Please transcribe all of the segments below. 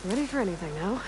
Ready for anything now.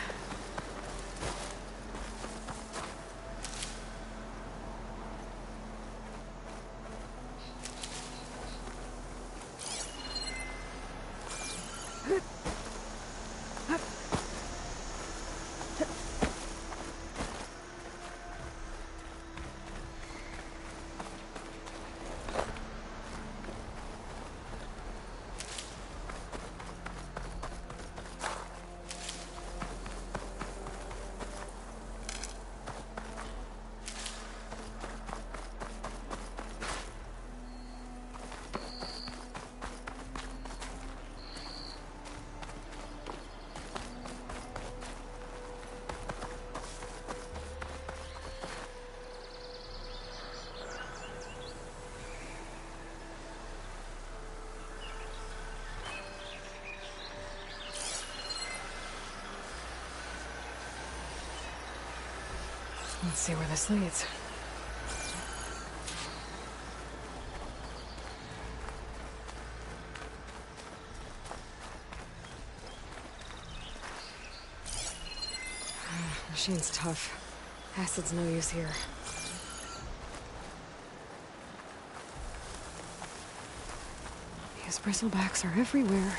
Let's see where this leads. Machine's tough. Acid's no use here. These bristlebacks are everywhere.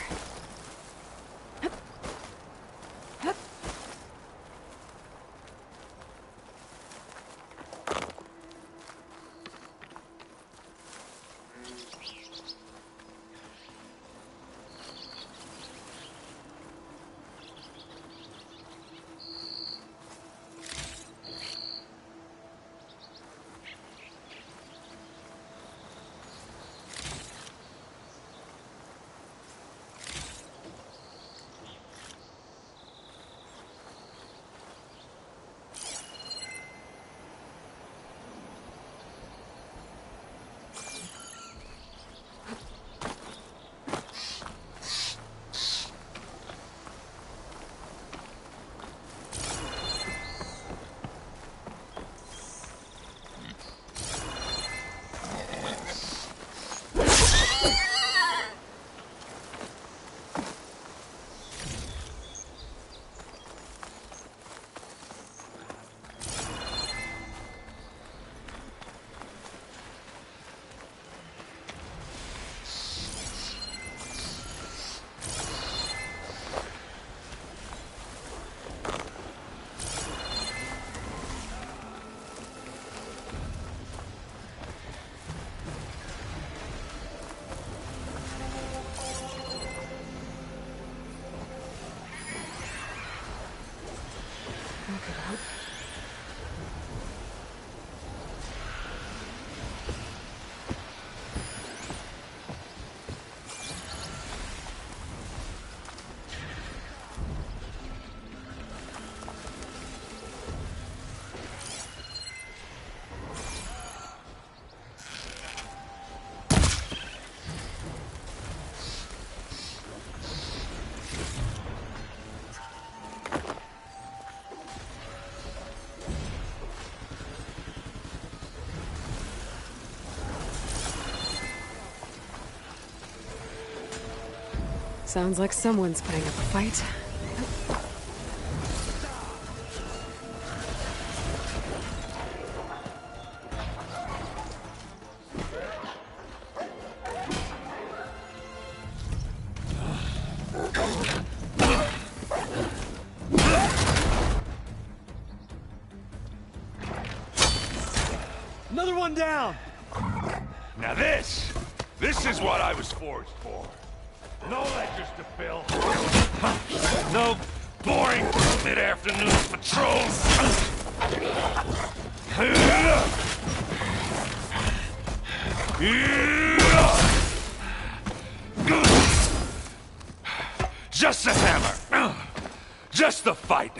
Sounds like someone's putting up a fight. Another one down! Now this is what I was forged for. No ledgers to fill. No boring mid-afternoon patrols. Just the hammer. Just the fight.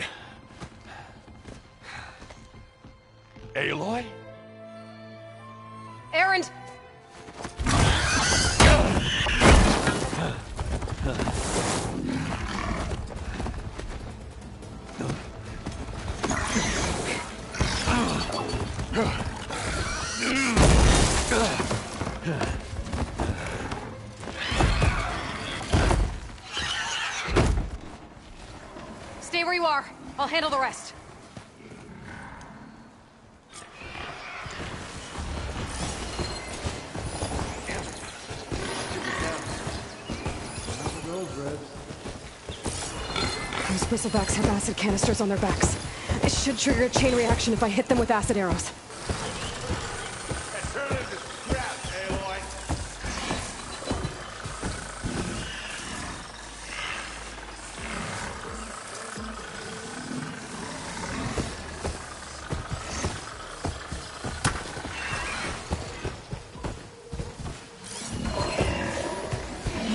Aloy? Erend! Stay where you are. I'll handle the rest. Those bristlebacks have acid canisters on their backs. It should trigger a chain reaction if I hit them with acid arrows. Turn into scrap, Aloy.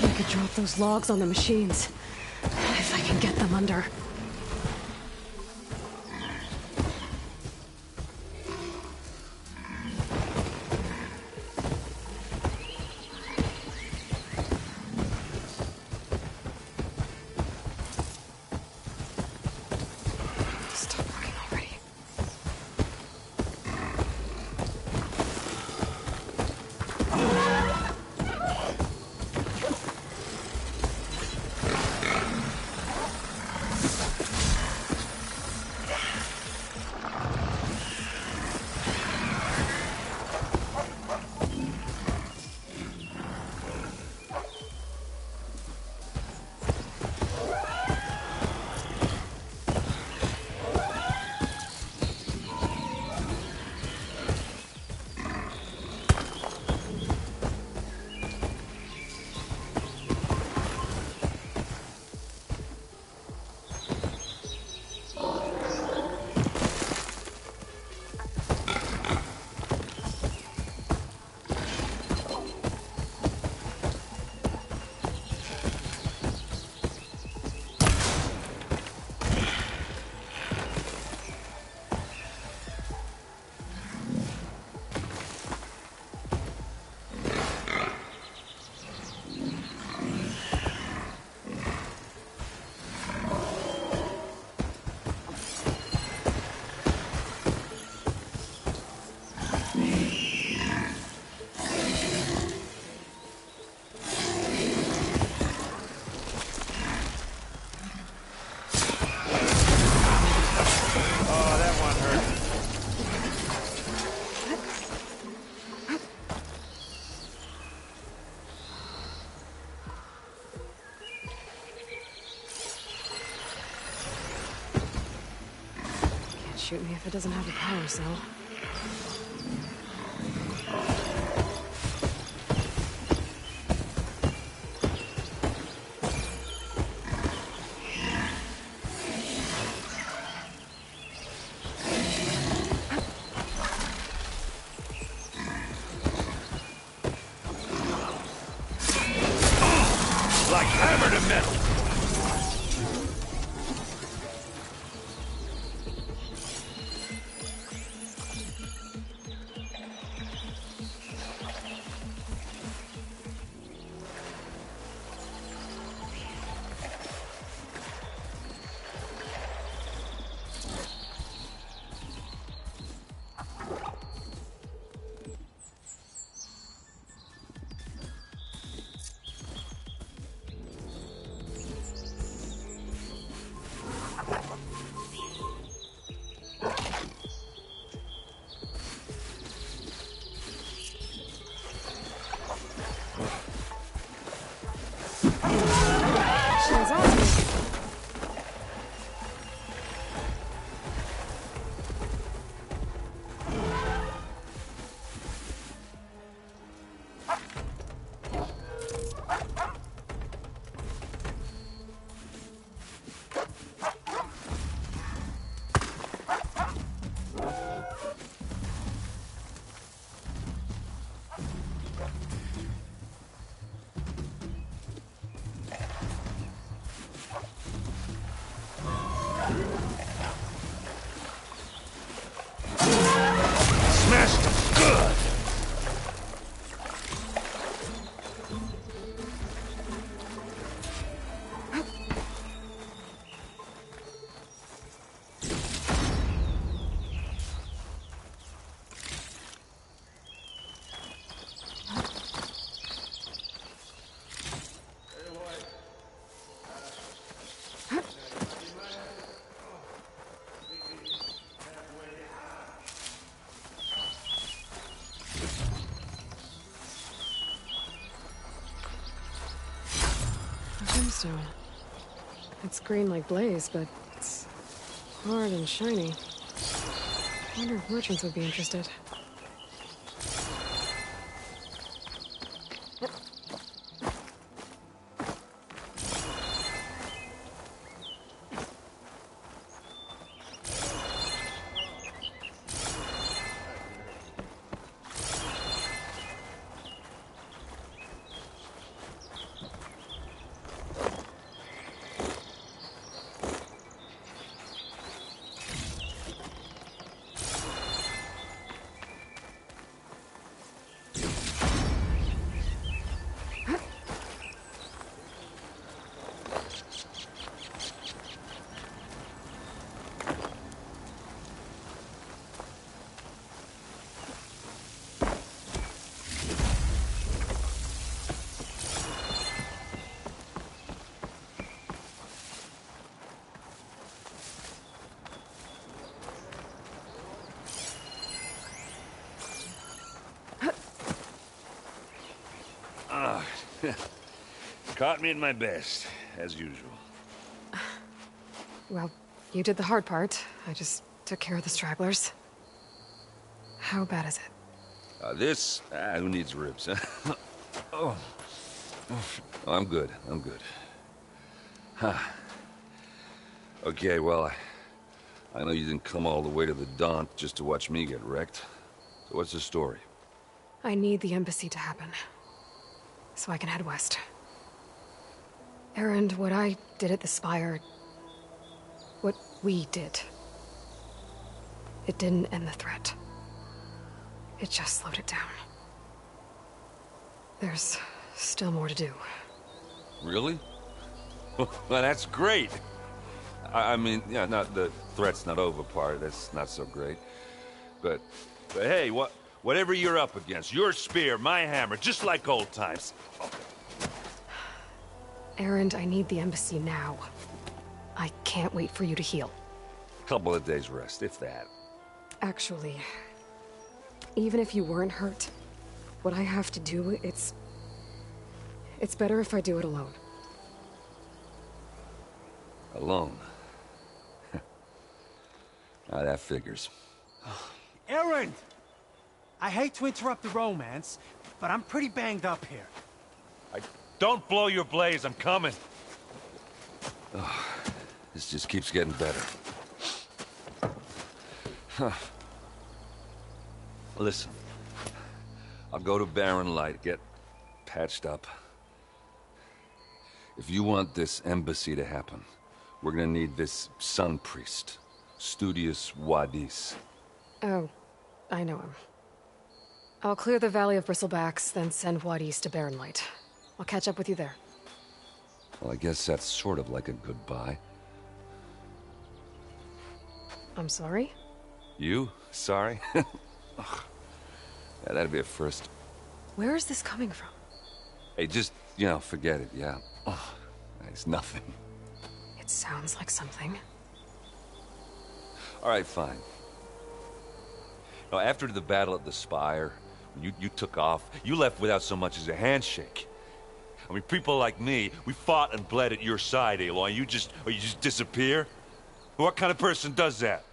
I could drop those logs on the machines. If I can get them under. Stop working already. Shoot me if it doesn't have a power cell. Like hammer to metal. Turns out to be. Brimstone. It's green like blaze, but it's hard and shiny. I wonder if merchants would be interested. Caught me at my best, as usual. Well, you did the hard part. I just took care of the stragglers. How bad is it? Who needs ribs, huh? Oh. I'm good, I'm good. Huh. Okay, well, I know you didn't come all the way to the Daunt just to watch me get wrecked. So what's the story? I need the embassy to happen, so I can head west. Erend, what I did at the Spire... what we did... it didn't end the threat. It just slowed it down. There's still more to do. Really? Well, that's great. I mean, yeah, not the threat's not over part, that's not so great. But hey, whatever you're up against, your spear, my hammer, just like old times. Erend, I need the embassy now. I can't wait for you to heal. Couple of days rest, if that. Actually, even if you weren't hurt, what I have to do, it's better if I do it alone. Alone? Ah, that figures. Erend! I hate to interrupt the romance, but I'm pretty banged up here. Don't blow your blaze, I'm coming. Oh, this just keeps getting better. Huh. Listen, I'll go to Barren Light, get patched up. If you want this embassy to happen, we're gonna need this sun priest, Studius Wadis. Oh, I know him. I'll clear the Valley of Bristlebacks, then send Wadis to Barren Light. I'll catch up with you there. Well, I guess that's sort of like a goodbye. I'm sorry? You? Sorry? Ugh. Yeah, that'd be a first. Where is this coming from? Hey, just, forget it, yeah. Ugh. It's nothing. It sounds like something. All right, fine. Now, after the battle at the Spire, when you took off, you left without so much as a handshake. I mean, people like me, we fought and bled at your side, Aloy. You just disappear? What kind of person does that?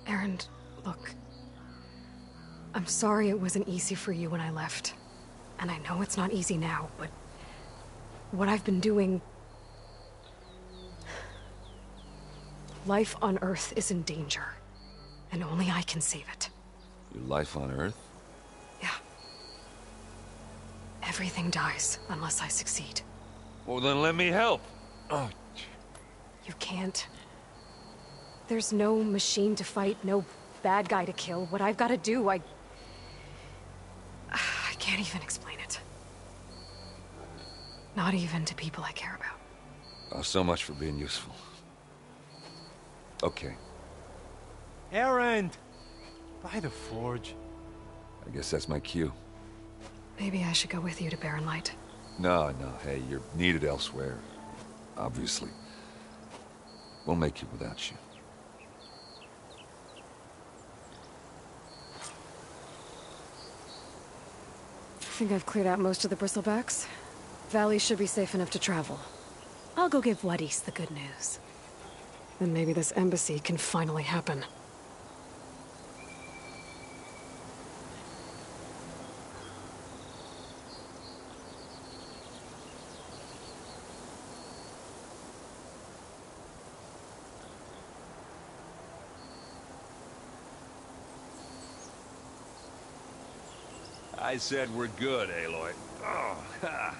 Erend, look. I'm sorry it wasn't easy for you when I left. And I know it's not easy now, but... what I've been doing... life on Earth is in danger. And only I can save it. Your life on Earth? Yeah. Everything dies unless I succeed. Well, then let me help. Oh. You can't. There's no machine to fight, no bad guy to kill. What I've got to do, I can't even explain it. Not even to people I care about. Oh, so much for being useful. Okay. Erend! By the forge. I guess that's my cue. Maybe I should go with you to Barren Light. No, no, hey, you're needed elsewhere. Obviously. We'll make it without you. I think I've cleared out most of the bristlebacks. Valley should be safe enough to travel. I'll go give Wadis the good news. Then maybe this embassy can finally happen. I said we're good, Aloy. Oh, ha.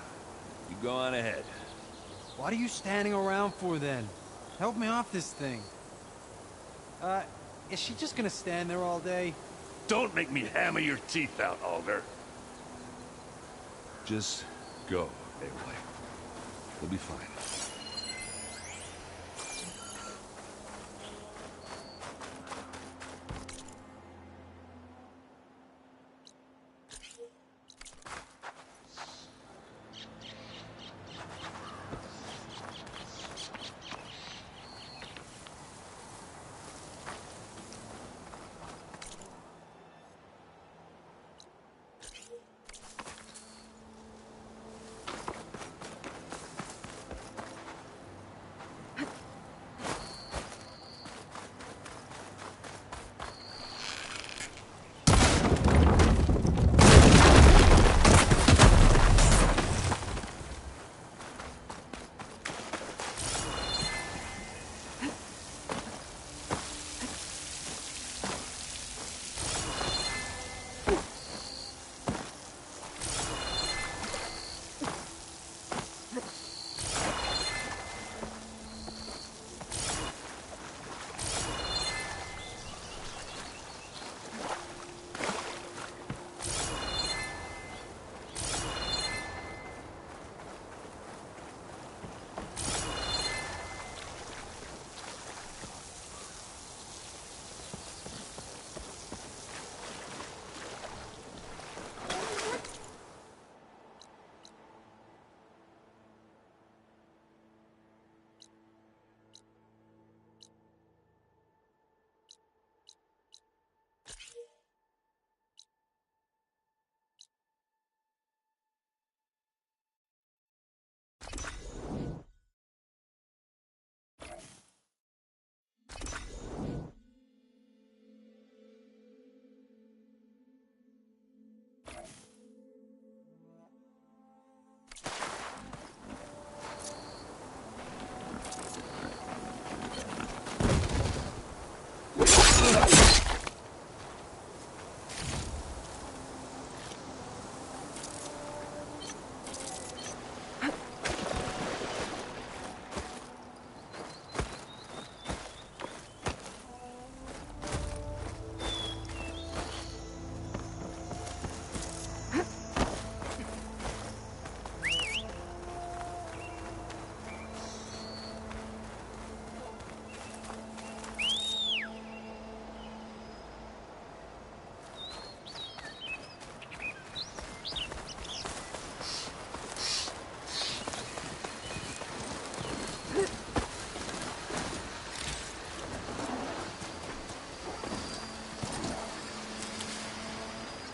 You go on ahead. What are you standing around for then? Help me off this thing. Is she just gonna stand there all day? Don't make me hammer your teeth out, Alder. Just go, Aloy. You'll be fine.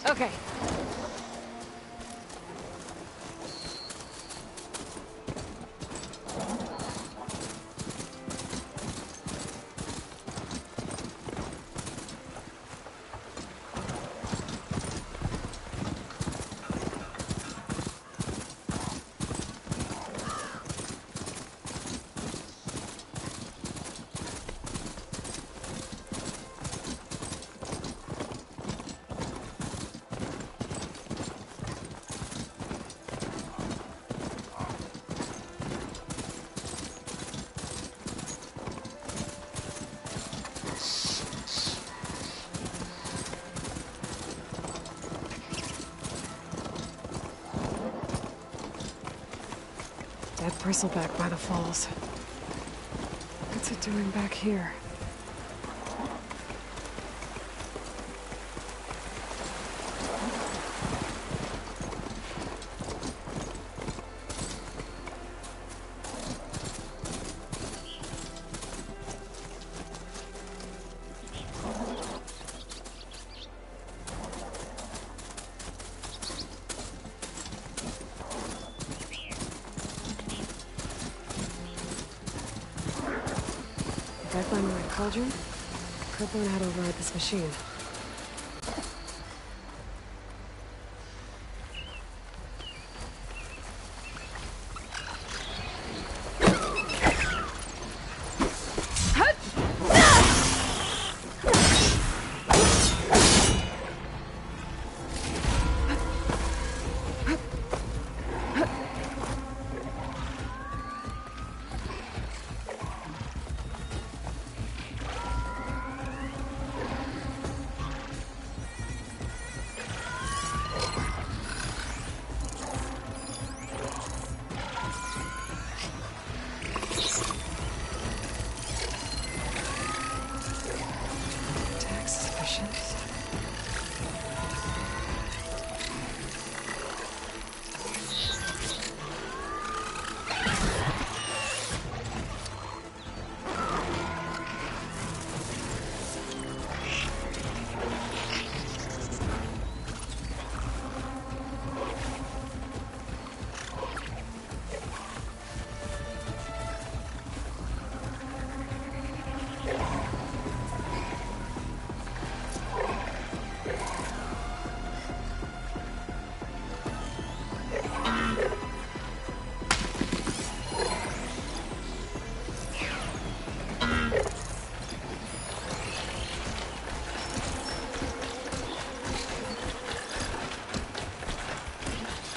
Okay. That bristleback by the falls. What's it doing back here? If I find the right cauldron, could learn how to override this machine. Tax efficient.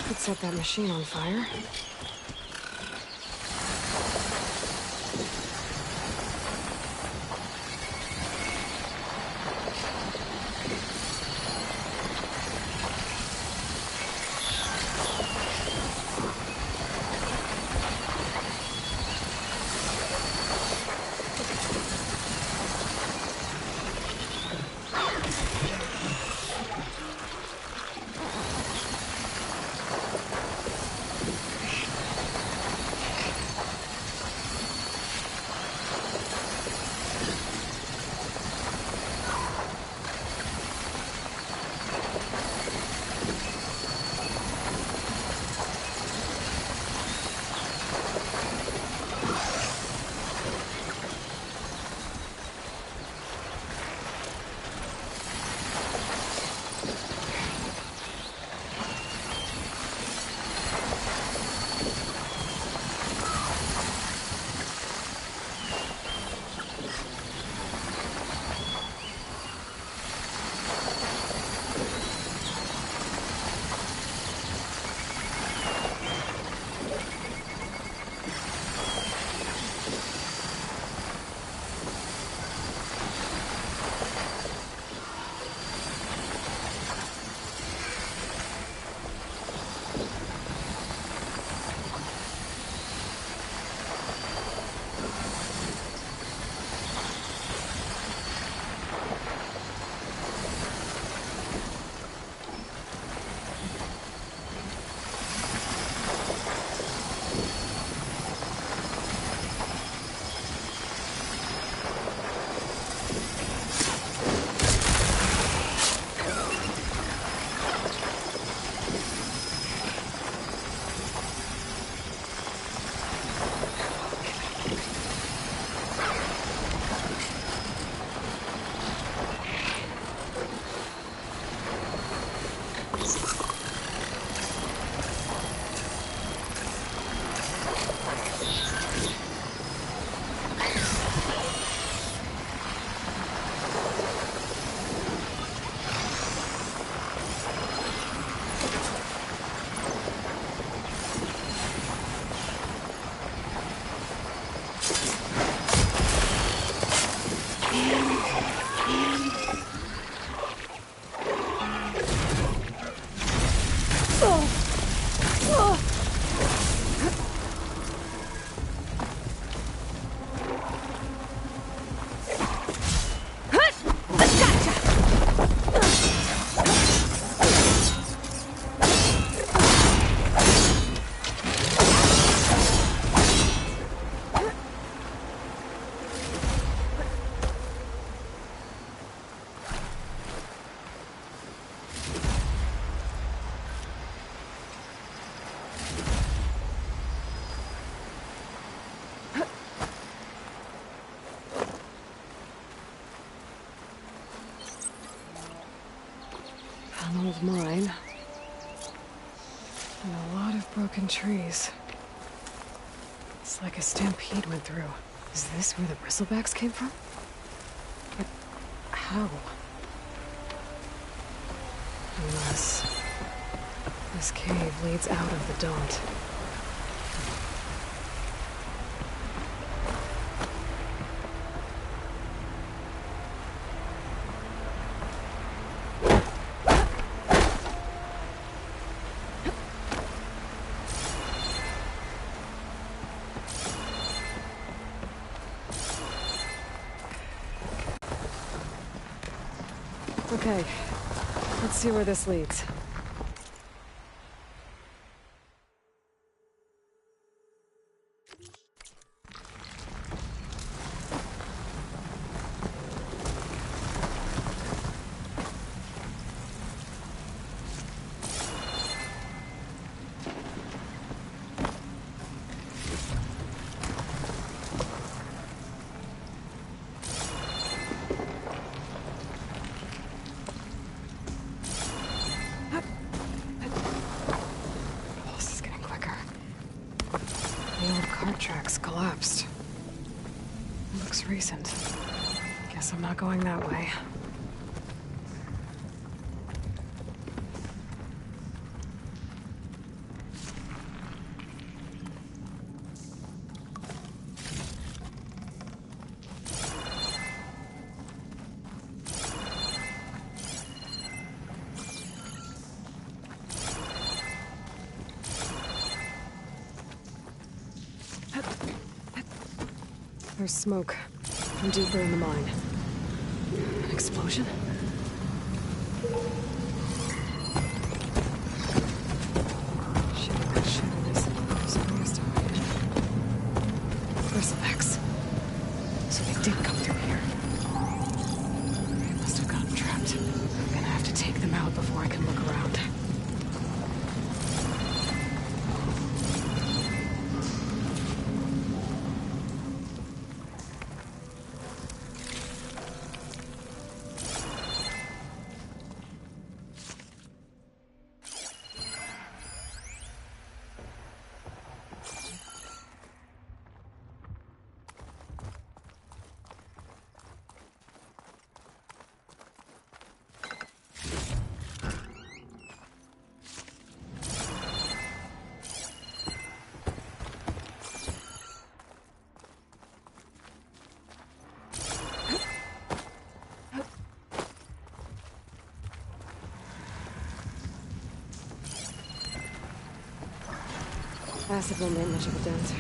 Could set that machine on fire. and trees. It's like a stampede went through. Is this where the bristlebacks came from? But how? Unless this cave leads out of the Daunt. Okay, let's see where this leads. Tracks collapsed. It looks recent. Guess I'm not going that way. There's smoke from deeper in the mine. An explosion? Shit, that shit is supposed to be. Bristlebacks. So they did come through here. They must have gotten trapped. I'm gonna have to take them out before I can look around. Acid won't make much of a dent.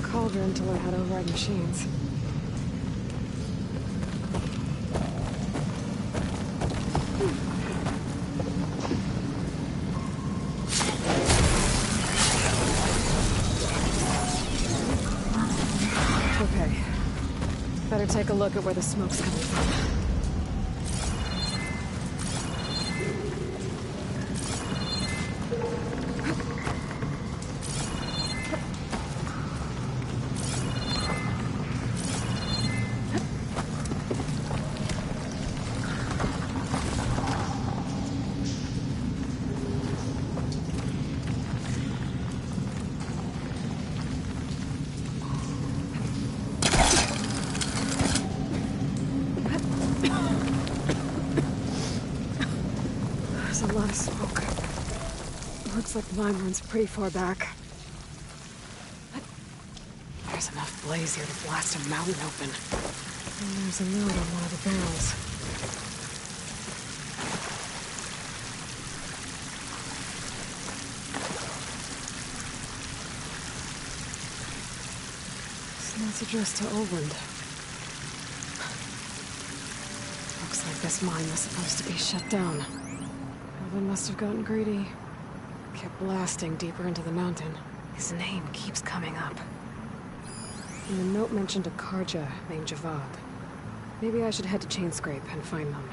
Cauldron to learn how to override machines. Okay. Better take a look at where the smoke's coming from. There's a lot of smoke. Looks like mine runs pretty far back. There's enough blaze here to blast a mountain open. And there's a note on one of the barrels. This note's addressed to Olvend. Looks like this mine was supposed to be shut down. Olvend must have gotten greedy. Kept blasting deeper into the mountain. His name keeps coming up. And the note mentioned a Karja named Javad. Maybe I should head to Chainscrape and find them.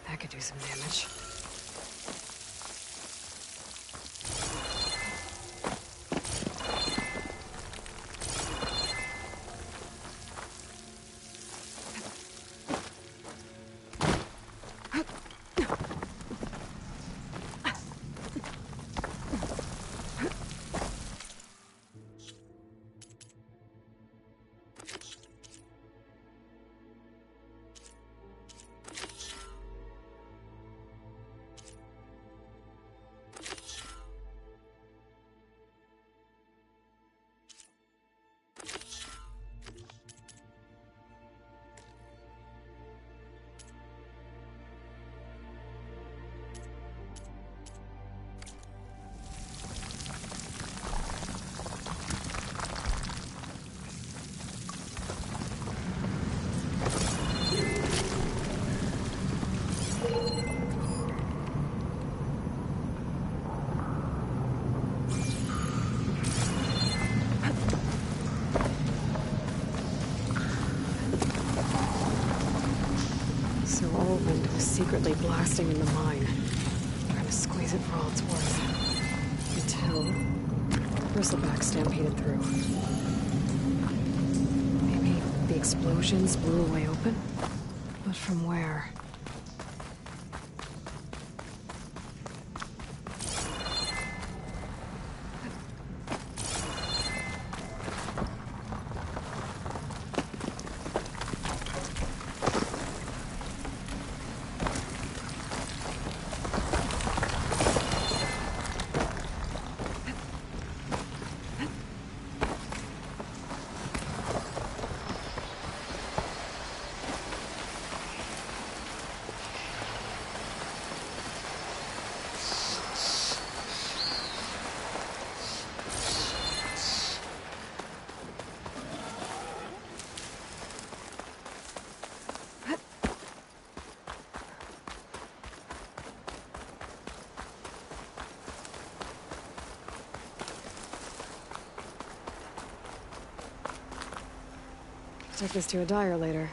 That could do some damage. Secretly blasting in the mine, trying to squeeze it for all it's worth. Until Bristleback stampeded through. Maybe the explosions blew a way open? But from where? Take this to a dyer later.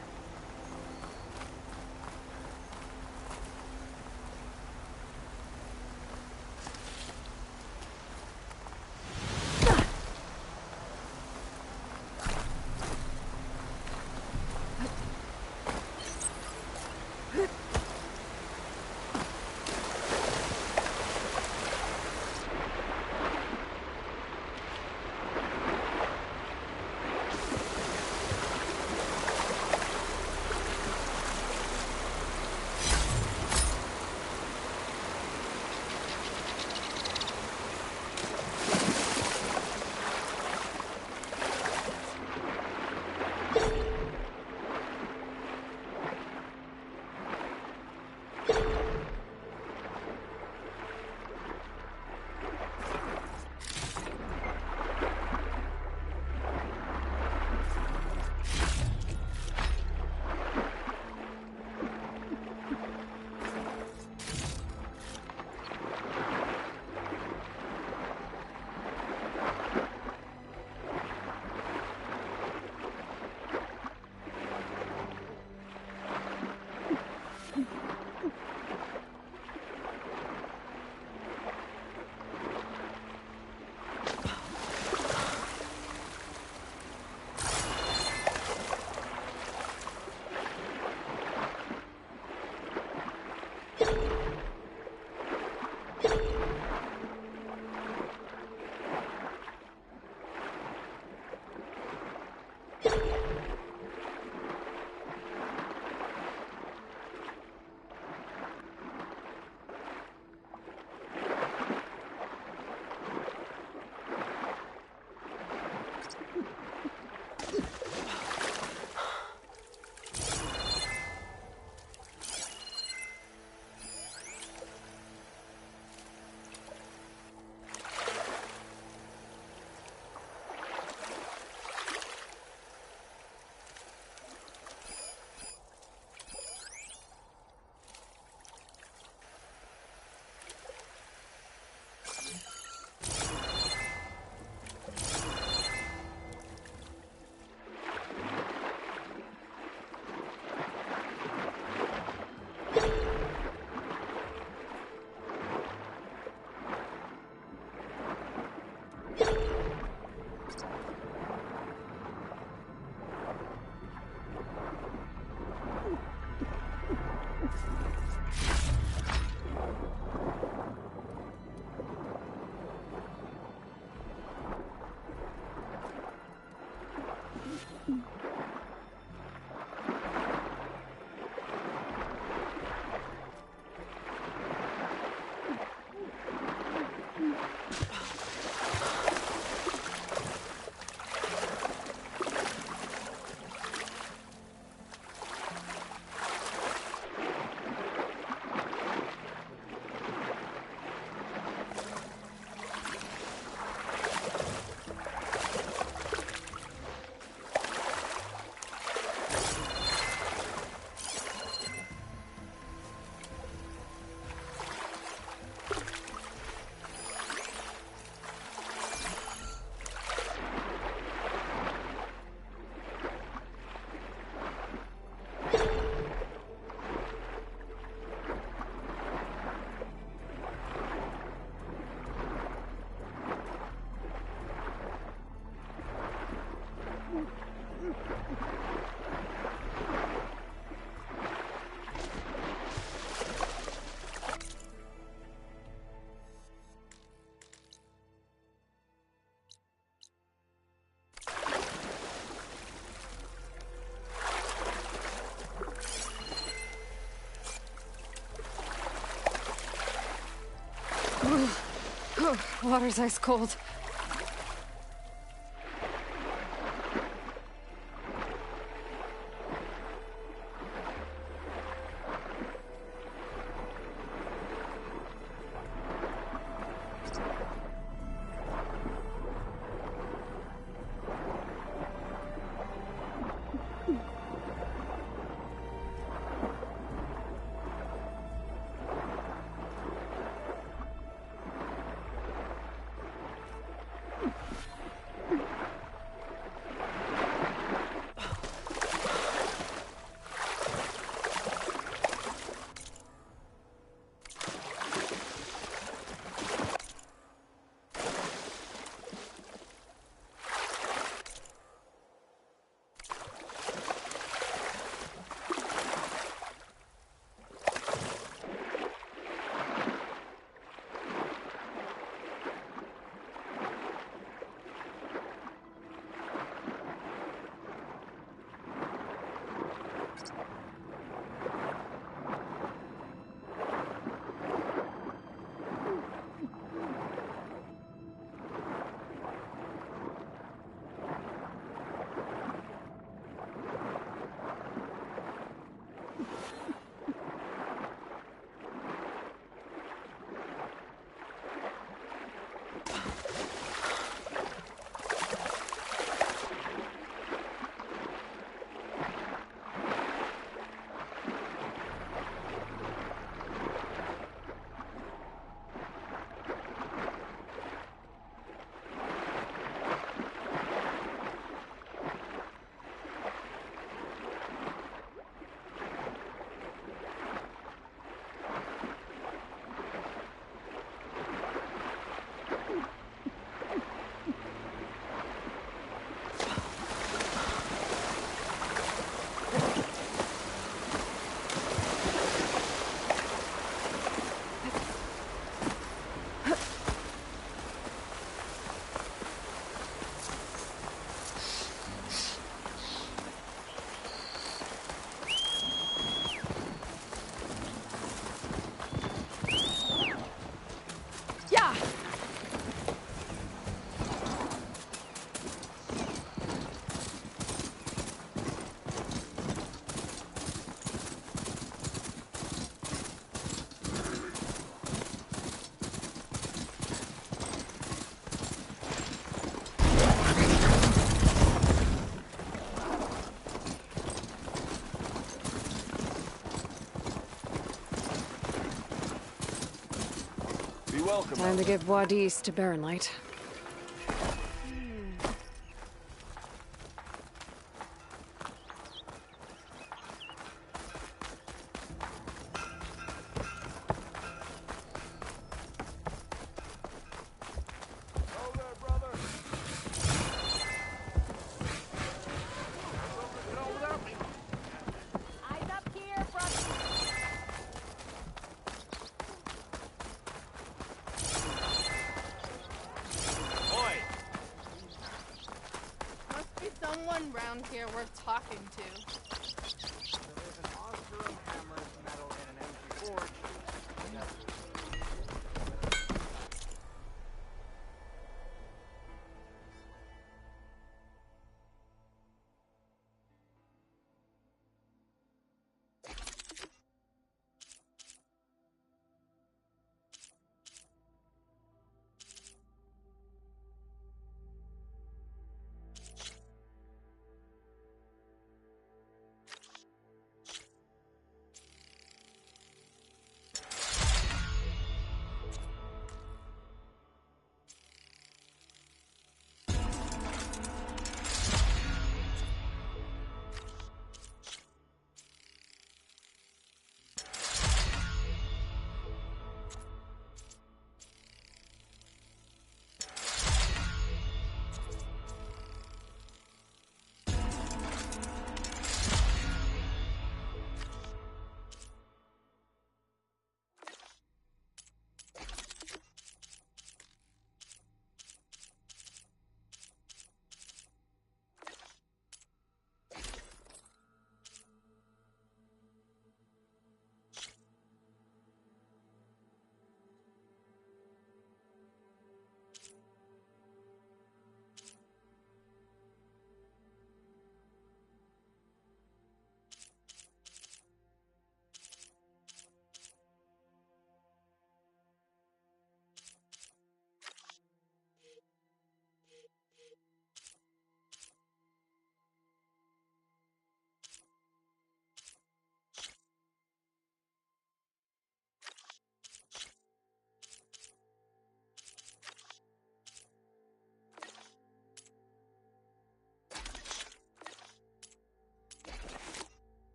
Water's ice cold. Be welcome. Time to get Wadis to Barrenlight. Someone round here worth talking to. There is an Osram hammer's metal in an empty forge.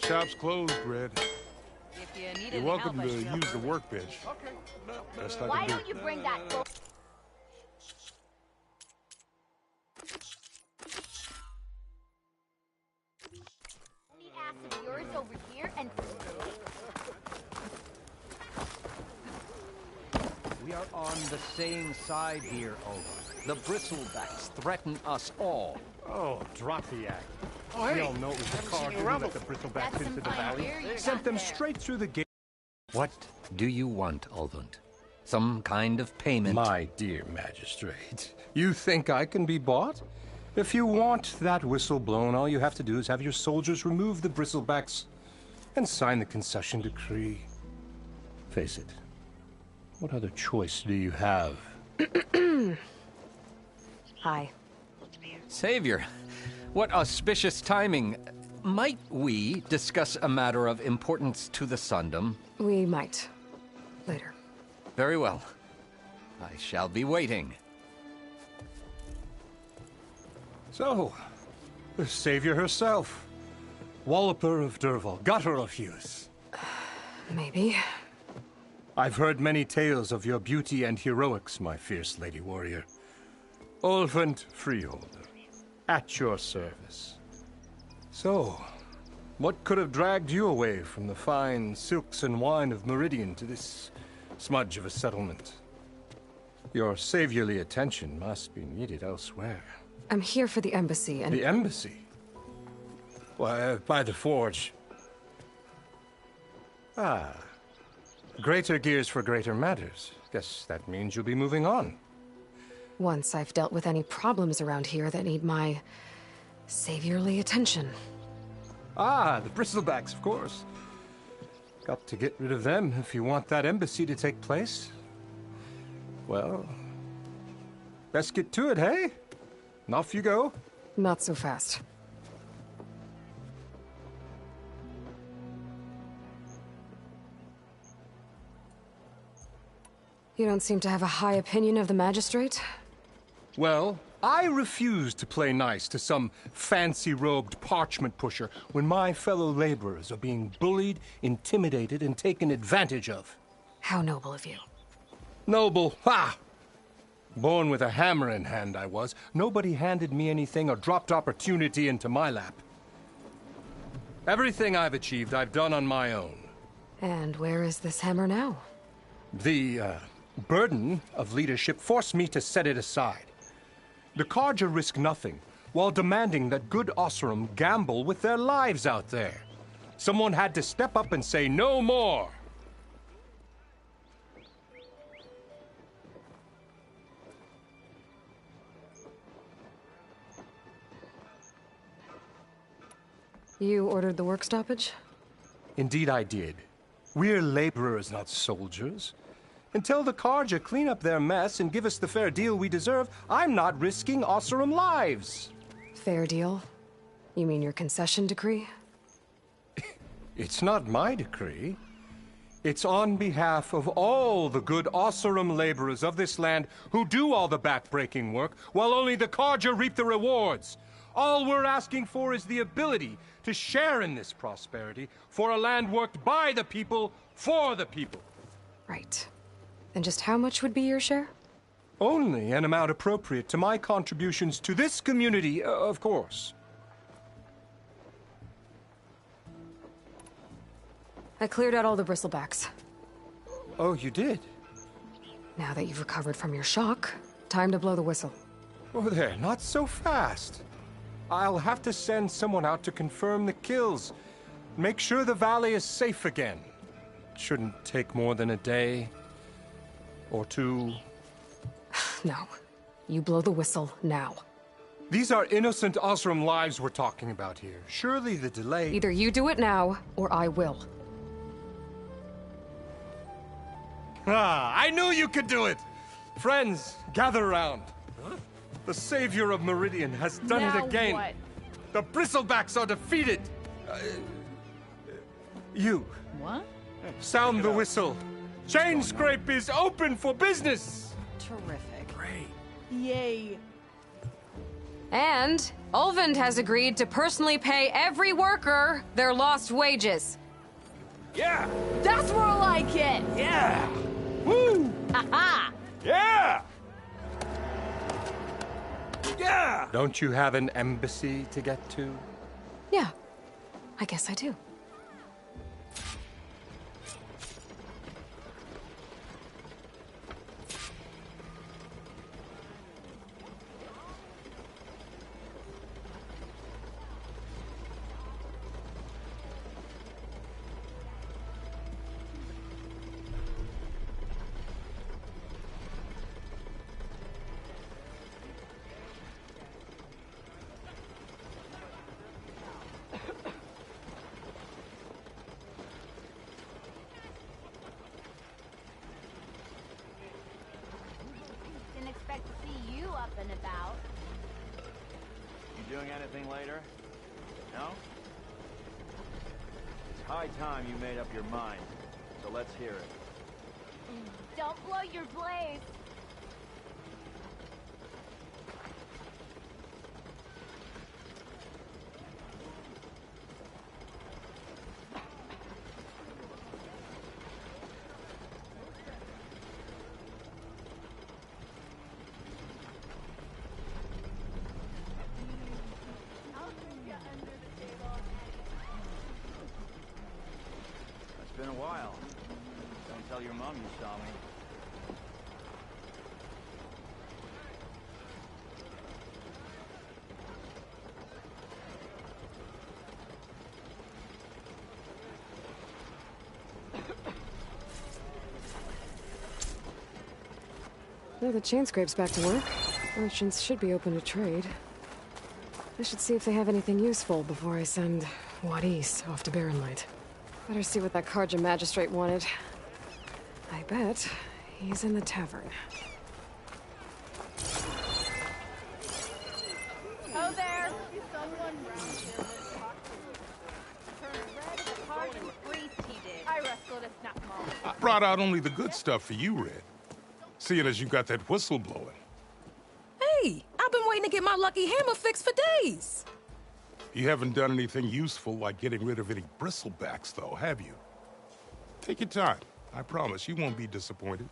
Shop's closed, Red. If you need You're any welcome help, to I should use the workbench. Okay. Best I Why can do. don't you bring that book? The ass of yours over here and We are on the same side here, Olva. The Bristlebacks threaten us all. Oh, drop the act. Oh, We hey. all know it was the Carja who let the Bristlebacks That's into some the fine valley. beer you Sent got them there. straight through the gate. What do you want, Ulvund? Some kind of payment? My dear magistrate, you think I can be bought? If you want that whistle blown, all you have to do is have your soldiers remove the Bristlebacks and sign the concession decree. Face it, what other choice do you have? Hi. Savior, what auspicious timing. Might we discuss a matter of importance to the Sundom? We might. Later. Very well. I shall be waiting. So, the savior herself, Walloper of Derval, Gutter of Hughes. Maybe. I've heard many tales of your beauty and heroics, my fierce lady warrior. Ulvund Freeholder, at your service. So, what could have dragged you away from the fine silks and wine of Meridian to this smudge of a settlement? Your saviorly attention must be needed elsewhere. I'm here for the embassy and... The embassy? Why, by the forge. Ah. Greater gears for greater matters. Guess that means you'll be moving on. Once I've dealt with any problems around here that need my saviorly attention. Ah, the Bristlebacks, of course. Got to get rid of them if you want that embassy to take place. Well, best get to it, hey? And off you go. Not so fast. You don't seem to have a high opinion of the magistrate? Well, I refuse to play nice to some fancy-robed parchment pusher when my fellow laborers are being bullied, intimidated, and taken advantage of. How noble of you. Noble, ha! Born with a hammer in hand, I was. Nobody handed me anything or dropped opportunity into my lap. Everything I've achieved, I've done on my own. And where is this hammer now? The, burden of leadership forced me to set it aside. The Carja risk nothing, while demanding that good Oseram gamble with their lives out there. Someone had to step up and say no more. You ordered the work stoppage? Indeed I did. We're laborers, not soldiers. Until the Carja clean up their mess and give us the fair deal we deserve, I'm not risking Oseram lives. Fair deal? You mean your concession decree? It's not my decree. It's on behalf of all the good Oseram laborers of this land who do all the backbreaking work, while only the Carja reap the rewards. All we're asking for is the ability to share in this prosperity for a land worked by the people, for the people. Right. And just how much would be your share? Only an amount appropriate to my contributions to this community, of course. I cleared out all the bristlebacks. Oh, you did? Now that you've recovered from your shock, time to blow the whistle. Oh, there, not so fast. I'll have to send someone out to confirm the kills. Make sure the valley is safe again. Shouldn't take more than a day. Or two. No. You blow the whistle now. These are innocent Oseram lives we're talking about here. Surely the delay... Either you do it now, or I will. Ah, I knew you could do it! Friends, gather around. The savior of Meridian has done Now it again. what? The Bristlebacks are defeated. You, What? sound the whistle. Chainscrape is open for business. Terrific. Yay. And Ulvund has agreed to personally pay every worker their lost wages. Yeah! That's more like it! Yeah! Woo! Haha! Yeah! Yeah! Don't you have an embassy to get to? Yeah, I guess I do. Didn't expect to see you up and about. You doing anything later? No? It's high time you made up your mind. So let's hear it. Don't blow your blaze. It's been a while. Don't tell your mom you saw me. Now the chain scrape's back to work. Merchants should be open to trade. I should see if they have anything useful before I send Wadis off to Barrenlight. Better see what that Karja magistrate wanted. I bet he's in the tavern. Oh there! Someone round here turned red as a Karjan priest he did. I wrestled a snap mall. I brought out only the good stuff for you, Red. Seeing as you got that whistle blowing. Hey, I've been waiting to get my lucky hammer fixed for days. You haven't done anything useful like getting rid of any bristlebacks, though, have you? Take your time. I promise you won't be disappointed.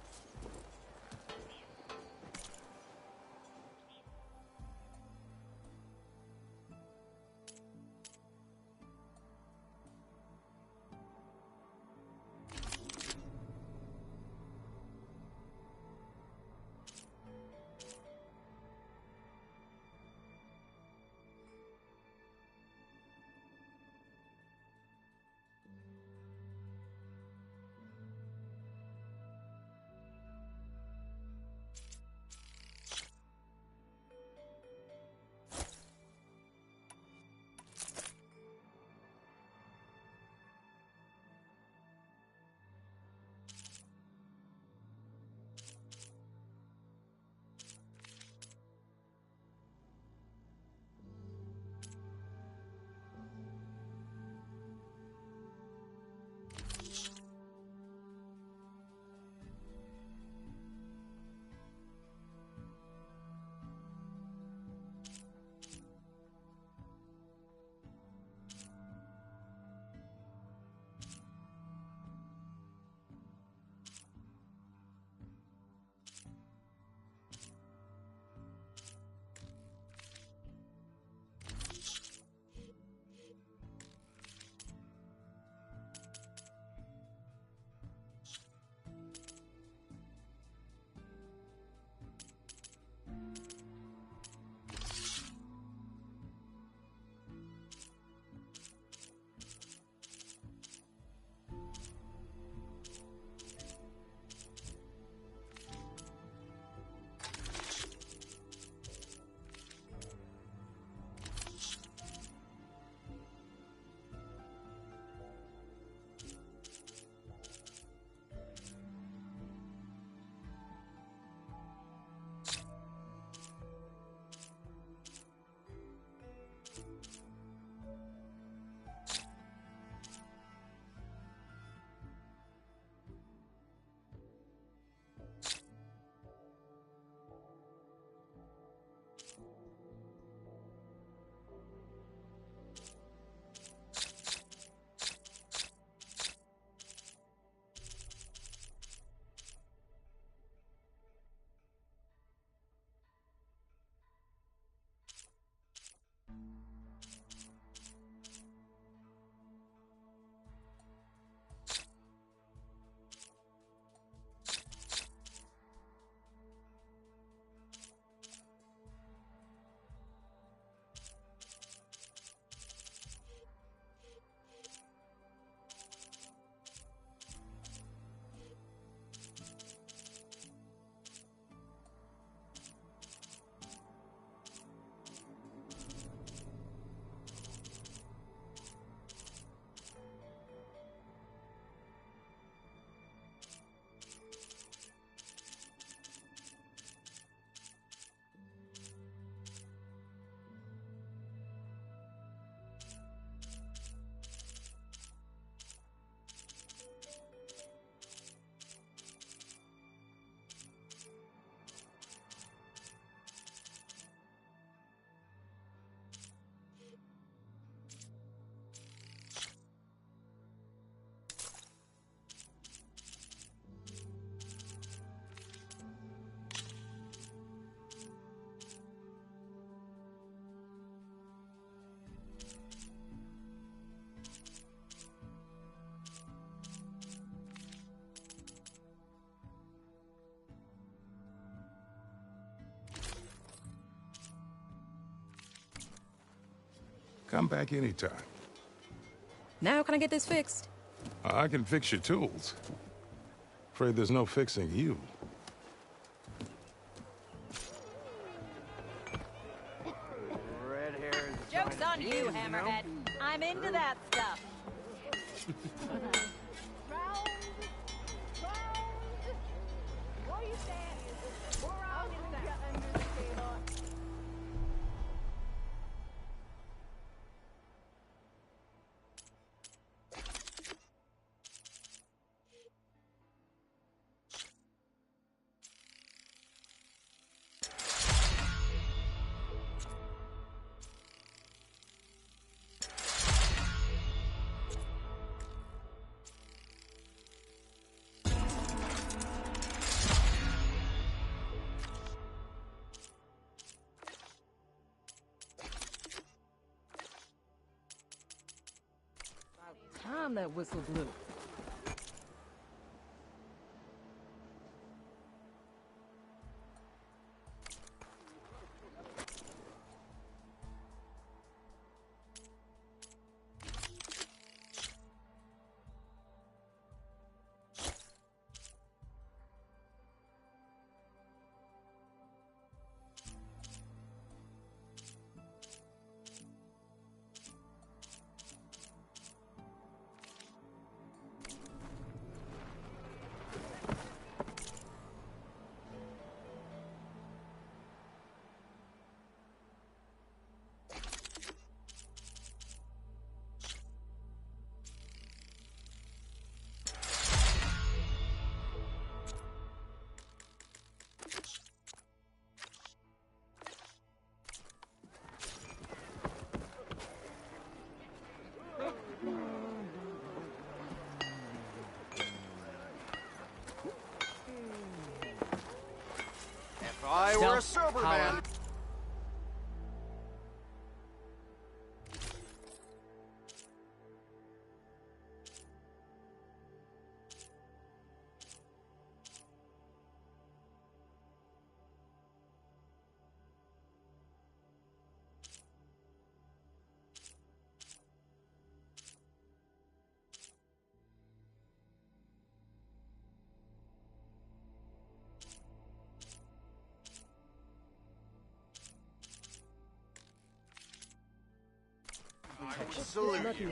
Come back anytime. Now can I get this fixed? I can fix your tools. Afraid there's no fixing you. Red hair is a Joke's sign of on you, age, know? Hammerhead. I'm into that stuff. Round. What are you saying? We're out in the under the table. Time that whistle blew. If I were a sober man.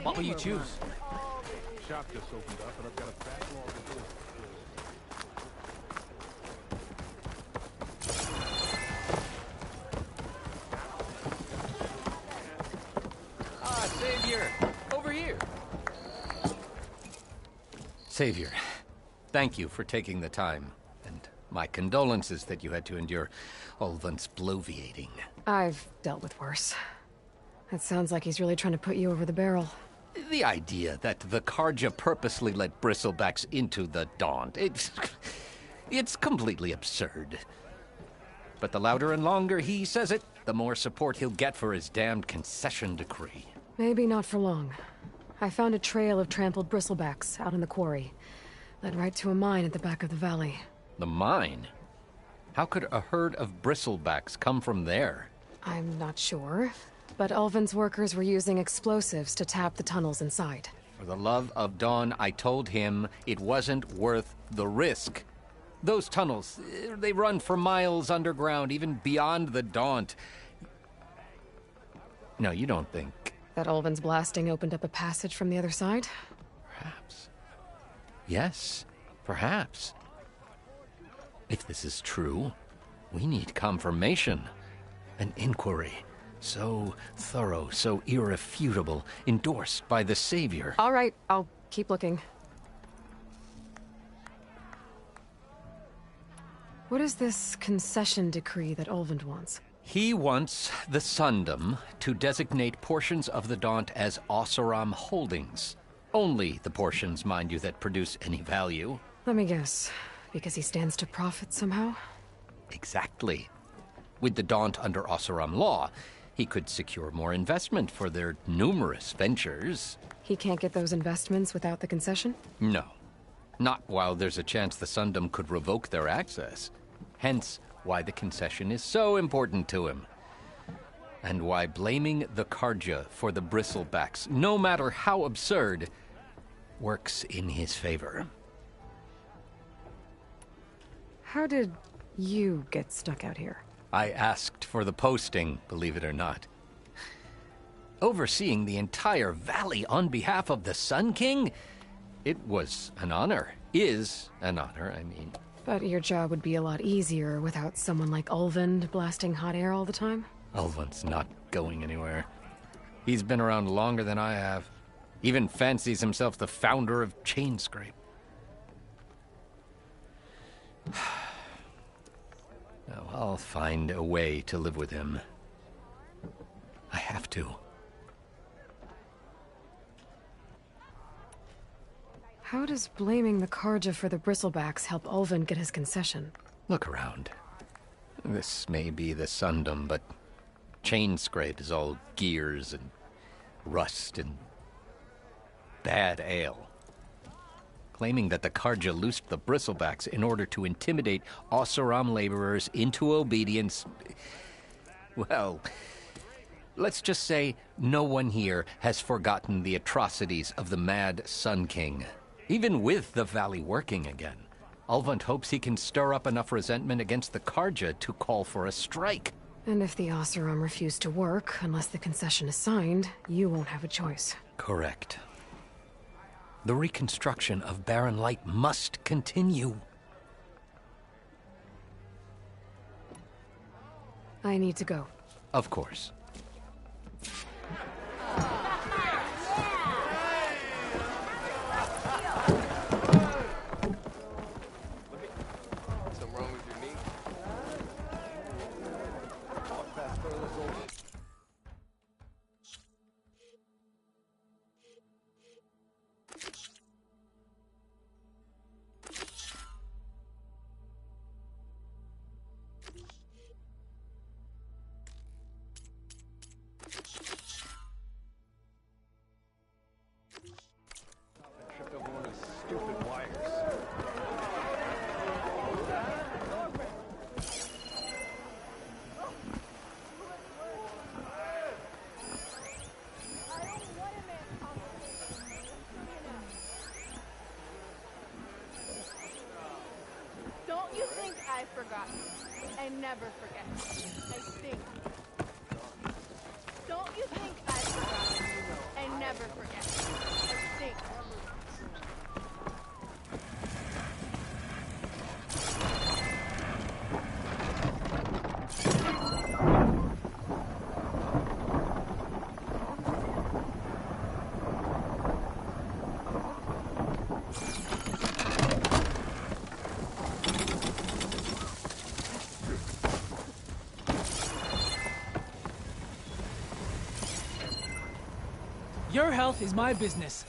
What will you choose? Shop just opened up, and I've got a backlog of orders. Savior! Over here! Savior, thank you for taking the time, and my condolences that you had to endure Olvant's bloviating. I've dealt with worse. It sounds like he's really trying to put you over the barrel. The idea that the Carja purposely let bristlebacks into the Daunt, it's completely absurd. But the louder and longer he says it, the more support he'll get for his damned concession decree. Maybe not for long. I found a trail of trampled bristlebacks out in the quarry. Led right to a mine at the back of the valley. The mine? How could a herd of bristlebacks come from there? I'm not sure, but Ulvin's workers were using explosives to tap the tunnels inside. For the love of Dawn, I told him it wasn't worth the risk. Those tunnels, they run for miles underground, even beyond the Daunt. No, you don't think... That Ulvin's blasting opened up a passage from the other side? Perhaps. Yes, perhaps. If this is true, we need confirmation. An inquiry. So thorough, so irrefutable, endorsed by the Savior. All right, I'll keep looking. What is this concession decree that Ulvund wants? He wants the Sundom to designate portions of the Daunt as Oseram holdings. Only the portions, mind you, that produce any value. Let me guess. Because he stands to profit somehow? Exactly. With the Daunt under Oseram law, he could secure more investment for their numerous ventures. He can't get those investments without the concession? No. Not while there's a chance the Sundom could revoke their access. Hence, why the concession is so important to him. and why blaming the Carja for the Bristlebacks, no matter how absurd, works in his favor. How did you get stuck out here? I asked for the posting, believe it or not. Overseeing the entire valley on behalf of the Sun King? It was an honor. Is an honor, I mean. But your job would be a lot easier without someone like Ulvund blasting hot air all the time? Ulvund's not going anywhere. He's been around longer than I have. Even fancies himself the founder of Chainscrape. No, I'll find a way to live with him. I have to. How does blaming the Carja for the Bristlebacks help Ulvund get his concession? Look around. This may be the Sundom, but Chainscrape is all gears and rust and bad ale. Claiming that the Carja loosed the Bristlebacks in order to intimidate Oseram laborers into obedience. Well, let's just say no one here has forgotten the atrocities of the Mad Sun King. Even with the valley working again, Ulvund hopes he can stir up enough resentment against the Carja to call for a strike. And if the Oseram refuse to work, unless the concession is signed, you won't have a choice. Correct. The reconstruction of Barren Light must continue. I need to go. Of course. Don't you think I've forgotten? I never forget. I think. Don't you think I've forgotten? I never forget. I think. Your health is my business.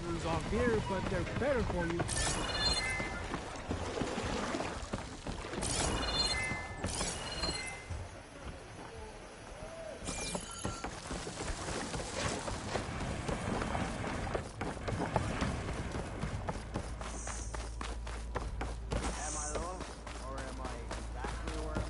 Brews on beer, but they're better for you. Am I though? Or am I exactly where I'm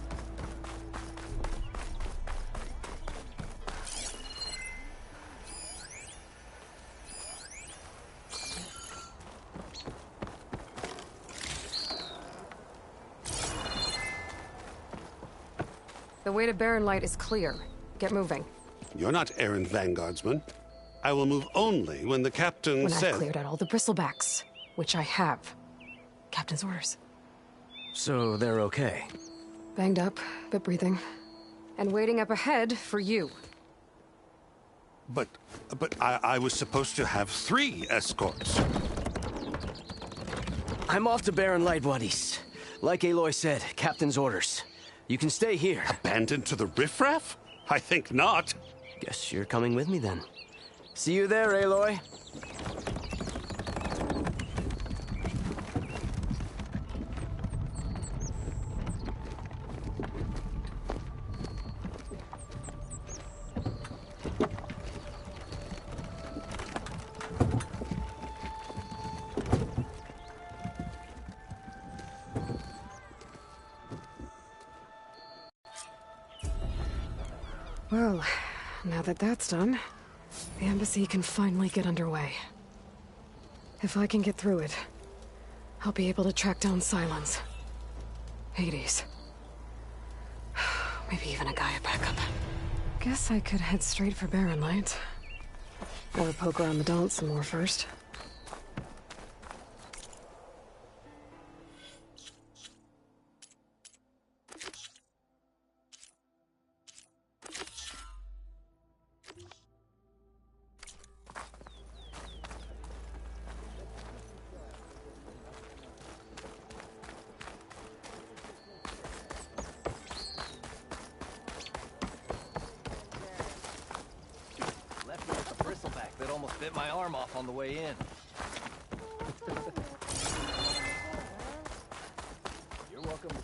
The way to Barren Light is clear. Get moving. You're not errant vanguardsman. I will move only when the captain When says... I've cleared out all the Bristlebacks, which I have. Captain's orders. So they're okay? Banged up, but breathing. And waiting up ahead for you. But I was supposed to have 3 escorts. I'm off to Barren Light, Wadis. Like Aloy said, Captain's orders. You can stay here. Abandoned to the riffraff? I think not. Guess you're coming with me then. See you there, Aloy. Well, now that that's done, the embassy can finally get underway. If I can get through it, I'll be able to track down Sylens. Hades. Maybe even a Gaia backup. Guess I could head straight for Barren Light. Or poke around the Daunt some more first. That almost bit my arm off on the way in. You're welcome to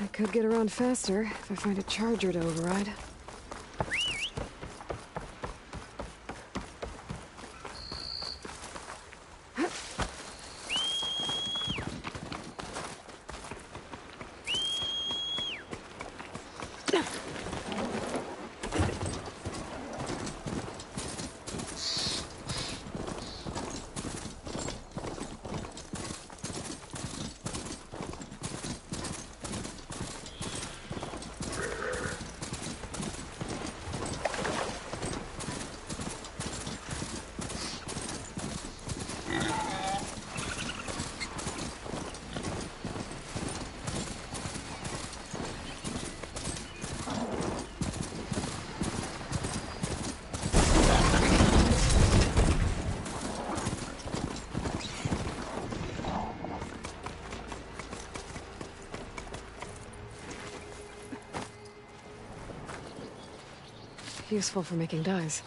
I could get around faster if I find a charger to override. Useful for making dyes.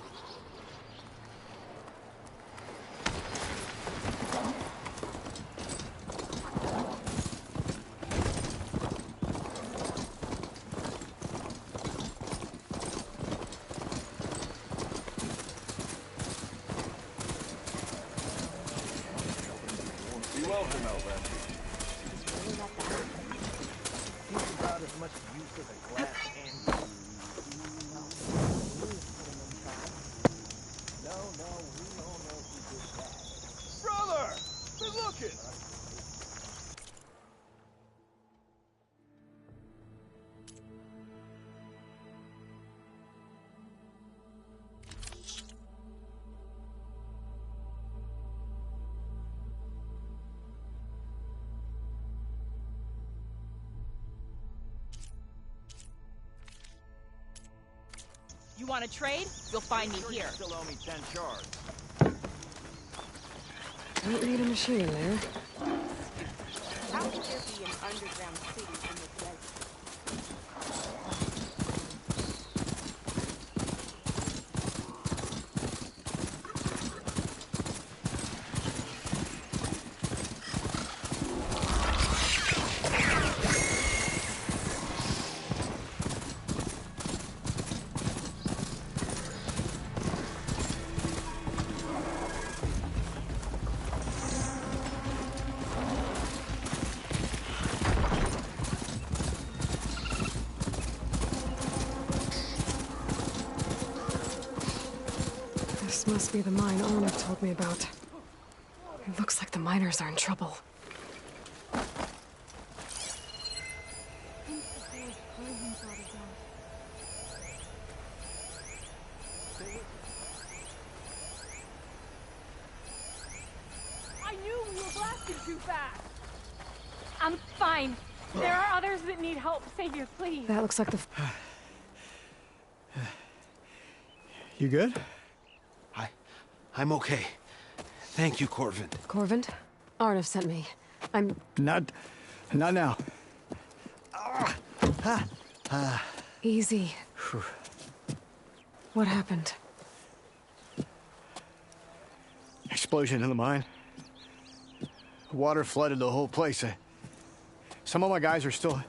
Be welcome, Elva. It's about as much use as a glass and You want to trade? You'll find me here. Still owe me 10 shards. Don't need a machine there. How could there be an underground city in the desert? This must be the mine Arnav told me about. It looks like the miners are in trouble. I knew we were blasting too fast. I'm fine. There are others that need help. Savior, please. That looks like the... You good? I'm okay. Thank you, Corvin. Corvin? Arnav sent me. Not now. Easy. What happened? Explosion in the mine. Water flooded the whole place. Some of my guys are still...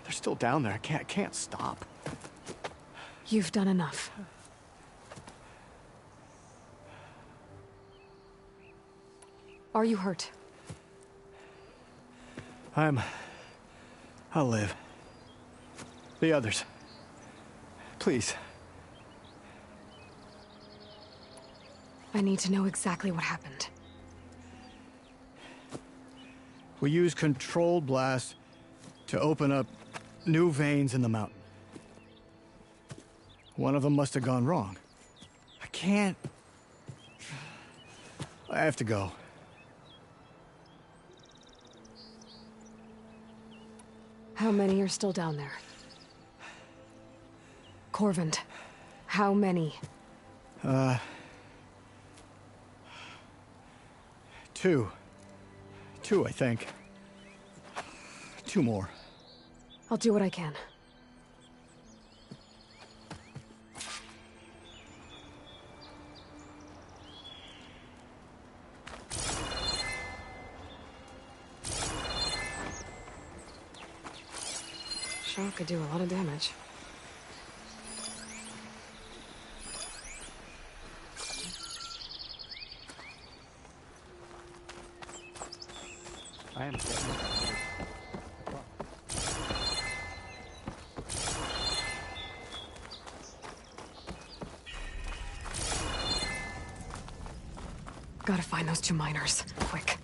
They're still down there. I can't stop. You've done enough. Are you hurt? I'll live. The others. Please. I need to know exactly what happened. We used controlled blast to open up new veins in the mountain. One of them must have gone wrong. I can't... I have to go. How many are still down there? Corvand, how many? Two. Two, I think. Two more. I'll do what I can. Sure could do a lot of damage. I am. Gotta find those two miners, quick.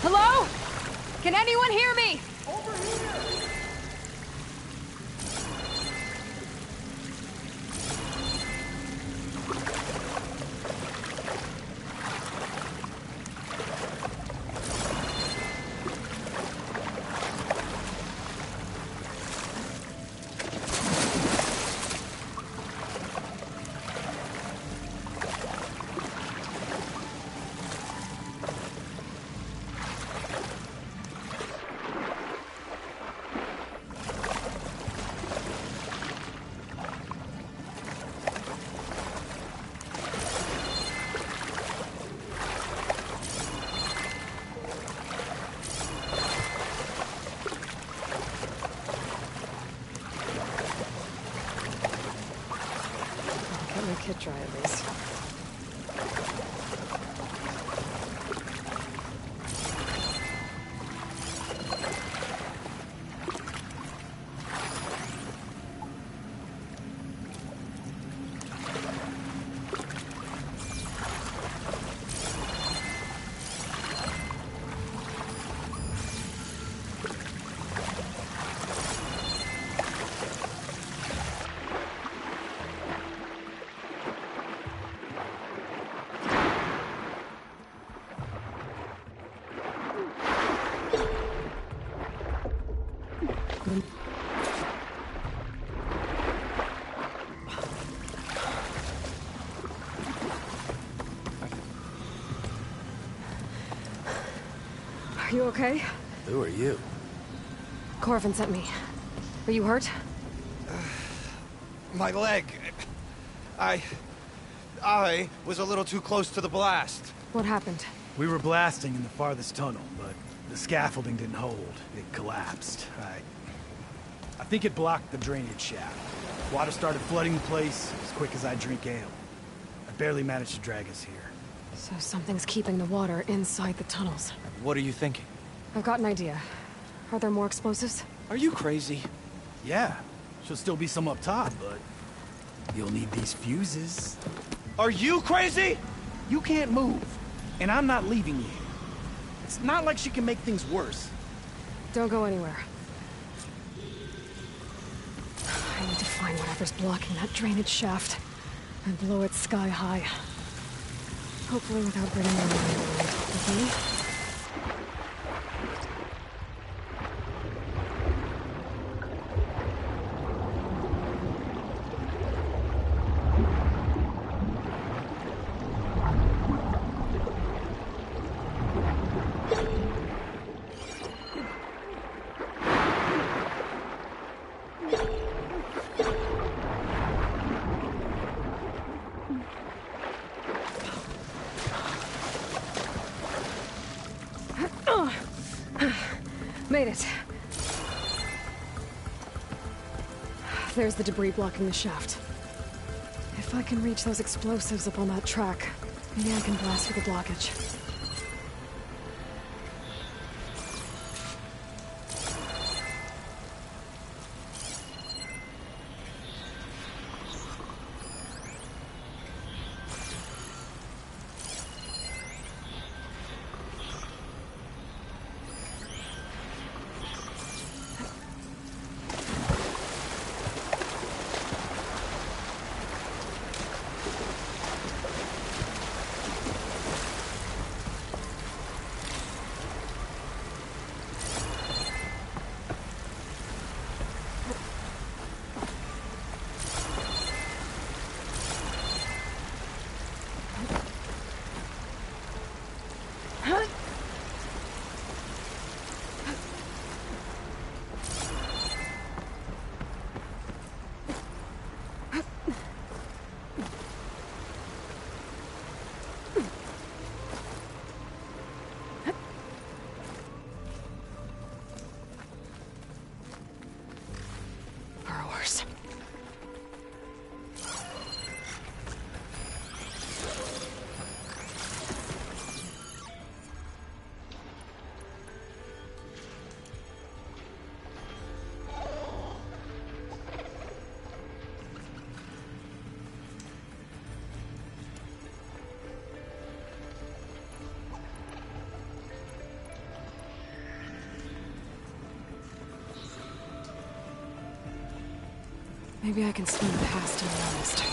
Hello? Can anyone hear me? Get my kit dry at least. Are you okay? Who are you? Corvin sent me. Are you hurt? My leg. I was a little too close to the blast. What happened? We were blasting in the farthest tunnel, but the scaffolding didn't hold. It collapsed. I think it blocked the drainage shaft. Water started flooding the place as quick as I drink ale. I barely managed to drag us here. So something's keeping the water inside the tunnels. What are you thinking? I've got an idea. Are there more explosives? Are you crazy? Yeah, should still be some up top, but you'll need these fuses. Are you crazy? You can't move. And I'm not leaving you. It's not like she can make things worse. Don't go anywhere. I need to find whatever's blocking that drainage shaft and blow it sky high. Hopefully without bringing anyone along with me. Made it. There's the debris blocking the shaft. If I can reach those explosives up on that track, maybe I can blast through the blockage. Maybe I can swim past unnoticed.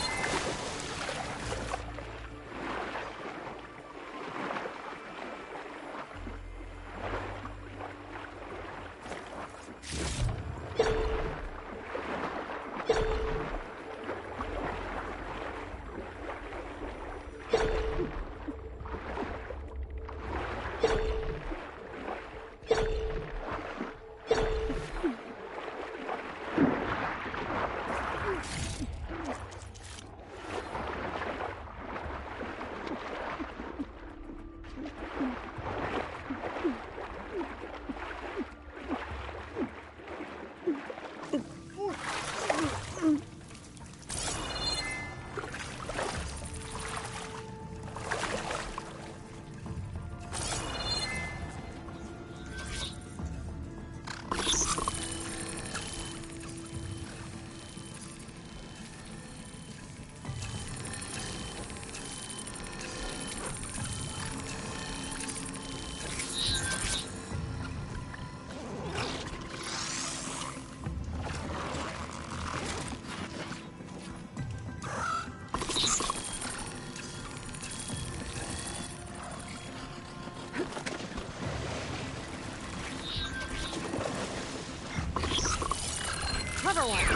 Clever one.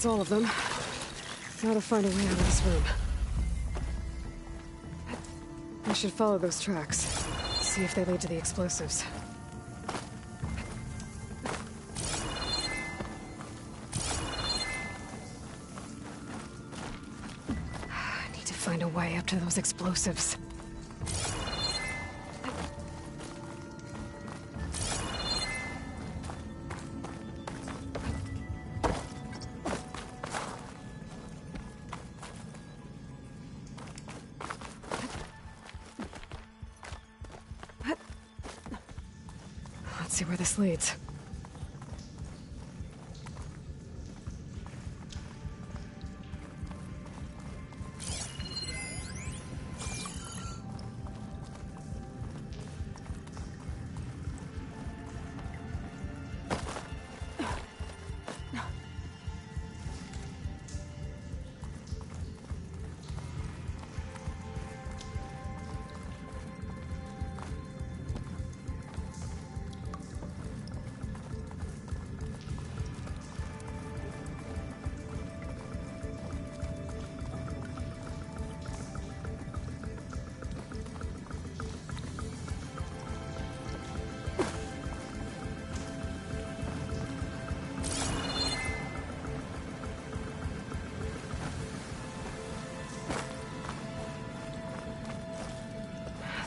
That's all of them. Now to find a way out of this room. I should follow those tracks. See if they lead to the explosives. I need to find a way up to those explosives. Let's see where this leads.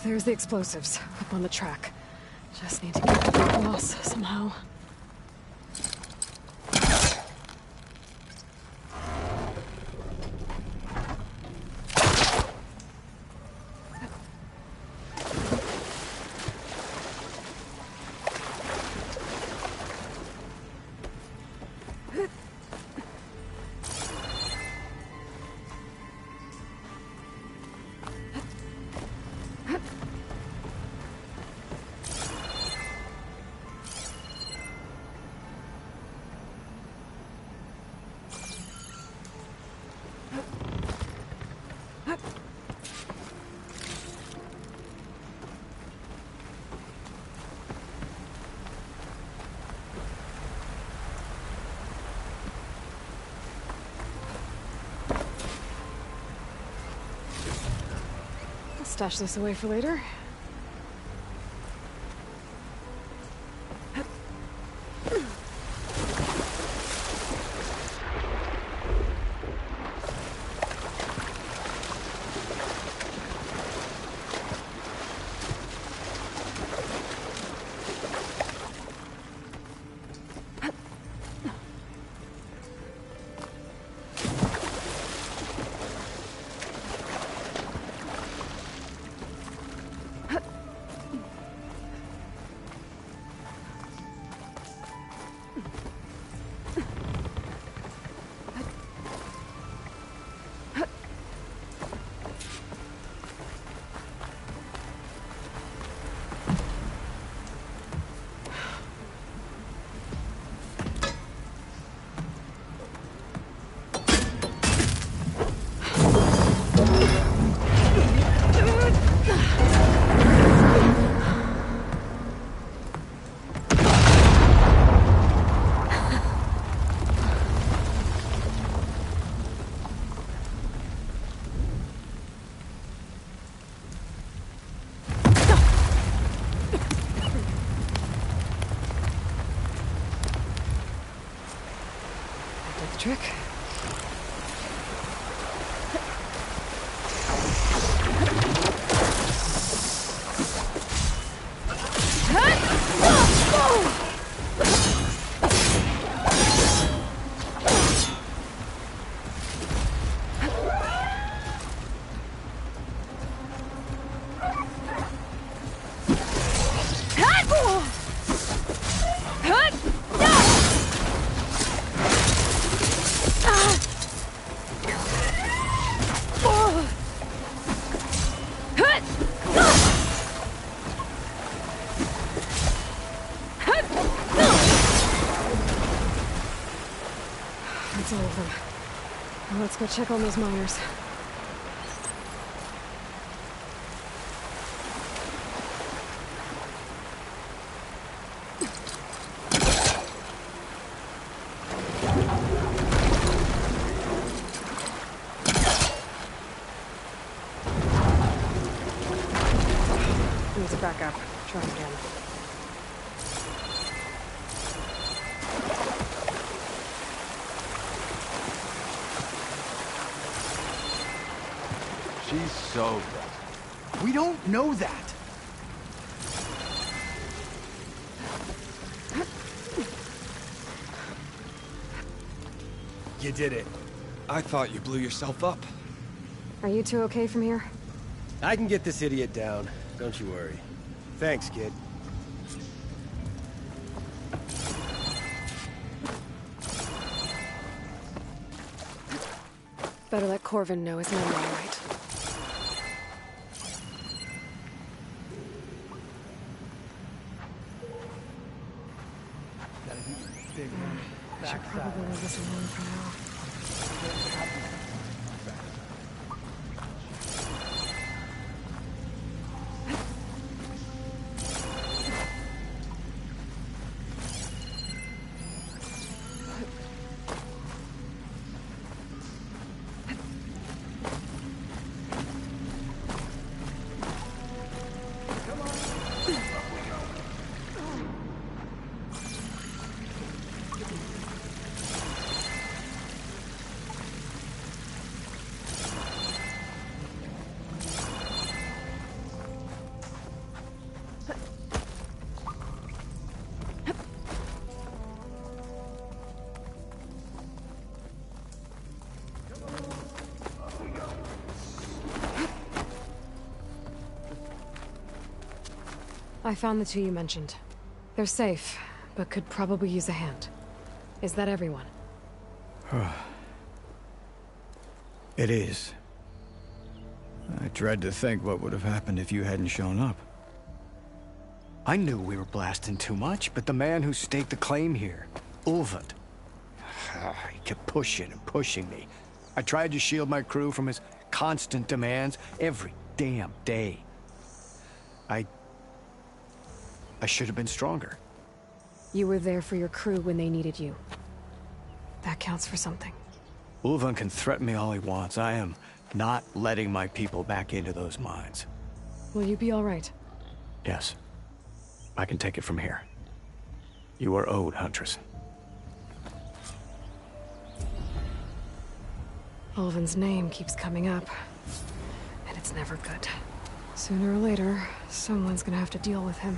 There's the explosives, up on the track. Just need to get them across somehow. Stash this away for later. Trick. That's all of them. Now let's go check on those miners. back up. Try again. She's so good. We don't know that. You did it. I thought you blew yourself up. Are you two okay from here? I can get this idiot down. Don't you worry. Thanks, kid. Better let Corvin know his men are all right. I should probably leave this alone for now. I found the two you mentioned. They're safe, but could probably use a hand. Is that everyone? It is. I dread to think what would have happened if you hadn't shown up. I knew we were blasting too much, but the man who staked the claim here, Ulvund, he kept pushing and pushing me. I tried to shield my crew from his constant demands every damn day. I should have been stronger. You were there for your crew when they needed you. That counts for something. Ulvund can threaten me all he wants. I am not letting my people back into those mines. Will you be all right? Yes. I can take it from here. You are owed, Huntress. Ulvund's name keeps coming up, and it's never good. Sooner or later, someone's gonna have to deal with him.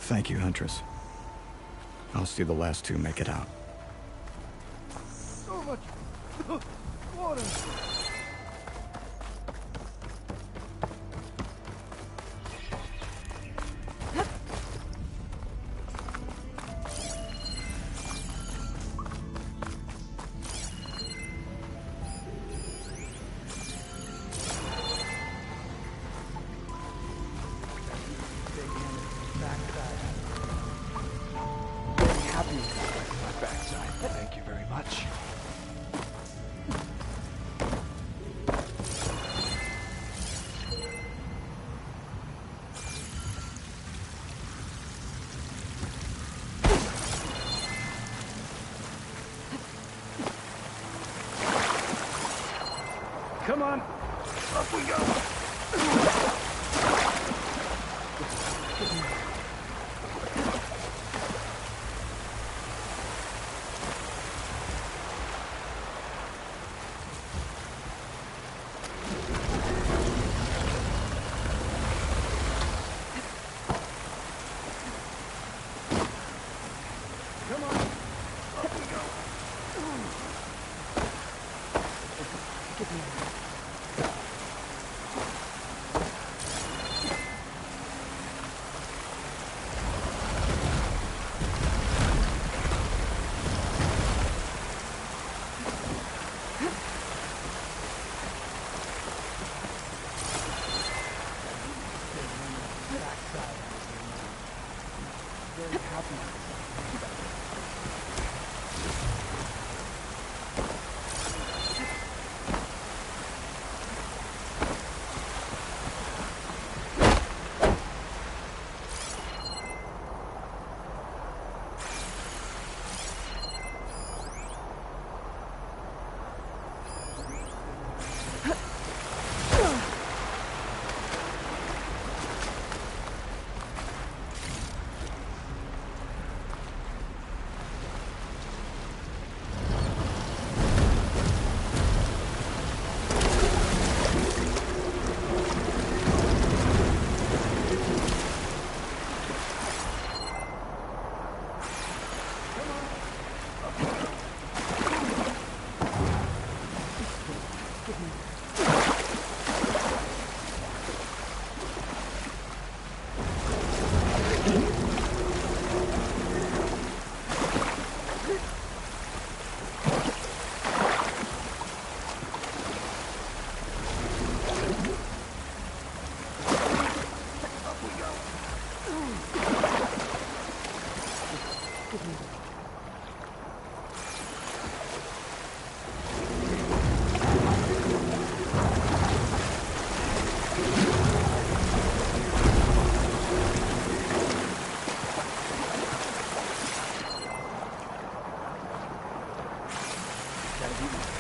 Thank you, Huntress. I'll see the last two make it out. So much water. Thank you very much. Come on. Up we go.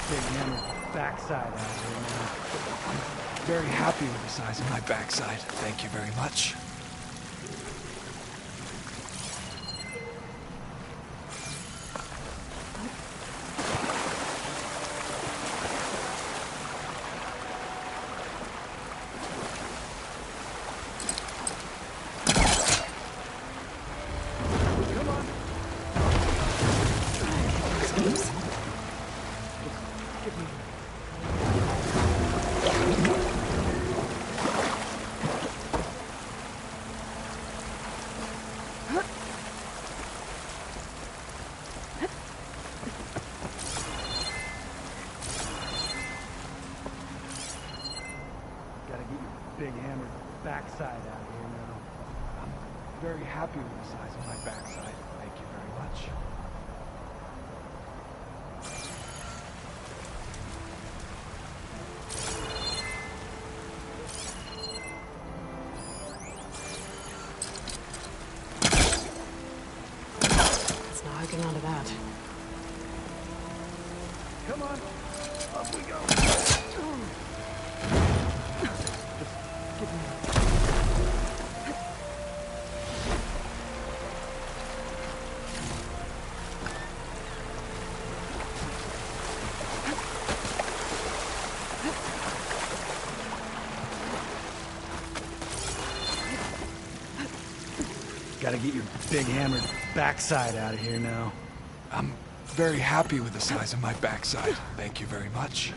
big hammer backside out here now. I'm very happy with the size of my backside. Thank you very much. Big hammer backside out here now. I'm very happy with the size of my backside. Thank you very much. It's not hooking onto that. Come on, up we go. Gotta get your big hammered backside out of here now. I'm very happy with the size of my backside. Thank you very much.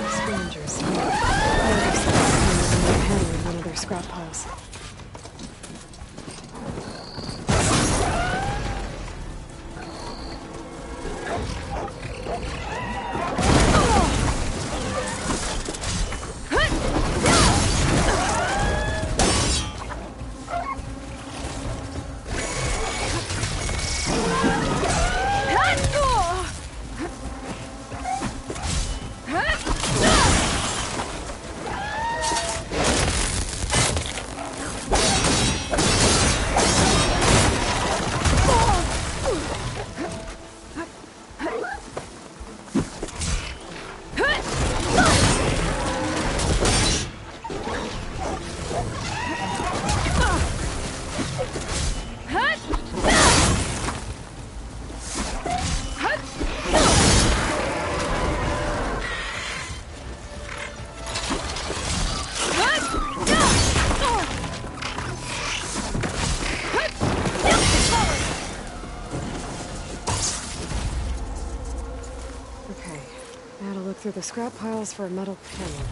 Scavengers. Handling one of their scrap piles. Through the scrap piles for a metal panel.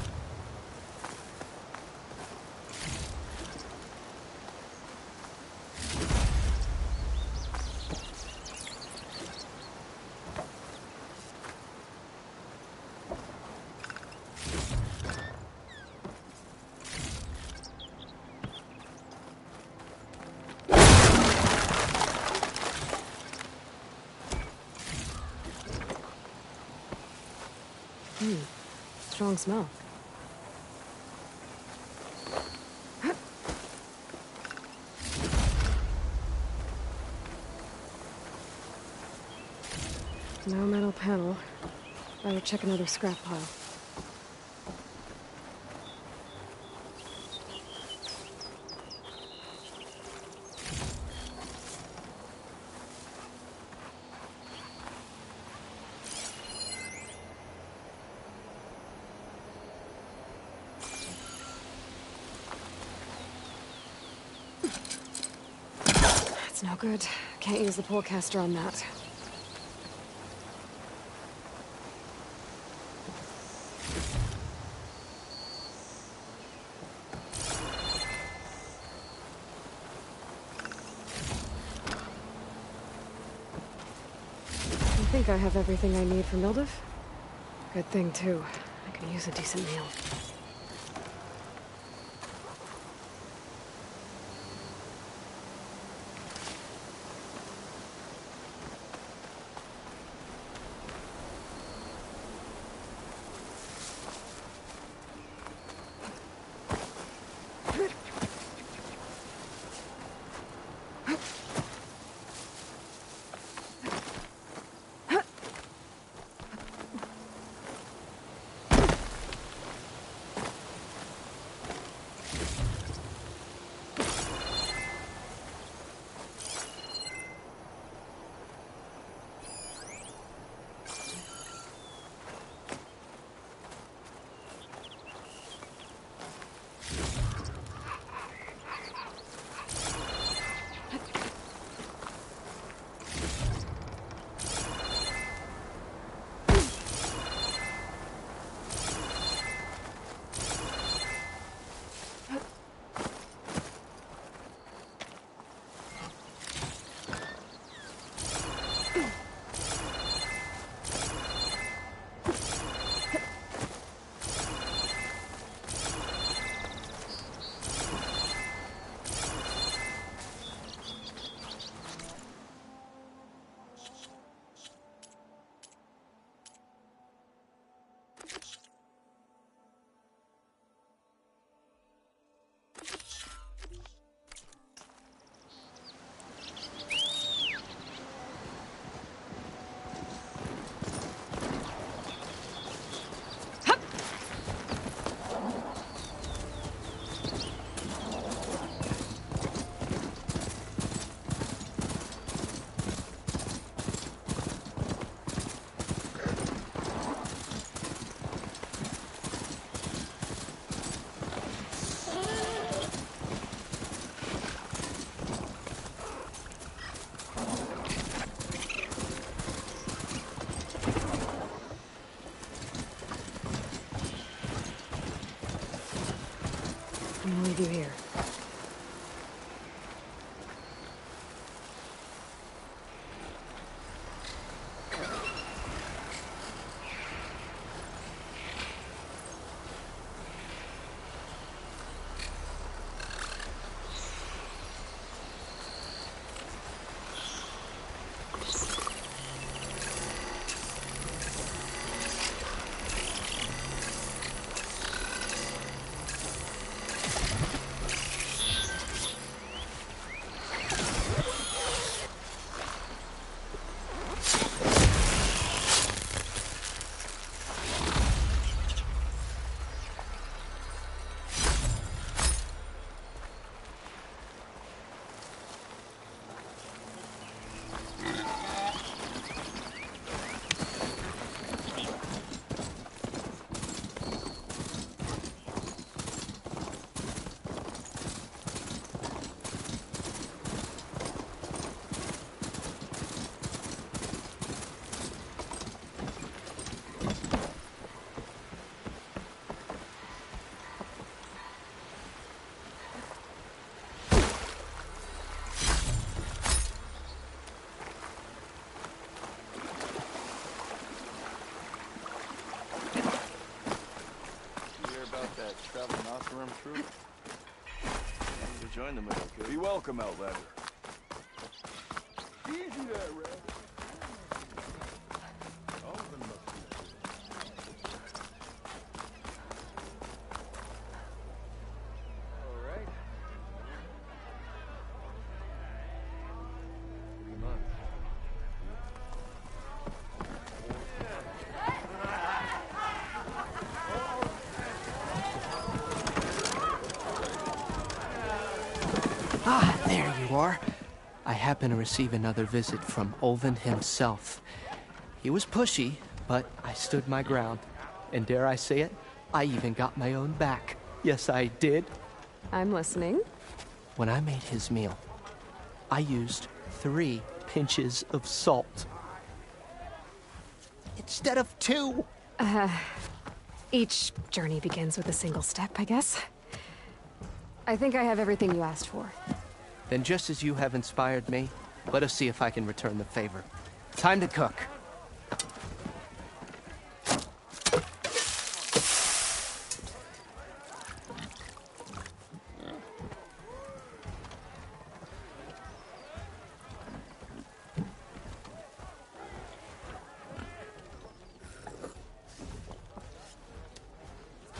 Strong smell. No metal panel. Better check another scrap pile. No good. Can't use the pullcaster on that. I think I have everything I need for Mildev. Good thing, too. I could use a decent meal. stormtrooper. To join the military. Be welcome, Outlander. Easy there, Red. Ah, there you are. I happen to receive another visit from Olvin himself. He was pushy, but I stood my ground. And dare I say it, I even got my own back. Yes, I did. I'm listening. When I made his meal, I used 3 pinches of salt. Instead of 2. Each journey begins with a single step, I guess. I think I have everything you asked for. Then just as you have inspired me, let us see if I can return the favor. Time to cook.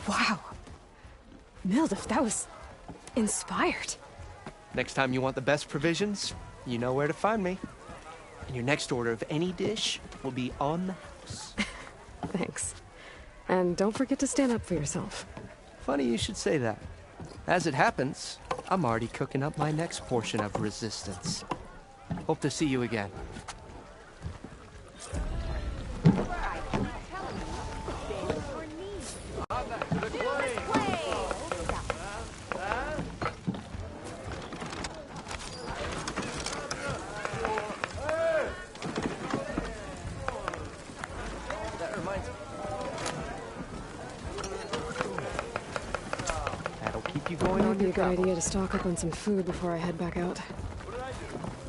Wow. Mildif, that was inspired. Next time you want the best provisions, you know where to find me. And your next order of any dish will be on the house. Thanks. And don't forget to stand up for yourself. Funny you should say that. As it happens, I'm already cooking up my next portion of resistance. Hope to see you again. Might be a good idea to stock up on some food before I head back out.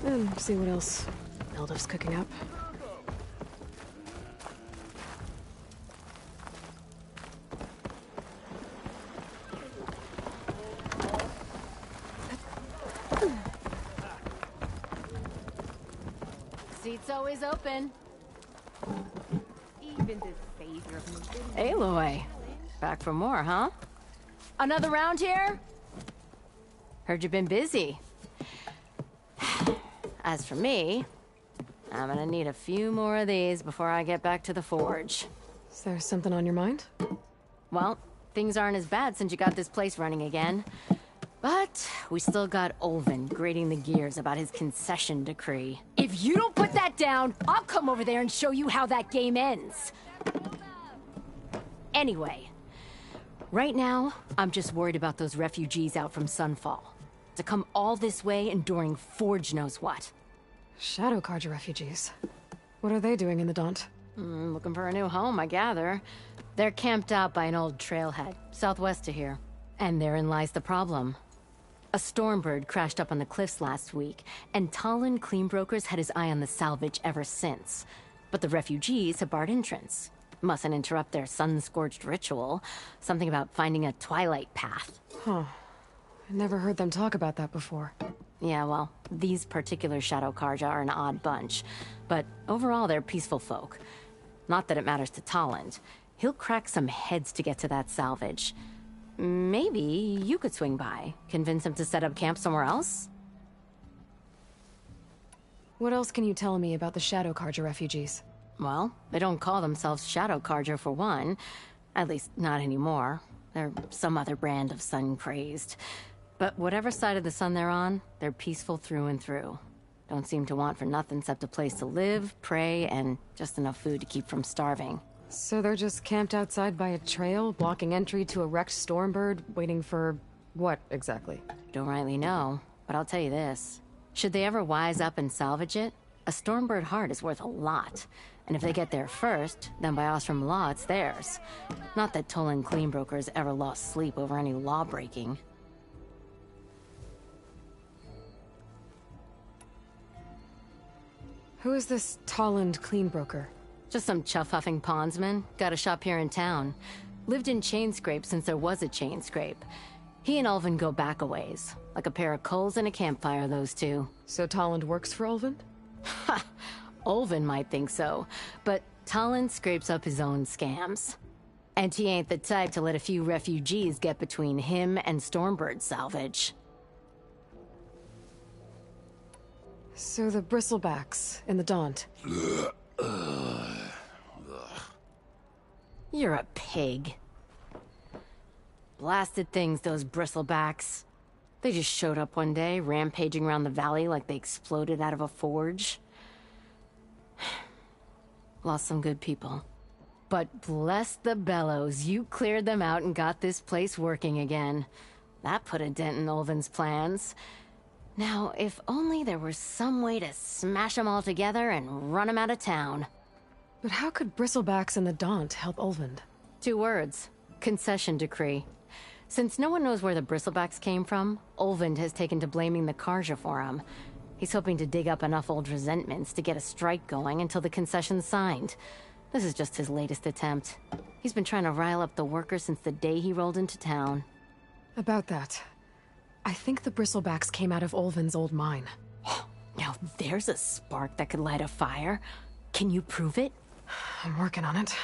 And see what else Mildif's cooking up. Seat's always open. Even the savior of mobility. Aloy. Back for more, huh? Another round here? Heard you've been busy. As for me, I'm gonna need a few more of these before I get back to the forge. Is there something on your mind? Well, things aren't as bad since you got this place running again. But we still got Olvin grating the gears about his concession decree. If you don't put that down, I'll come over there and show you how that game ends. Anyway, right now, I'm just worried about those refugees out from Sunfall. To come all this way enduring Forge knows what. Shadow Carja refugees. What are they doing in the Daunt? Looking for a new home, I gather. They're camped out by an old trailhead, southwest of here. And therein lies the problem. A Stormbird crashed up on the cliffs last week, and Talon Cleanbrokers had his eye on the salvage ever since. But the refugees have barred entrance. Mustn't interrupt their sun-scorched ritual. Something about finding a twilight path. Huh. I never heard them talk about that before. Yeah, well, these particular Shadow Carja are an odd bunch. But overall, they're peaceful folk. Not that it matters to Talon. He'll crack some heads to get to that salvage. Maybe you could swing by, convince him to set up camp somewhere else? What else can you tell me about the Shadow Carja refugees? Well, they don't call themselves Shadow Carja for one. At least, not anymore. They're some other brand of sun-crazed. But whatever side of the sun they're on, they're peaceful through and through. Don't seem to want for nothing except a place to live, pray, and just enough food to keep from starving. So they're just camped outside by a trail, blocking entry to a wrecked Stormbird, waiting for what, exactly? Don't rightly know, but I'll tell you this. Should they ever wise up and salvage it, a Stormbird heart is worth a lot. And if they get there first, then by Ostrom law, it's theirs. Not that Tolan Cleanbrokers ever lost sleep over any law-breaking. Who is this Tolland Cleanbroker? Just some chuff-huffing pondsman. Got a shop here in town. Lived in Chainscrape since there was a Chainscrape. He and Ulvund go back a ways. Like a pair of coals in a campfire, those two. So Tolland works for Ulvund? Ha! Ulvund might think so, but Tolland scrapes up his own scams. And he ain't the type to let a few refugees get between him and Stormbird salvage. So the Bristlebacks in the Daunt. You're a pig. Blasted things, those Bristlebacks. They just showed up one day, rampaging around the valley like they exploded out of a forge. Lost some good people. But bless the bellows, you cleared them out and got this place working again. That put a dent in Ulvund's plans. Now, if only there was some way to smash them all together and run them out of town. But how could Bristlebacks and the Daunt help Ulvund? 2 words. Concession decree. Since no one knows where the Bristlebacks came from, Ulvund has taken to blaming the Karja for them. He's hoping to dig up enough old resentments to get a strike going until the concession's signed. This is just his latest attempt. He's been trying to rile up the workers since the day he rolled into town. About that, I think the Bristlebacks came out of Ulvund's old mine. Now there's a spark that could light a fire. Can you prove it? I'm working on it.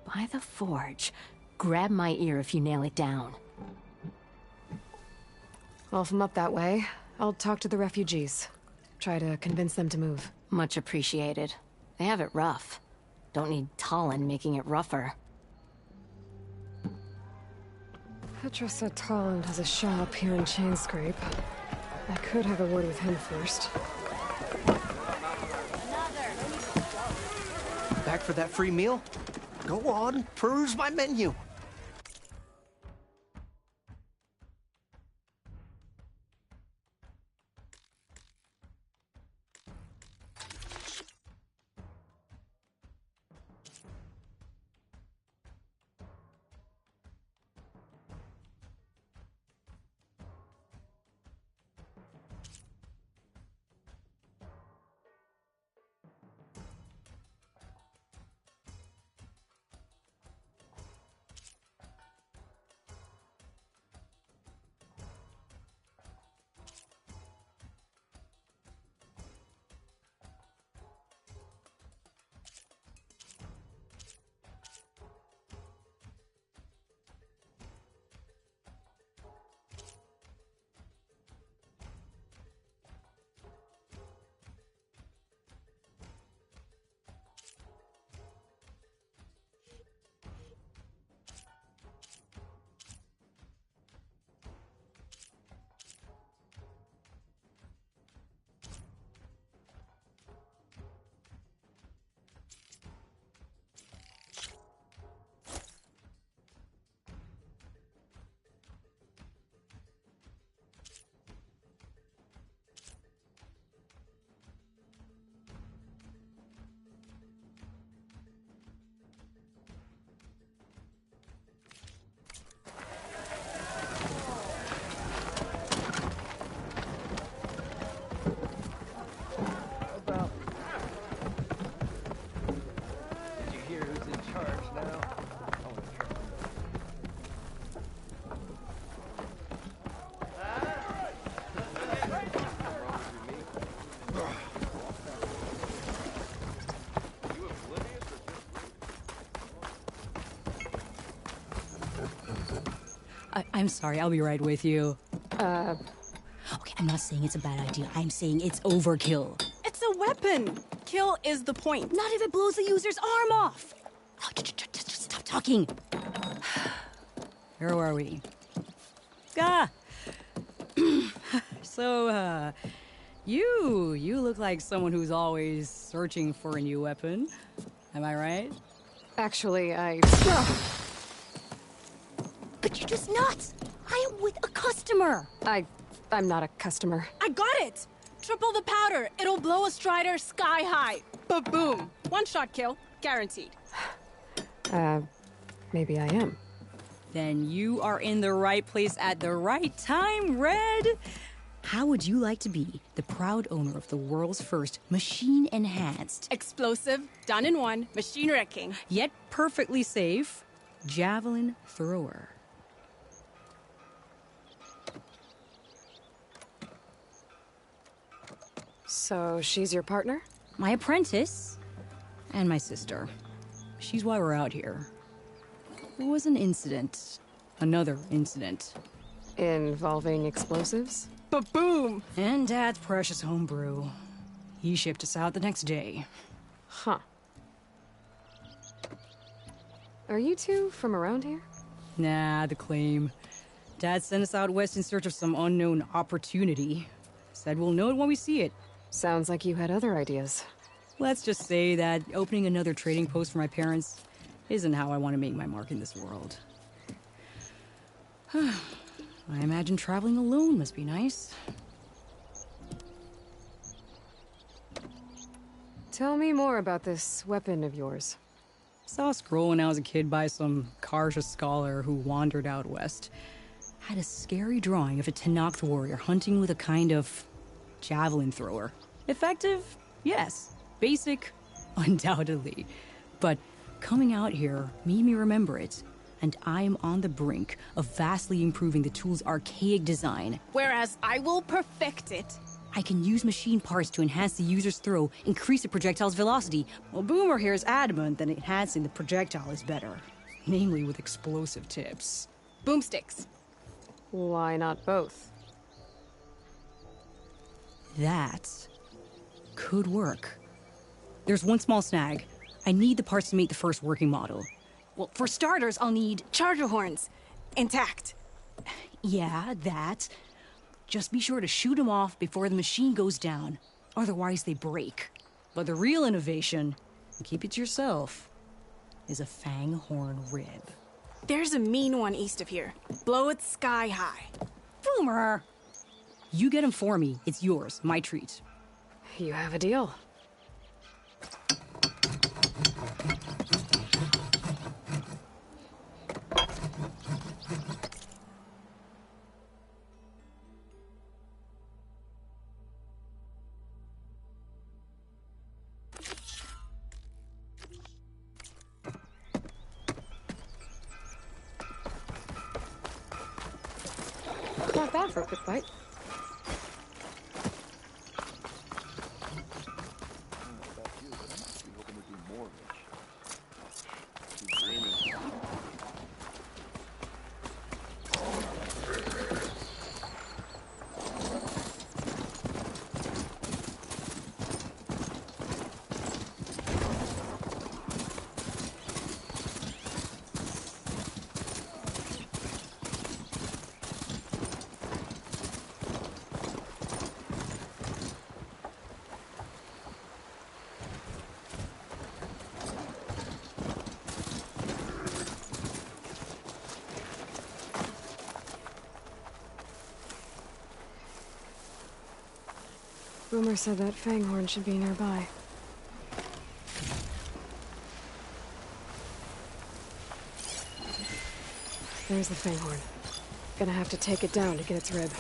By the forge. Grab my ear if you nail it down. Well, if I'm up that way, I'll talk to the refugees. Try to convince them to move. Much appreciated. They have it rough. Don't need Tolland making it rougher. Petra said Tolland has a shop here in Chainscrape. I could have a word with him first. Back for that free meal? Go on, peruse my menu. I'm sorry, I'll be right with you. Okay, I'm not saying it's a bad idea. I'm saying it's overkill. It's a weapon! Kill is the point. Not if it blows the user's arm off! Oh, just stop talking. Where are we? So, you look like someone who's always searching for a new weapon. Am I right? Actually, But you're just nuts! I am with a customer! I'm not a customer. I got it! Triple the powder. It'll blow a Strider sky high. Ba-boom. One shot kill. Guaranteed. Maybe I am. Then you are in the right place at the right time, Red. How would you like to be the proud owner of the world's first machine-enhanced... Explosive, done in one, machine wrecking, yet perfectly safe, javelin thrower? So she's your partner? My apprentice. And my sister. She's why we're out here. There was an incident. Another incident. Involving explosives? Ba-boom! And Dad's precious homebrew. He shipped us out the next day. Huh. Are you two from around here? Nah, the claim. Dad sent us out west in search of some unknown opportunity. Said we'll know it when we see it. Sounds like you had other ideas. Let's just say that opening another trading post for my parents isn't how I want to make my mark in this world. I imagine traveling alone must be nice. Tell me more about this weapon of yours. Saw a scroll when I was a kid by some Karja scholar who wandered out west. Had a scary drawing of a Tenakth warrior hunting with a kind of javelin thrower. Effective? Yes. Basic? Undoubtedly. But coming out here made me remember it, and I am on the brink of vastly improving the tool's archaic design. Whereas I will perfect it. I can use machine parts to enhance the user's throw, increase the projectile's velocity. Well, Boomer here is adamant that enhancing the projectile is better. Namely with explosive tips. Boomsticks. Why not both? That could work. There's one small snag. I need the parts to make the first working model. Well, for starters, I'll need charger horns. Intact. Yeah, that. Just be sure to shoot them off before the machine goes down. Otherwise, they break. But the real innovation, and keep it to yourself, is a fang horn rib. There's a mean one east of here. Blow it sky high. Boomer! You get him for me. It's yours. My treat. You have a deal. Not bad for a quick bite. Boomer said that fanghorn should be nearby. There's the fanghorn. Gonna have to take it down to get its rib.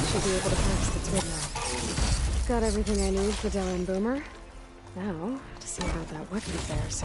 Should be able to harvest its rib now. Got everything I need for Della and Boomer. Now, to see about that weapon of theirs.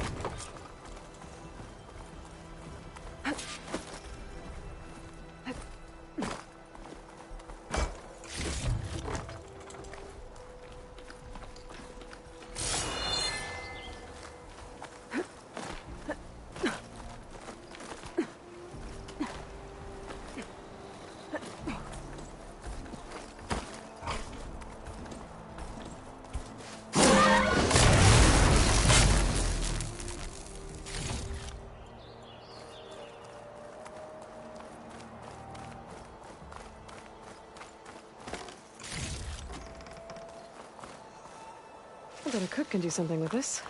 I bet a cook can do something with this.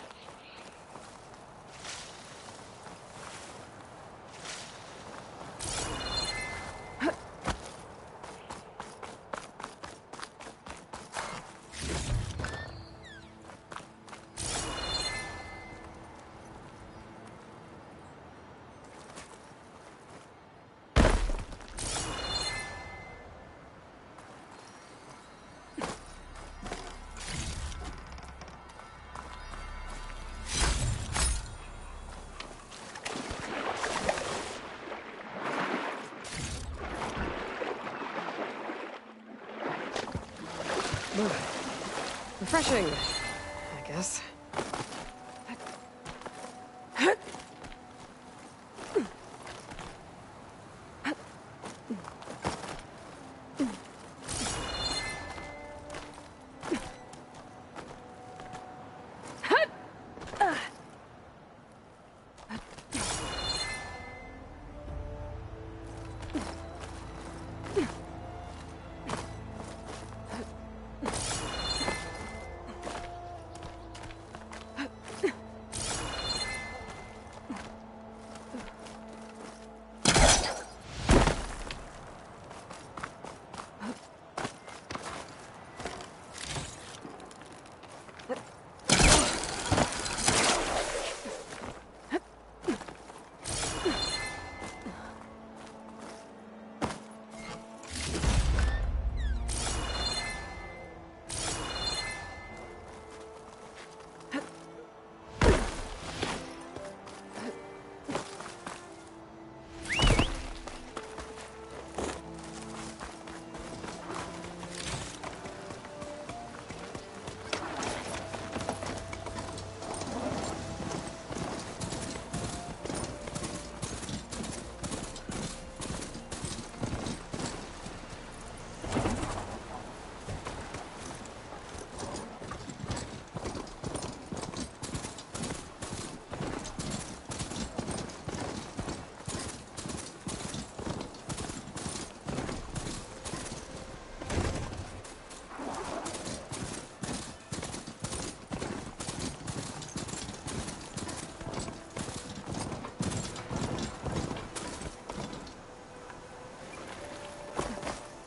Refreshing, I guess.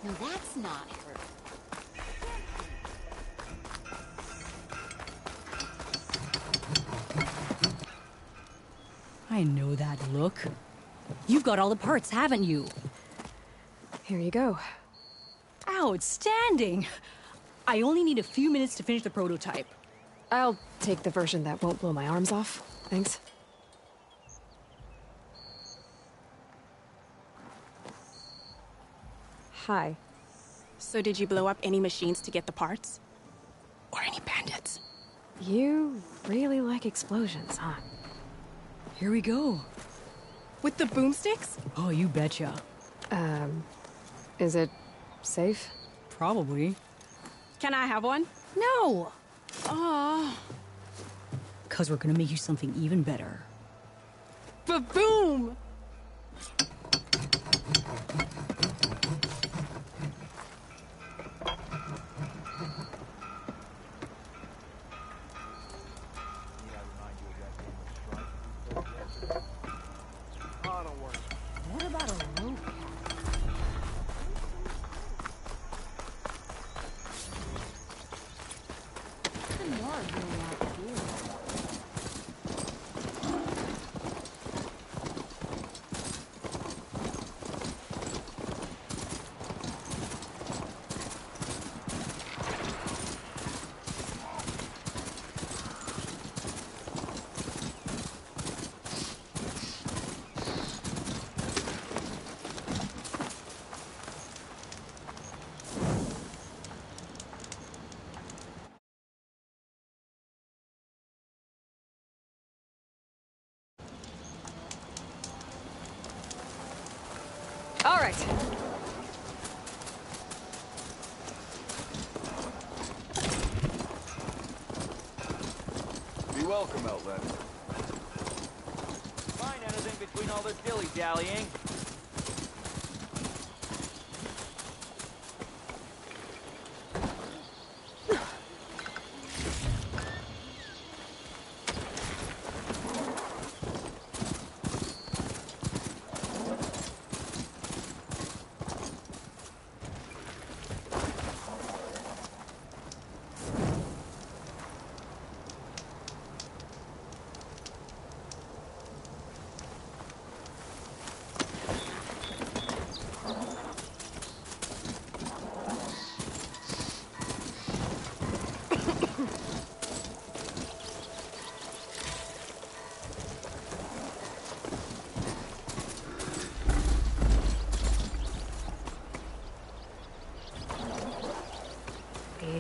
No, that's not her. I know that look. You've got all the parts, haven't you? Here you go. Outstanding! I only need a few minutes to finish the prototype. I'll take the version that won't blow my arms off. Thanks. Hi. So did you blow up any machines to get the parts? Or any bandits? You really like explosions, huh? Here we go. With the boomsticks? Oh, you betcha. Is it safe? Probably. Can I have one? No! Oh. 'Cause we're gonna make you something even better. Ba-boom! What about a rope? All right. Be welcome, Outlander. Find anything between all this dilly-dallying?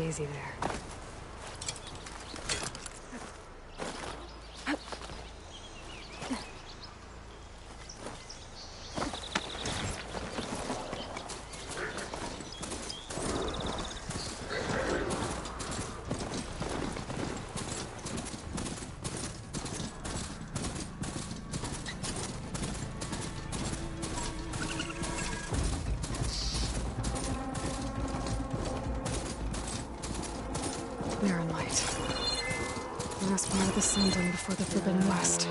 Easy there. Mirren light. Last part of the Sundom before the Forbidden West.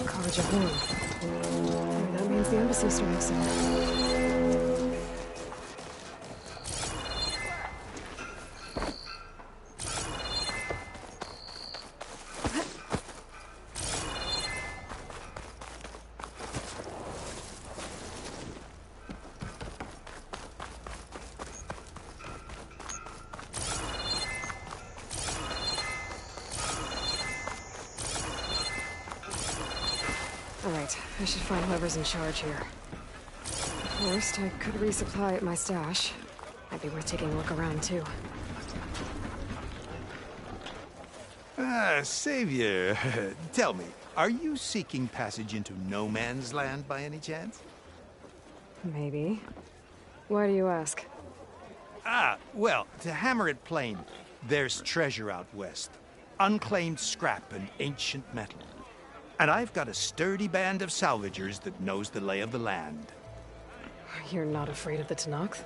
Carja Horn. Maybe that means the embassy starting soon. Alright, I should find whoever's in charge here. First, I could resupply at my stash. Might be worth taking a look around, too. Ah, Savior. Tell me, are you seeking passage into no man's land by any chance? Maybe. Why do you ask? Ah, well, to hammer it plain, there's treasure out west. Unclaimed scrap and ancient metal. And I've got a sturdy band of salvagers that knows the lay of the land. You're not afraid of the Tenakth?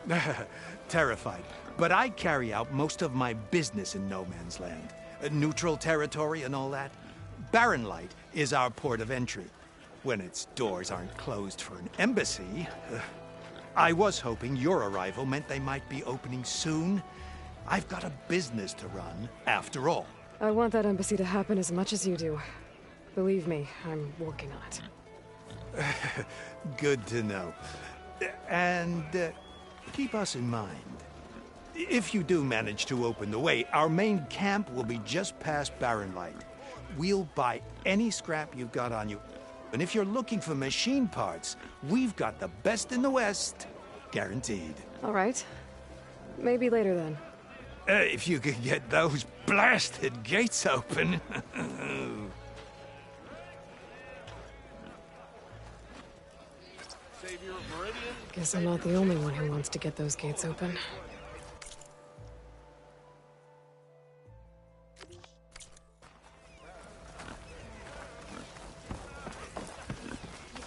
Terrified. But I carry out most of my business in no man's land. Neutral territory and all that. Barren Light is our port of entry. When its doors aren't closed for an embassy. I was hoping your arrival meant they might be opening soon. I've got a business to run, after all. I want that embassy to happen as much as you do. Believe me, I'm working on it. Good to know. And keep us in mind. If you do manage to open the way, our main camp will be just past Barren Light. We'll buy any scrap you've got on you. And if you're looking for machine parts, we've got the best in the West. Guaranteed. All right. Maybe later then. If you could get those blasted gates open. Guess I'm not the only one who wants to get those gates open.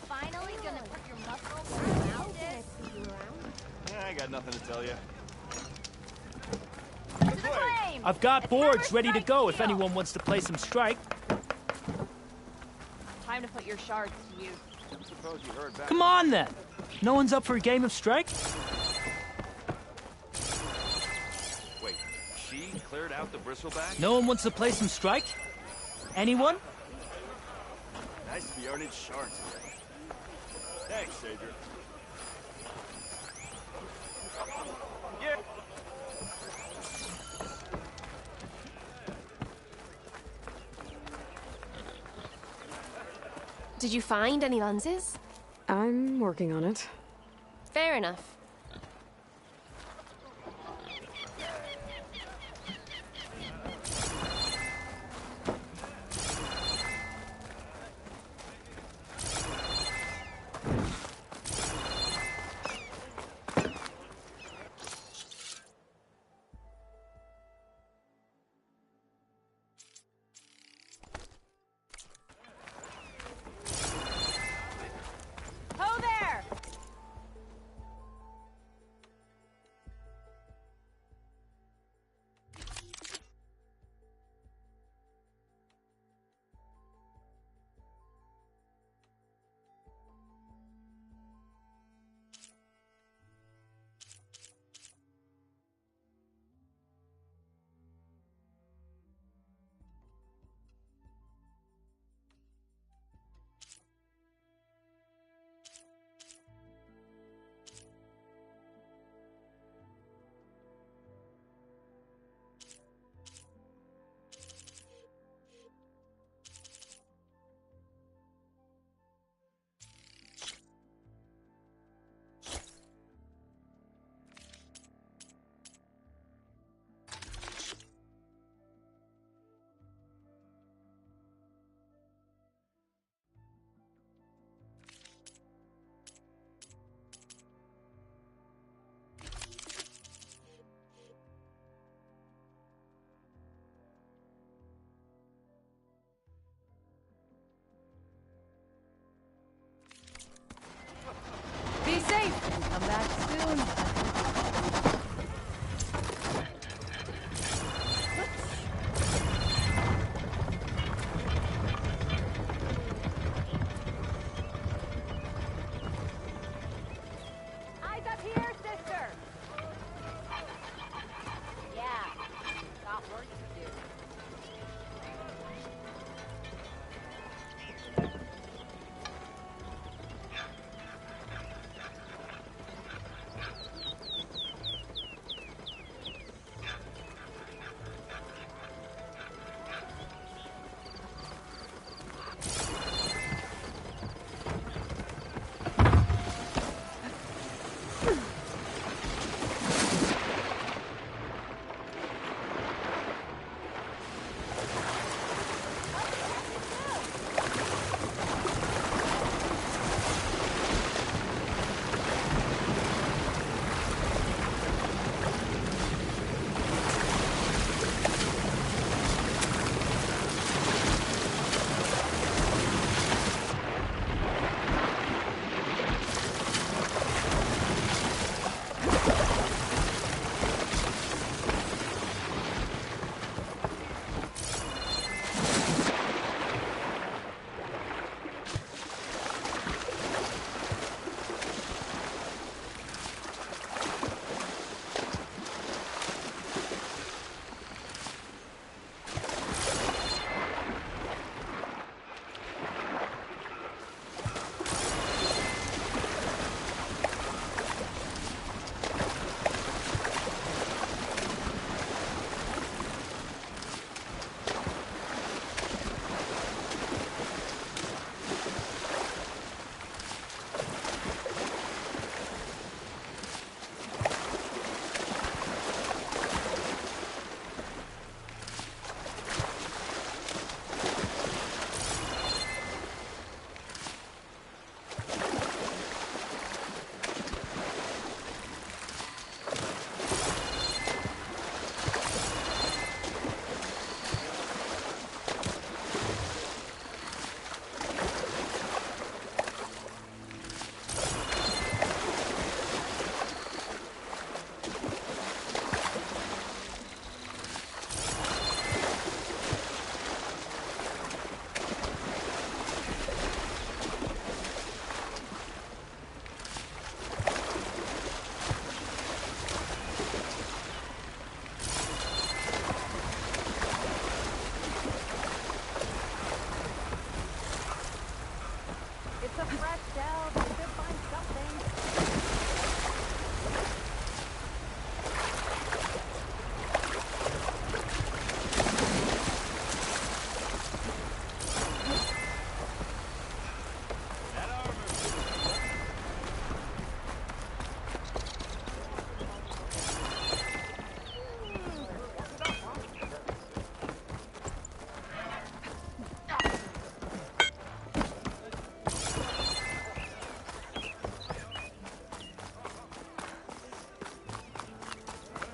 Finally gonna put your muscles around it. Yeah, I got nothing to tell you. I've got boards ready to go if anyone wants to play some Strike. Time to put your shards to use. Suppose you heard back. Come on, then. No one's up for a game of Strike? Wait, she cleared out the bristleback? No one wants to play some Strike? Anyone? Nice to be earning shards today. Thanks, Savior. Yeah. Did you find any lenses? I'm working on it. Fair enough.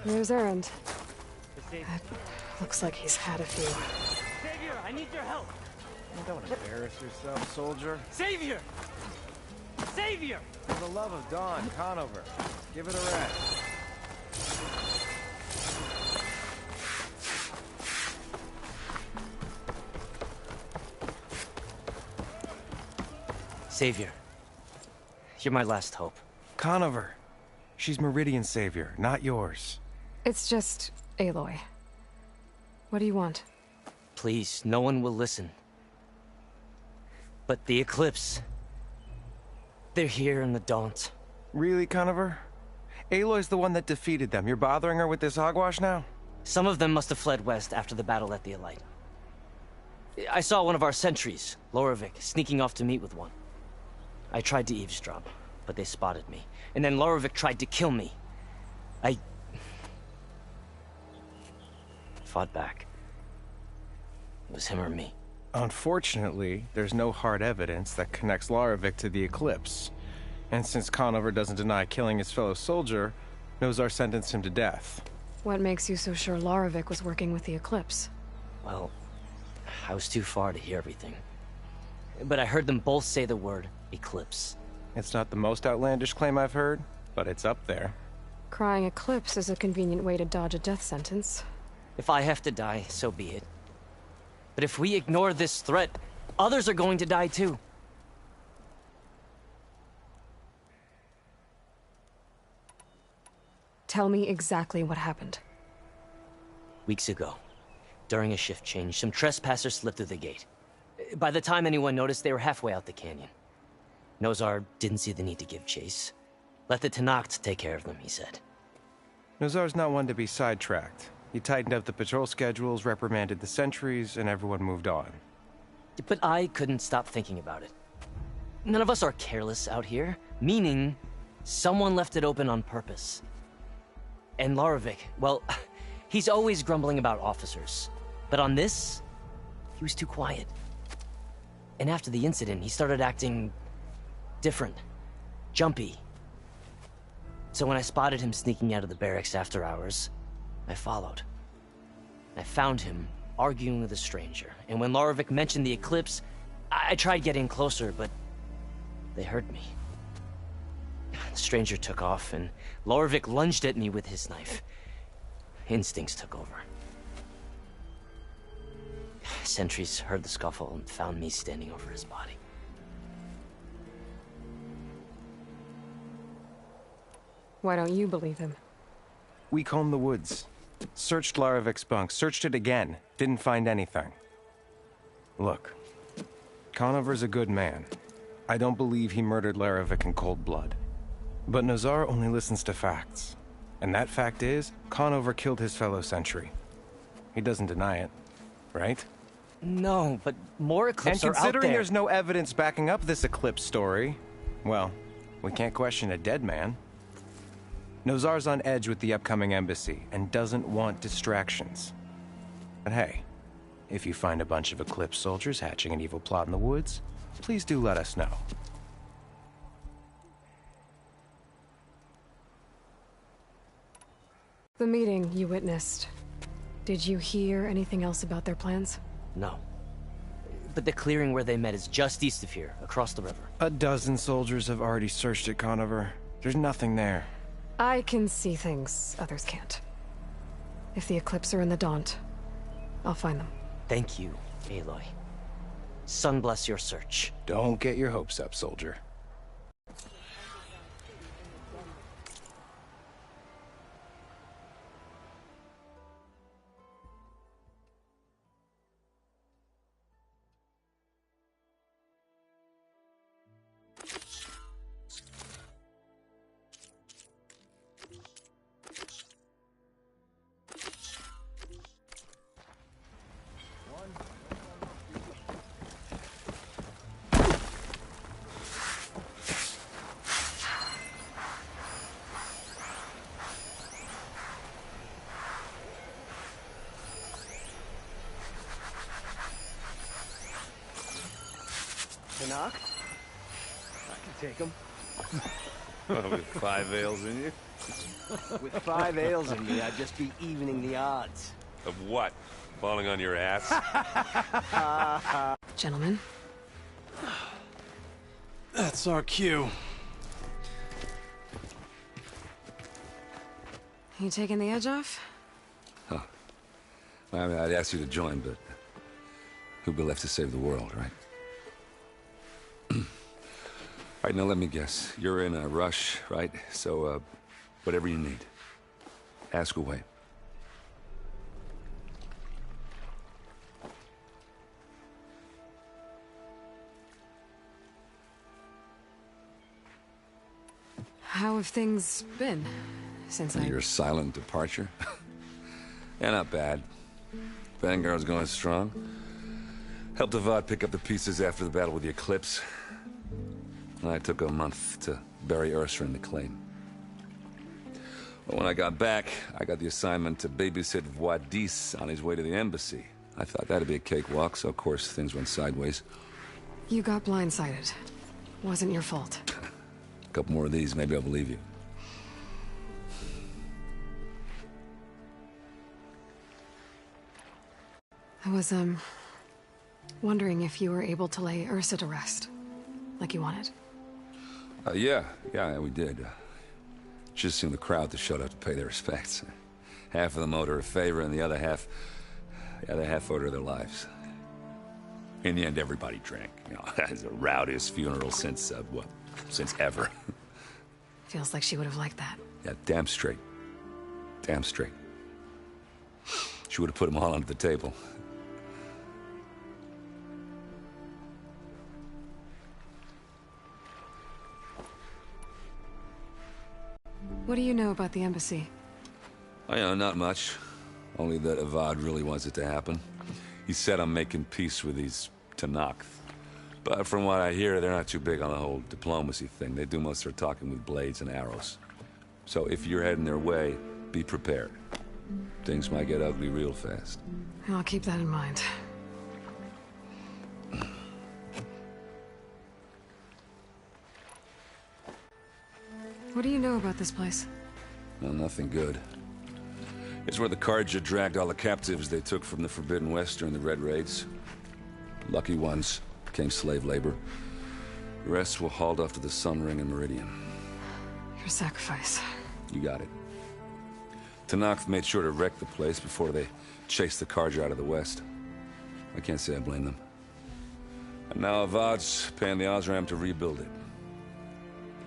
There's Erend. Looks like he's had a few. Savior, I need your help. Don't embarrass yourself, soldier. Savior! Savior! For the love of Dawn, Conover, give it a rest. Savior, you're my last hope. Conover. She's Meridian's savior, not yours. It's just Aloy. What do you want? Please, no one will listen. But the Eclipse... they're here in the Daunt. Really, Conover? Aloy's the one that defeated them. You're bothering her with this hogwash now? Some of them must have fled west after the battle at the Elite. I saw one of our sentries, Loravik, sneaking off to meet with one. I tried to eavesdrop, but they spotted me. And then Loravik tried to kill me. I fought back. It was him or me. Unfortunately, there's no hard evidence that connects Loravik to the Eclipse. And since Conover doesn't deny killing his fellow soldier, Nozar sentenced him to death. What makes you so sure Loravik was working with the Eclipse? Well, I was too far to hear everything. But I heard them both say the word Eclipse. It's not the most outlandish claim I've heard, but it's up there. Crying Eclipse is a convenient way to dodge a death sentence. If I have to die, so be it. But if we ignore this threat, others are going to die too. Tell me exactly what happened. Weeks ago, during a shift change, some trespassers slipped through the gate. By the time anyone noticed, they were halfway out the canyon. Nozar didn't see the need to give chase. Let the Tenakth take care of them, he said. Nozar's not one to be sidetracked. He tightened up the patrol schedules, reprimanded the sentries, and everyone moved on. But I couldn't stop thinking about it. None of us are careless out here, meaning someone left it open on purpose. And Loravik, well, he's always grumbling about officers. But on this, he was too quiet. And after the incident, he started acting different, jumpy. So when I spotted him sneaking out of the barracks after hours, I followed. I found him arguing with a stranger, and when Loravik mentioned the Eclipse, I tried getting closer, but they heard me. The stranger took off, and Loravik lunged at me with his knife. Instincts took over. Sentries heard the scuffle and found me standing over his body. Why don't you believe him? We combed the woods. Searched Loravik's bunk, searched it again. Didn't find anything. Look, Conover's a good man. I don't believe he murdered Loravik in cold blood. But Nozar only listens to facts. And that fact is, Conover killed his fellow sentry. He doesn't deny it, right? No, but more Eclipse are out there. And considering there's no evidence backing up this Eclipse story, well, we can't question a dead man. Nozar's on edge with the upcoming embassy and doesn't want distractions. But hey, if you find a bunch of Eclipse soldiers hatching an evil plot in the woods, please do let us know. The meeting you witnessed. Did you hear anything else about their plans? No. But the clearing where they met is just east of here, across the river. A dozen soldiers have already searched it, Conover. There's nothing there. I can see things others can't. If the Eclipse are in the Daunt, I'll find them. Thank you, Aloy. Sun bless your search. Don't get your hopes up, soldier. Tenakth? I can take him. With 5 ales in you? With 5 ales in me, I'd just be evening the odds. Of what? Falling on your ass? Gentlemen. That's our cue. You taking the edge off? Huh. I mean, I'd ask you to join, but who'd be left to save the world, right? All right, now let me guess. You're in a rush, right? So, whatever you need, ask away. How have things been since Your silent departure? Yeah, not bad. Vanguard's going strong. Helped Avad pick up the pieces after the battle with the Eclipse. I took a month to bury Ursa in the claim. But when I got back, I got the assignment to babysit Voidis on his way to the embassy. I thought that'd be a cakewalk, so of course things went sideways. You got blindsided. Wasn't your fault. A couple more of these, maybe I'll believe you. I was, wondering if you were able to lay Ursa to rest, like you wanted. Yeah, we did. Just seemed the crowd to showed up to pay their respects. Half of them owed her a favor, and the other half owed her their lives. In the end, everybody drank. You know, it was the rowdiest funeral since, since ever. Feels like she would have liked that. Yeah, damn straight. Damn straight. She would have put them all under the table. What do you know about the embassy? I know, not much. Only that Avad really wants it to happen. He said I'm making peace with these Tenakth. But from what I hear, they're not too big on the whole diplomacy thing. They do most of their talking with blades and arrows. So if you're heading their way, be prepared. Things might get ugly real fast. I'll keep that in mind. What do you know about this place? Well, nothing good. It's where the Carja dragged all the captives they took from the Forbidden West during the Red Raids. Lucky ones became slave labor. The rest were hauled off to the Sun Ring and Meridian. Your sacrifice. You got it. Tenakth made sure to wreck the place before they chased the Carja out of the West. I can't say I blame them. And now Avad's paying the Osram to rebuild it.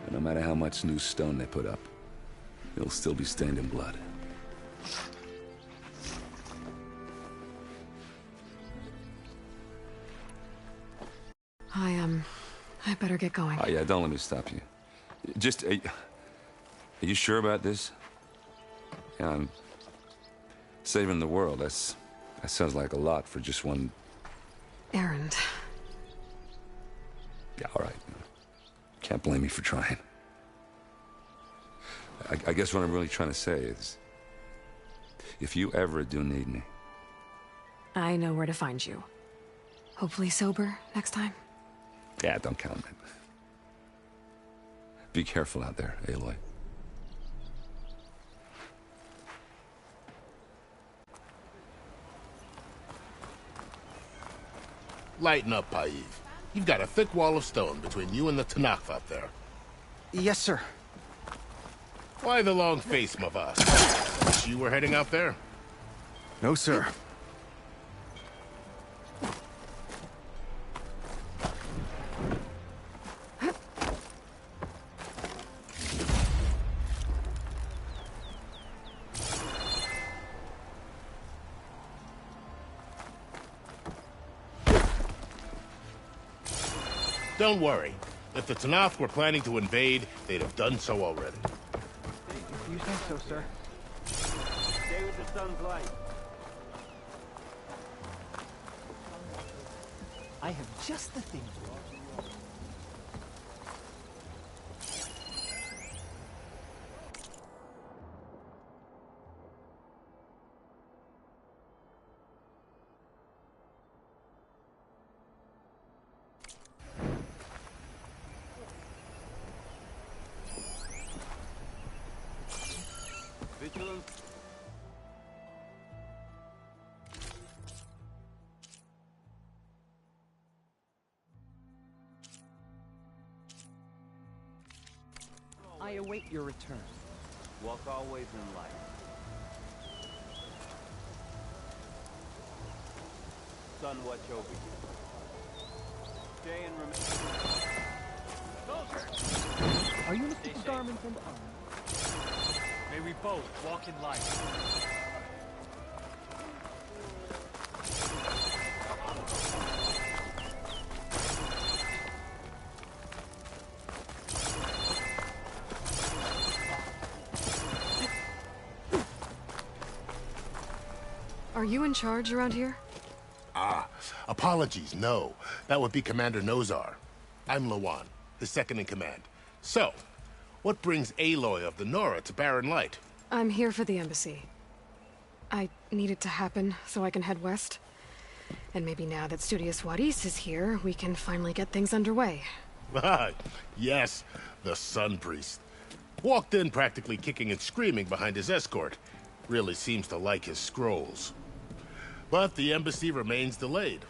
And no matter how much new stone they put up, it'll still be stained in blood. I better get going. Oh, yeah, don't let me stop you. Just, are you sure about this? Yeah, I'm saving the world. That sounds like a lot for just one... errand. Yeah, all right. Can't blame me for trying. I guess what I'm really trying to say is, if you ever do need me... I know where to find you. Hopefully sober next time. Yeah, don't count on it. Be careful out there, Aloy. Lighten up, Paiv. You've got a thick wall of stone between you and the Tenakth out there. Yes, sir. Why the long face, Mavas? Wish you were heading out there? No, sir. Don't worry. If the Tenakth were planning to invade, they'd have done so already. If you think so, sir. Stay with the sun's light. I have just the thing for you. I await your return. Walk always in light. Sun watch over you. Stay and remain. Are you Mr. Garment and armor? May we both walk in light. Are you in charge around here? Ah, apologies, no. That would be Commander Nozar. I'm Lawan, his second in command. So, what brings Aloy of the Nora to Barren Light? I'm here for the embassy. I need it to happen so I can head west. And maybe now that Studious Wadis is here, we can finally get things underway. Yes, the Sun Priest. Walked in practically kicking and screaming behind his escort. Really seems to like his scrolls. But the embassy remains delayed.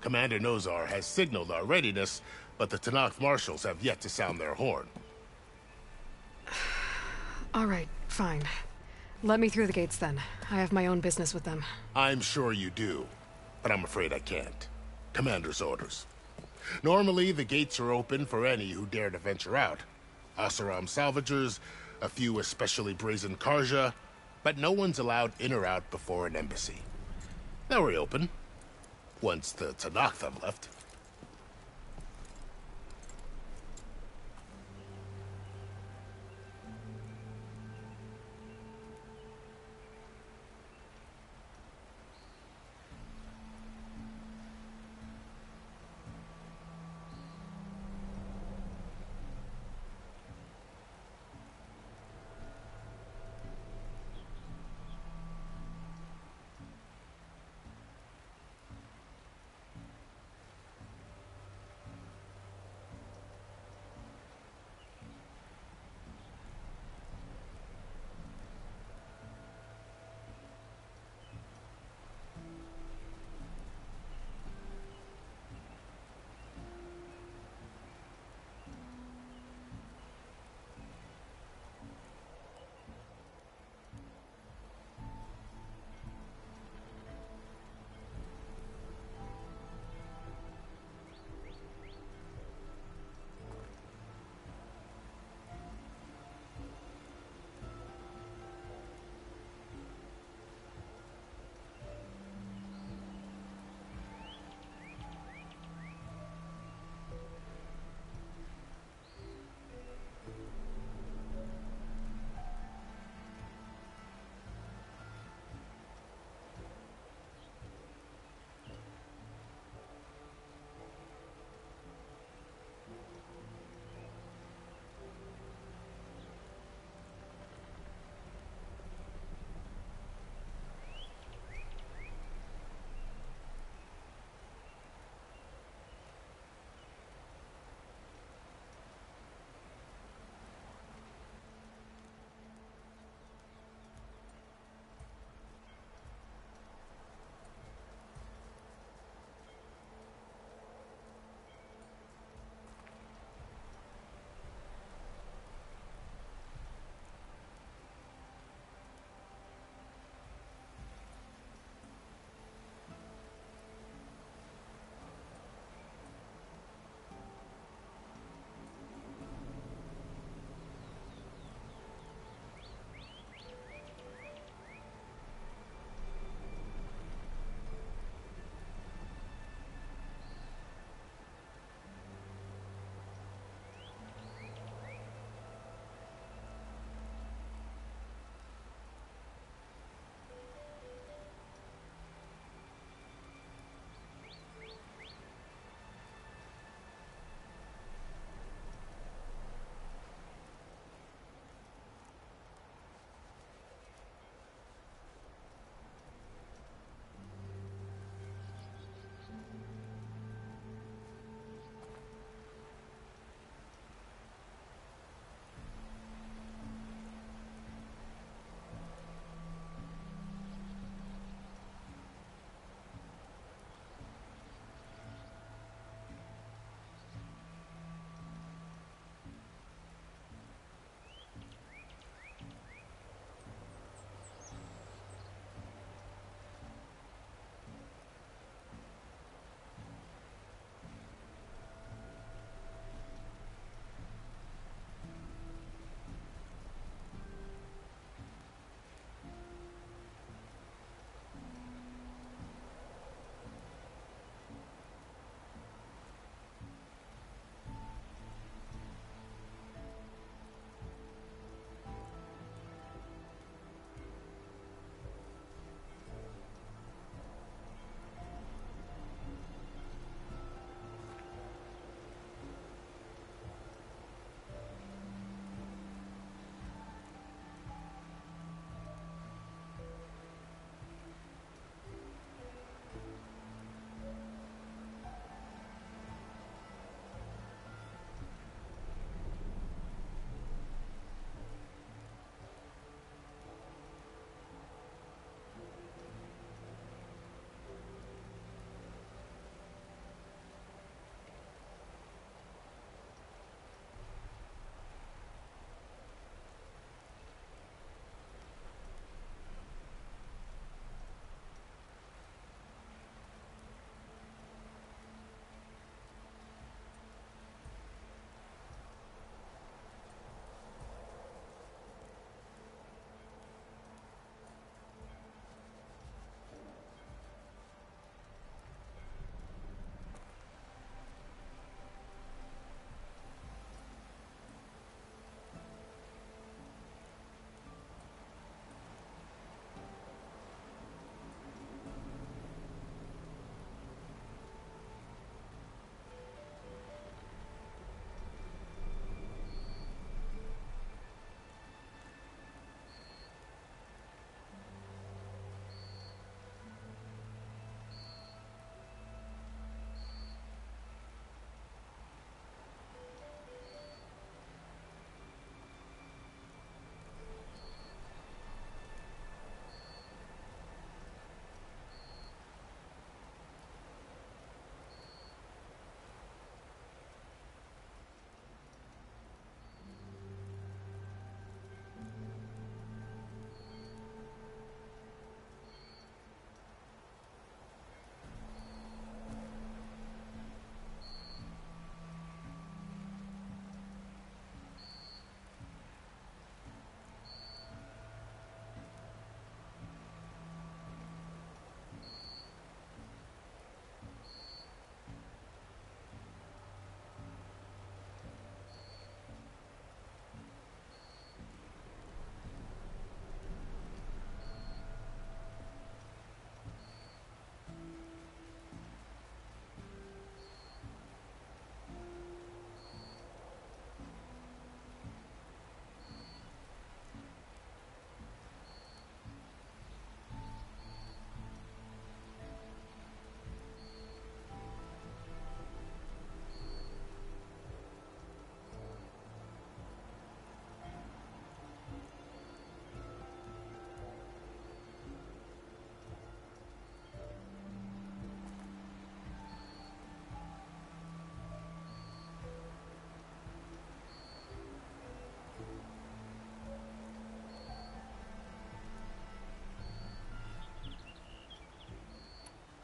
Commander Nozar has signaled our readiness, but the Tenakth marshals have yet to sound their horn. All right, fine. Let me through the gates then. I have my own business with them. I'm sure you do, but I'm afraid I can't. Commander's orders. Normally, the gates are open for any who dare to venture out. Oseram salvagers, a few especially brazen Karja, but no one's allowed in or out before an embassy. They'll reopen, once the Tenakth have left.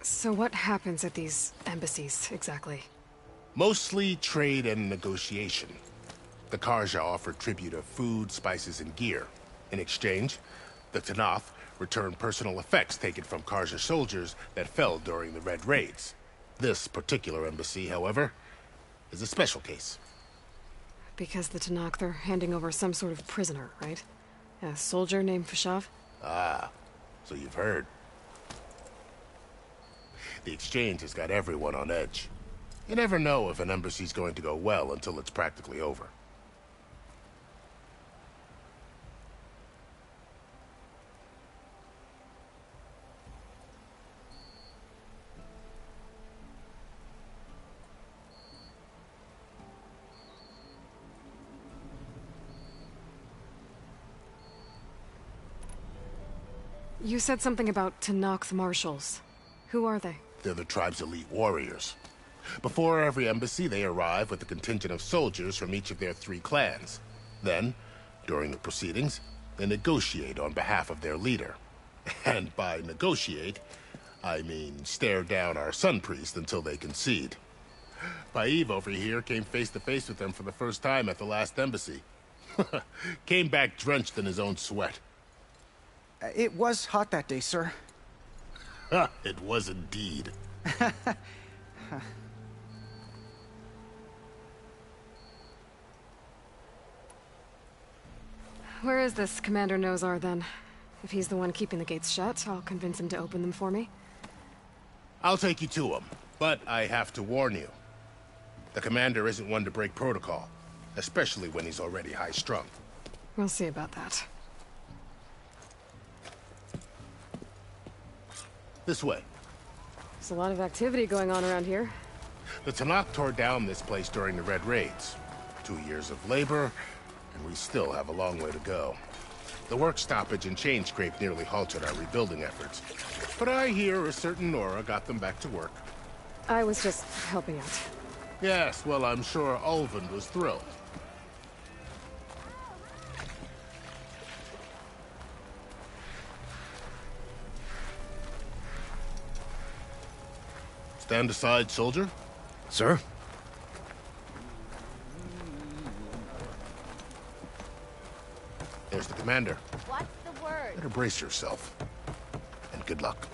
So what happens at these embassies, exactly? Mostly trade and negotiation. The Karja offer tribute of food, spices, and gear. In exchange, the Tanath return personal effects taken from Karja soldiers that fell during the Red Raids. This particular embassy, however, is a special case. Because the Tenakth are handing over some sort of prisoner, right? A soldier named Fashav? Ah, so you've heard. The exchange has got everyone on edge. You never know if an embassy's going to go well until it's practically over. You said something about Tenakth marshals. Who are they? They're the tribe's elite warriors. Before every embassy, they arrive with a contingent of soldiers from each of their 3 clans. Then, during the proceedings, they negotiate on behalf of their leader. And by negotiate, I mean stare down our sun priest until they concede. Paiv over here came face to face with them for the first time at the last embassy. Came back drenched in his own sweat. It was hot that day, sir. It was indeed. Where is this Commander Nozar, then? If he's the one keeping the gates shut, I'll convince him to open them for me. I'll take you to him, but I have to warn you. The commander isn't one to break protocol, especially when he's already high-strung. We'll see about that. This way. There's a lot of activity going on around here. The Tenakth tore down this place during the Red Raids. 2 years of labor, and we still have a long way to go. The work stoppage and chain scrape nearly halted our rebuilding efforts. But I hear a certain Nora got them back to work. I was just helping out. Yes, well, I'm sure Ulvund was thrilled. Stand aside, soldier. Sir? There's the commander. What's the word? Better brace yourself. And good luck.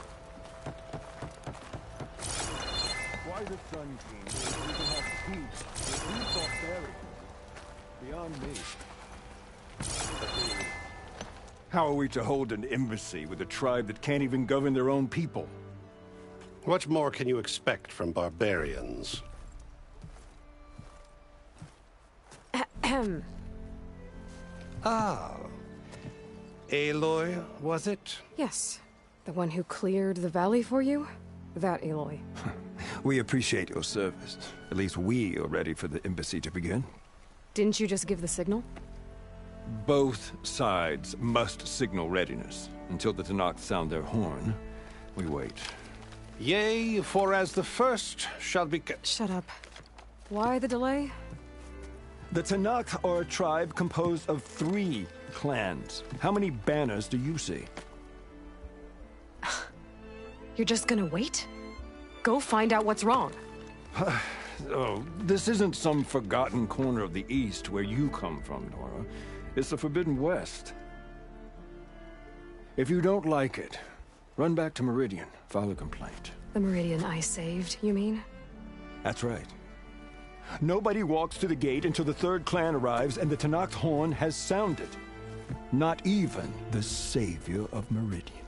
Why the Sun King thinks we can have peace with these barbarians? Beyond me. How are we to hold an embassy with a tribe that can't even govern their own people? What more can you expect from barbarians? Ahem. Ah. Aloy, was it? Yes. The one who cleared the valley for you? That Aloy. We appreciate your service. At least we are ready for the embassy to begin. Didn't you just give the signal? Both sides must signal readiness. Until the Tenakth sound their horn, we wait. Yea, for as the first shall be... Shut up. Why the delay? The Tenakth are a tribe composed of 3 clans. How many banners do you see? You're just gonna wait? Go find out what's wrong. Oh, this isn't some forgotten corner of the East where you come from, Nora. It's the Forbidden West. If you don't like it, run back to Meridian, file a complaint. The Meridian I saved, you mean? That's right. Nobody walks to the gate until the 3rd clan arrives and the Tenakth horn has sounded. Not even the savior of Meridian.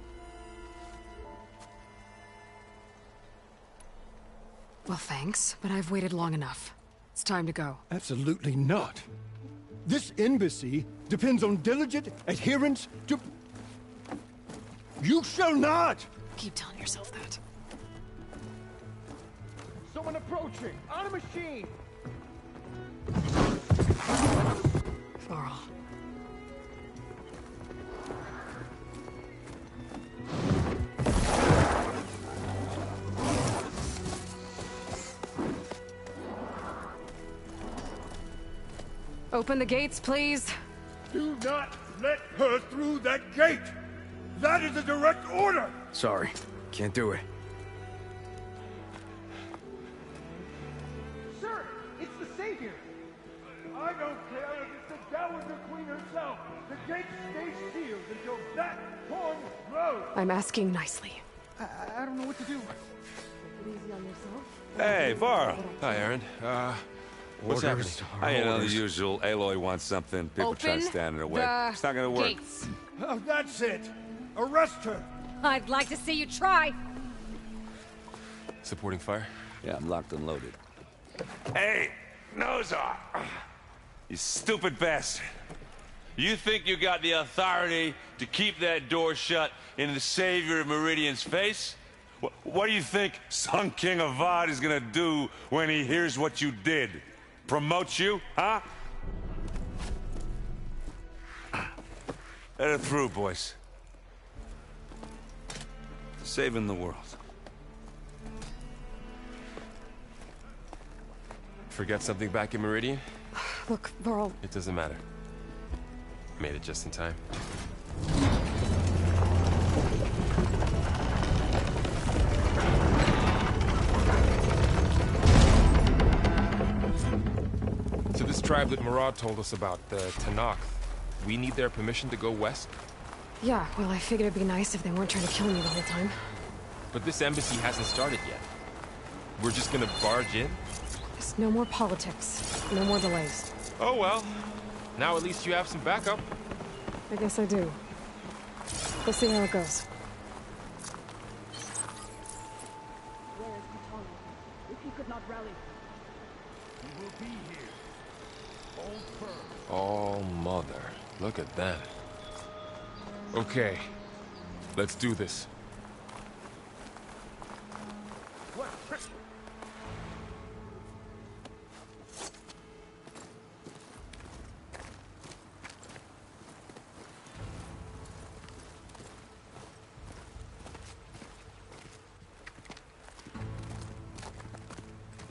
Well, thanks, but I've waited long enough. It's time to go. Absolutely not. This embassy depends on diligent adherence to... You shall not! Keep telling yourself that. Someone approaching! On a machine! Varl. Open the gates, please. Do not let her through that gate! That is a direct order! Sorry, can't do it. with the Queen herself. The gate stays sealed until that horn blows. I'm asking nicely. I don't know what to do. Take it easy on yourself. Hey, Varl. Hi, Aaron. What's happening? You know the usual. Aloy wants something. People try to stand in her way. It's not gonna work. Gates. Oh, that's it. Arrest her. I'd like to see you try. Supporting fire? Yeah, I'm locked and loaded. Hey, Nozar! You stupid bastard. You think you got the authority to keep that door shut in the Savior of Meridian's face? What do you think Sun King Avad is gonna do when he hears what you did? Promote you, huh? Let it through, boys. Saving the world. Forget something back in Meridian? Look, Varl. It doesn't matter. Made it just in time. So this tribe that Murad told us about, the Tenakth, we need their permission to go west? Yeah, well, I figured it'd be nice if they weren't trying to kill me the whole time. But this embassy hasn't started yet. We're just gonna barge in? Just no more politics. No more delays. Oh well. Now at least you have some backup. I guess I do. We'll see how it goes. Where is Kitana? If he could not rally. He will be here. Hold firm. Oh, mother. Look at that. Okay. Let's do this. What?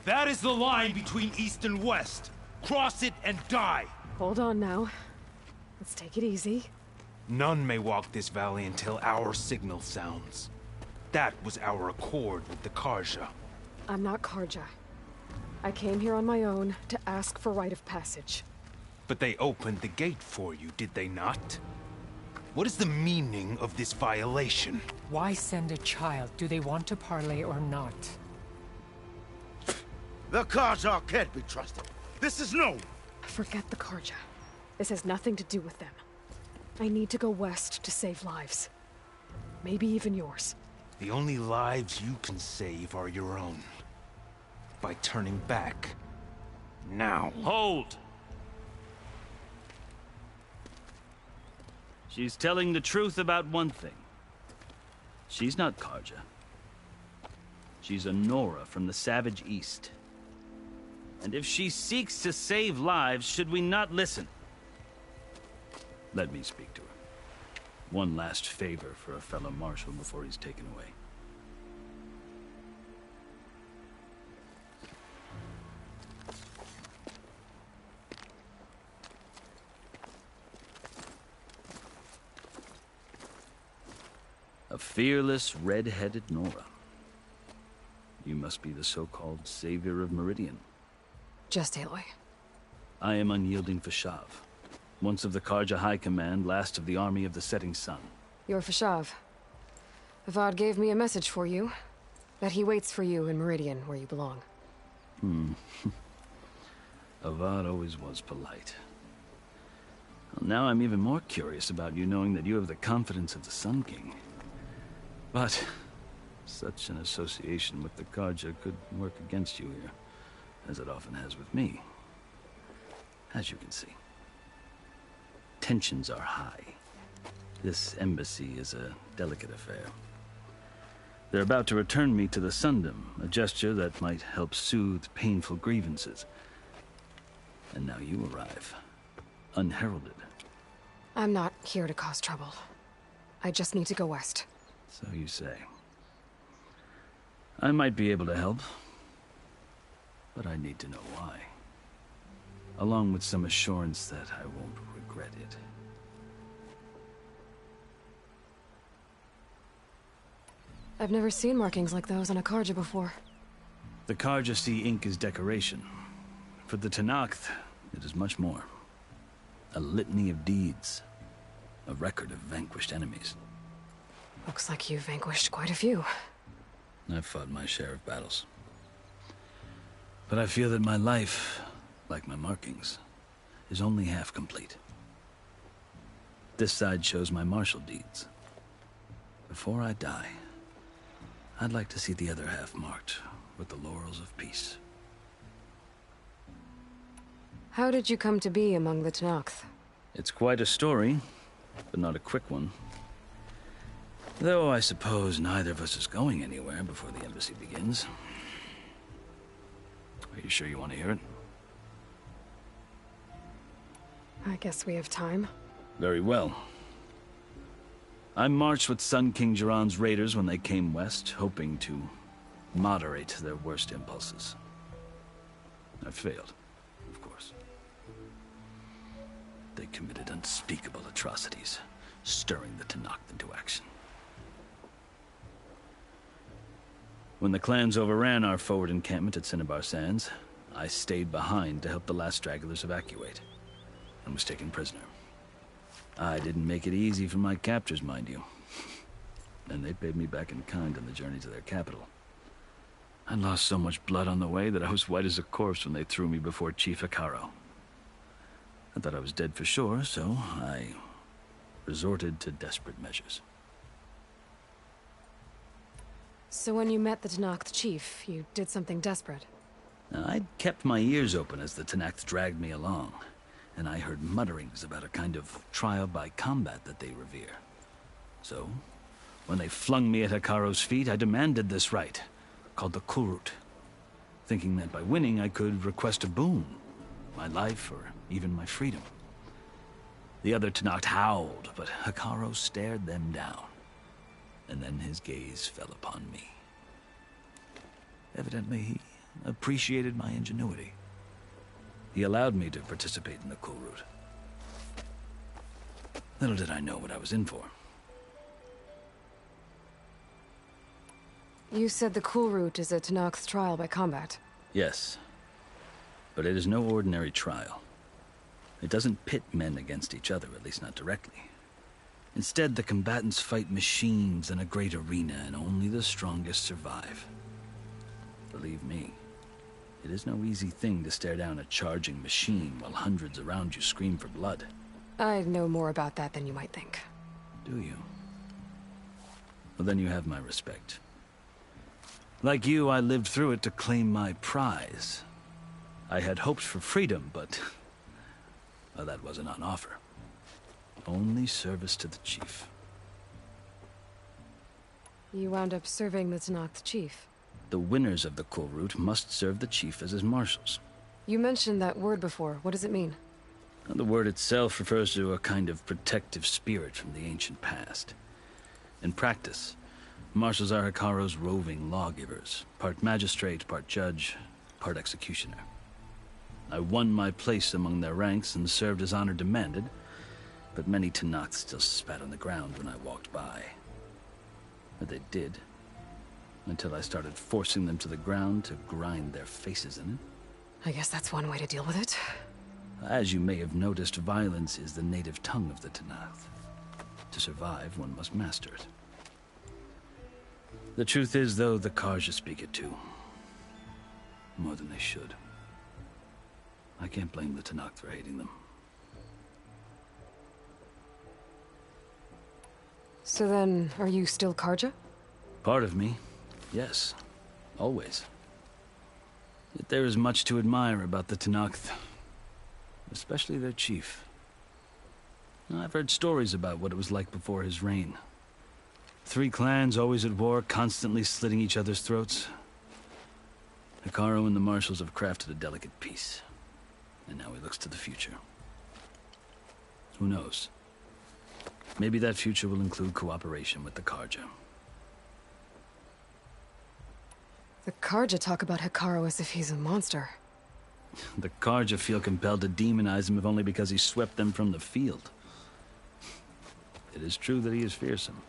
That is the line between East and West. Cross it and die. Hold on now. Let's take it easy. None may walk this valley until our signal sounds. That was our accord with the Karja. I'm not Karja. I came here on my own to ask for rite of passage. But they opened the gate for you, did they not? What is the meaning of this violation? Why send a child? Do they want to parley or not? The Karja can't be trusted. This is known. Forget the Karja. This has nothing to do with them. I need to go west to save lives. Maybe even yours. The only lives you can save are your own. By turning back. Now. Hold! She's telling the truth about one thing. She's not Karja. She's a Nora from the Savage East. And if she seeks to save lives, should we not listen? Let me speak to her. One last favor for a fellow marshal before he's taken away. A fearless, red-headed Nora. You must be the so-called Savior of Meridian. Just Aloy. I am Unyielding Fashav. Once of the Karja High Command, last of the Army of the Setting Sun. You're Fashav. Avad gave me a message for you. That he waits for you in Meridian, where you belong. Avad always was polite. Well, now I'm even more curious about you knowing that you have the confidence of the Sun King. But such an association with the Karja could work against you here, as it often has with me. As you can see. Tensions are high. This embassy is a delicate affair. They're about to return me to the Sundom, a gesture that might help soothe painful grievances. And now you arrive, unheralded. I'm not here to cause trouble. I just need to go west. So you say. I might be able to help, but I need to know why. Along with some assurance that I won't regret it. I've never seen markings like those on a Karja before. The Karja see ink as decoration. For the Tenakth, it is much more. A litany of deeds. A record of vanquished enemies. Looks like you vanquished quite a few. I've fought my share of battles. But I feel that my life, like my markings, is only half complete. This side shows my martial deeds. Before I die, I'd like to see the other half marked with the laurels of peace. How did you come to be among the Tenakth? It's quite a story, but not a quick one. Though I suppose neither of us is going anywhere before the embassy begins. Are you sure you want to hear it? I guess we have time. Very well. I marched with Sun King Jiran's raiders when they came west, hoping to moderate their worst impulses. I failed, of course. They committed unspeakable atrocities, stirring the Tenakth into action. When the clans overran our forward encampment at Cinnabar Sands, I stayed behind to help the last stragglers evacuate, and was taken prisoner. I didn't make it easy for my captors, mind you. And they paid me back in kind on the journey to their capital. I lost so much blood on the way that I was white as a corpse when they threw me before Chief Hekarro. I thought I was dead for sure, so I resorted to desperate measures. So when you met the Tenakth chief, you did something desperate? I'd kept my ears open as the Tenakth dragged me along, and I heard mutterings about a kind of trial by combat that they revere. So, when they flung me at Hekarro's feet, I demanded this right, called the Kulrut, thinking that by winning I could request a boon, my life or even my freedom. The other Tenakth howled, but Hekarro stared them down, and then his gaze fell upon me. Evidently, he appreciated my ingenuity. He allowed me to participate in the Kulrut. Little did I know what I was in for. You said the Kulrut is a Tenakth trial by combat. Yes, but it is no ordinary trial. It doesn't pit men against each other, at least not directly. Instead, the combatants fight machines in a great arena, and only the strongest survive. Believe me, it is no easy thing to stare down a charging machine while hundreds around you scream for blood. I know more about that than you might think. Do you? Well, then you have my respect. Like you, I lived through it to claim my prize. I had hoped for freedom, but well, that wasn't on offer. Only service to the chief. You wound up serving the Tenakth chief. The winners of the Kulrut must serve the chief as his marshals. You mentioned that word before. What does it mean? The word itself refers to a kind of protective spirit from the ancient past. In practice, marshals are Hekarro's roving lawgivers, part magistrate, part judge, part executioner. I won my place among their ranks and served as honor demanded, but many Tenakth still spat on the ground when I walked by. But they did, until I started forcing them to the ground to grind their faces in it. I guess that's one way to deal with it. As you may have noticed, violence is the native tongue of the Tenakth. To survive, one must master it. The truth is, though, the Carja speak it too. More than they should. I can't blame the Tenakth for hating them. So then, are you still Carja? Part of me, yes. Always. Yet there is much to admire about the Tenakth. Especially their chief. I've heard stories about what it was like before his reign. 3 clans always at war, constantly slitting each other's throats. Hekarro and the marshals have crafted a delicate peace. And now he looks to the future. Who knows? Maybe that future will include cooperation with the Carja. The Carja talk about Hekarro as if he's a monster. The Carja feel compelled to demonize him if only because he swept them from the field. It is true that he is fearsome.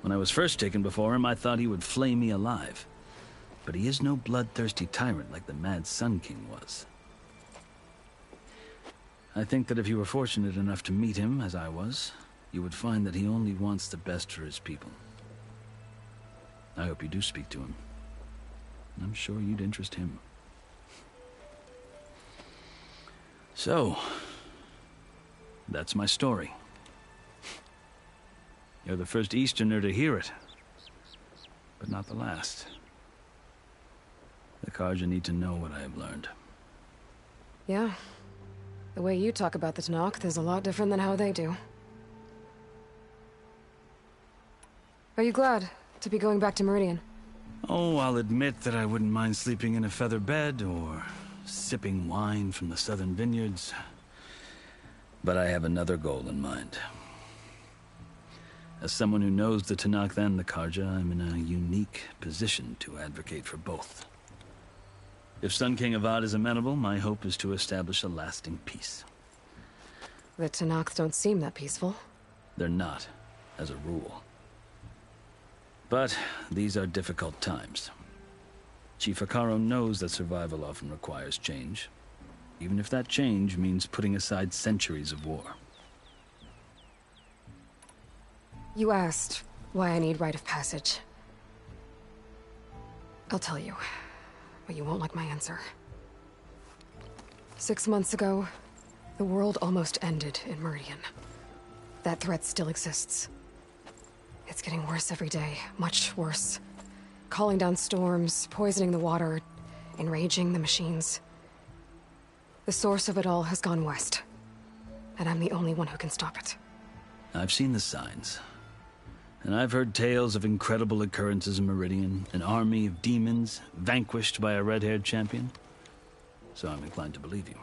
When I was first taken before him, I thought he would flay me alive. But he is no bloodthirsty tyrant like the Mad Sun King was. I think that if you were fortunate enough to meet him, as I was, you would find that he only wants the best for his people. I hope you do speak to him. I'm sure you'd interest him. So, that's my story. You're the first Easterner to hear it, but not the last. The Carja need to know what I have learned. Yeah. The way you talk about the Tenakth is a lot different than how they do. Are you glad to be going back to Meridian? Oh, I'll admit that I wouldn't mind sleeping in a feather bed or sipping wine from the southern vineyards. But I have another goal in mind. As someone who knows the Tenakth and the Carja, I'm in a unique position to advocate for both. If Sun King Avad is amenable, my hope is to establish a lasting peace. The Tenakth don't seem that peaceful. They're not, as a rule. But these are difficult times. Chief Hekarro knows that survival often requires change, even if that change means putting aside centuries of war. You asked why I need rite of passage. I'll tell you, but you won't like my answer. 6 months ago, the world almost ended in Meridian. That threat still exists. It's getting worse every day, much worse. Calling down storms, poisoning the water, enraging the machines. The source of it all has gone west, and I'm the only one who can stop it. I've seen the signs. And I've heard tales of incredible occurrences in Meridian, an army of demons vanquished by a red-haired champion. So I'm inclined to believe you.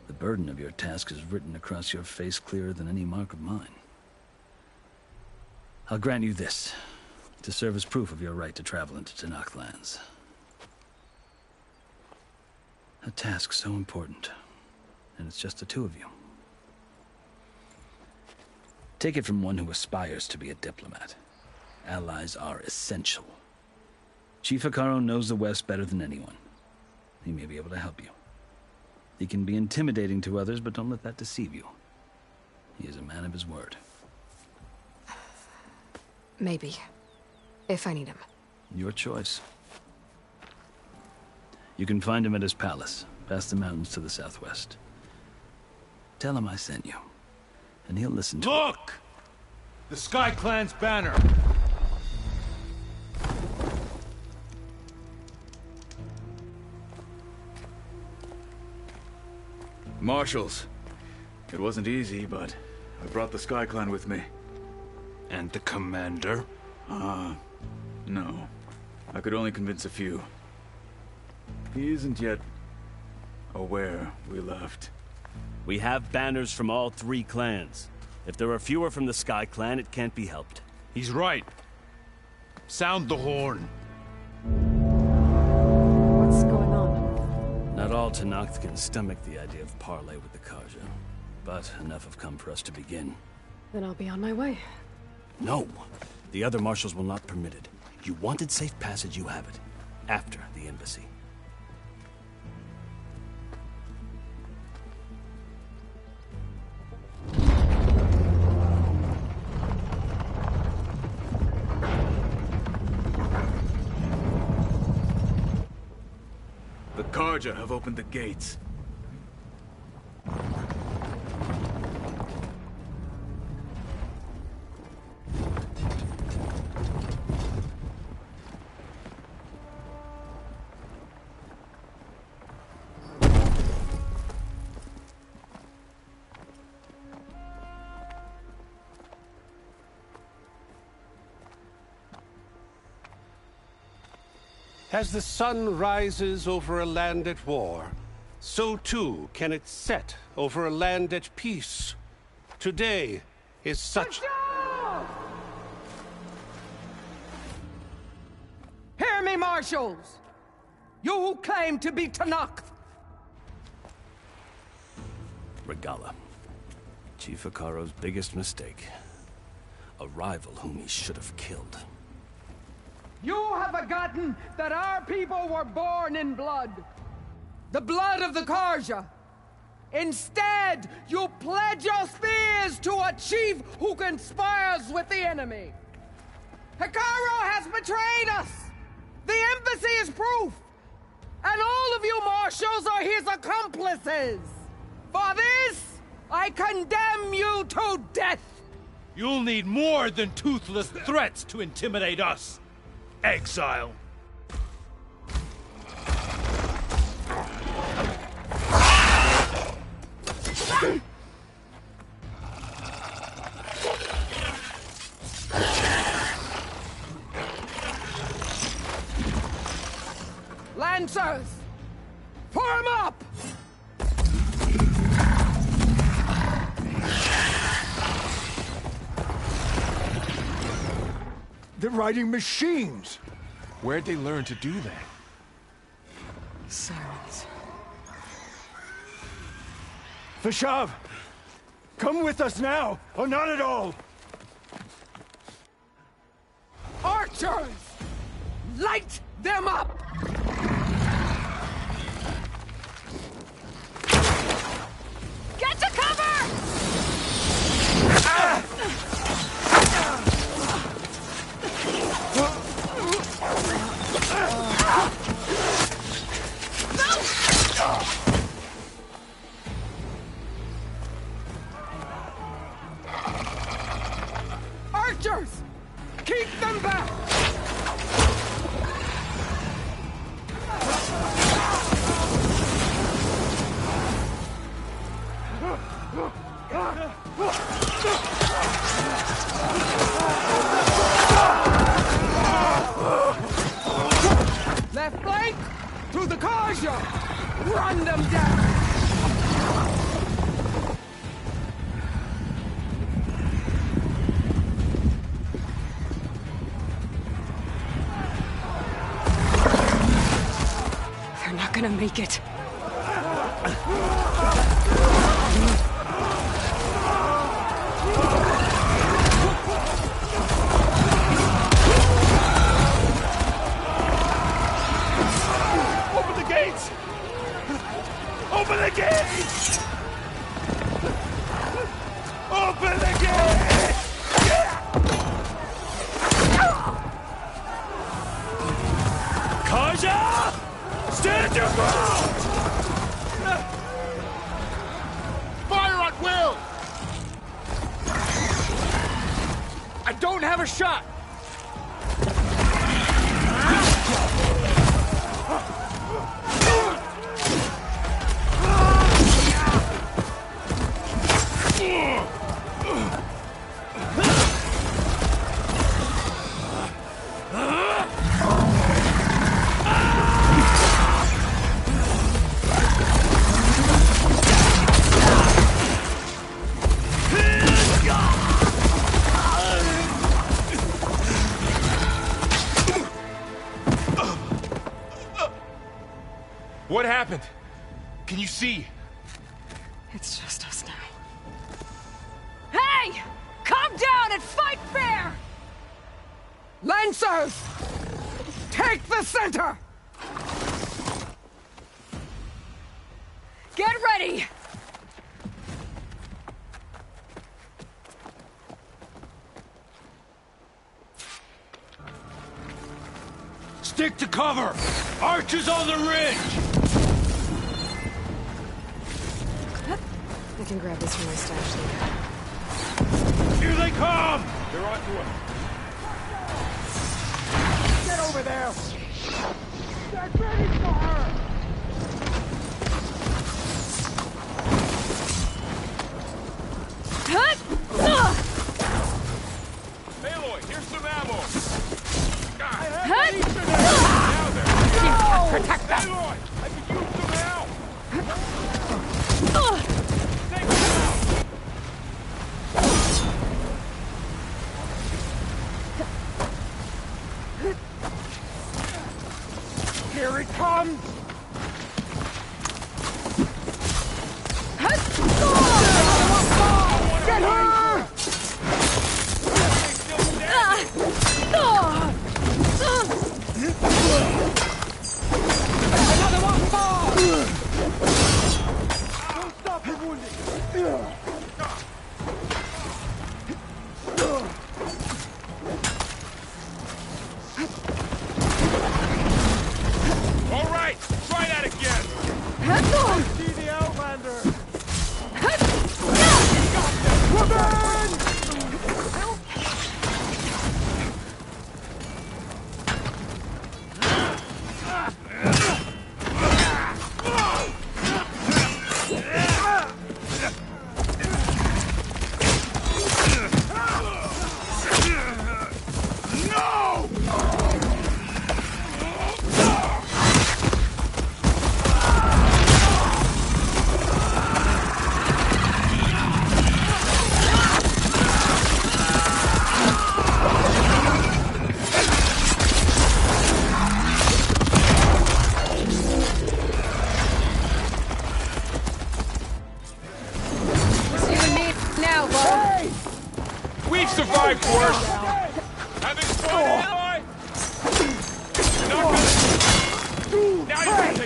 The burden of your task is written across your face clearer than any mark of mine. I'll grant you this, to serve as proof of your right to travel into Tenakth lands. A task so important, and it's just the two of you. Take it from one who aspires to be a diplomat. Allies are essential. Chief Hekarro knows the West better than anyone. He may be able to help you. He can be intimidating to others, but don't let that deceive you. He is a man of his word. Maybe. If I need him. Your choice. You can find him at his palace, past the mountains to the southwest. Tell him I sent you, and he'll listen to it. Look! The Sky Clan's banner! Marshals. It wasn't easy, but I brought the Sky Clan with me. And the commander? No. I could only convince a few. He isn't yet aware we left. We have banners from all 3 clans. If there are fewer from the Sky Clan, it can't be helped. He's right. Sound the horn. What's going on? Not all Tenakth can stomach the idea of parley with the Carja, but enough have come for us to begin. Then I'll be on my way. No. The other marshals will not permit it. You wanted safe passage, you have it. After the embassy. The Carja have opened the gates. As the sun rises over a land at war, so too can it set over a land at peace. Today is such... Hear me, marshals! You who claim to be Tenakth! Regalla. Chief Hekarro's biggest mistake. A rival whom he should have killed. You have forgotten that our people were born in blood. The blood of the Carja. Instead, you pledge your spears to a chief who conspires with the enemy. Hekarro has betrayed us! The embassy is proof! And all of you marshals are his accomplices! For this, I condemn you to death! You'll need more than toothless threats to intimidate us, exile. Lancers! Form up! They're riding machines! Where'd they learn to do that? Silence. Fashav! Come with us now, or not at all! Archers! Light them up! Get to cover! Archers! Keep them back! Left flank! Through the Karja! Run them down! They're not gonna make it. Open the gates! Open the gates! Open the gates! Karja! Stand your ground! Fire at will! I don't have a shot! What happened? Can you see? It's just us now. Hey! Calm down and fight fair! Lancers! Take the center! Get ready! Stick to cover! Archers on the ridge! I can grab this from my stash later. Here they come! They're on to us. Get over there! Get ready for her! Aloy, here's some ammo! Protect them! Aloy, I can use some now! Take them out! Here it comes! Get her! Another one falls! Don't stop her!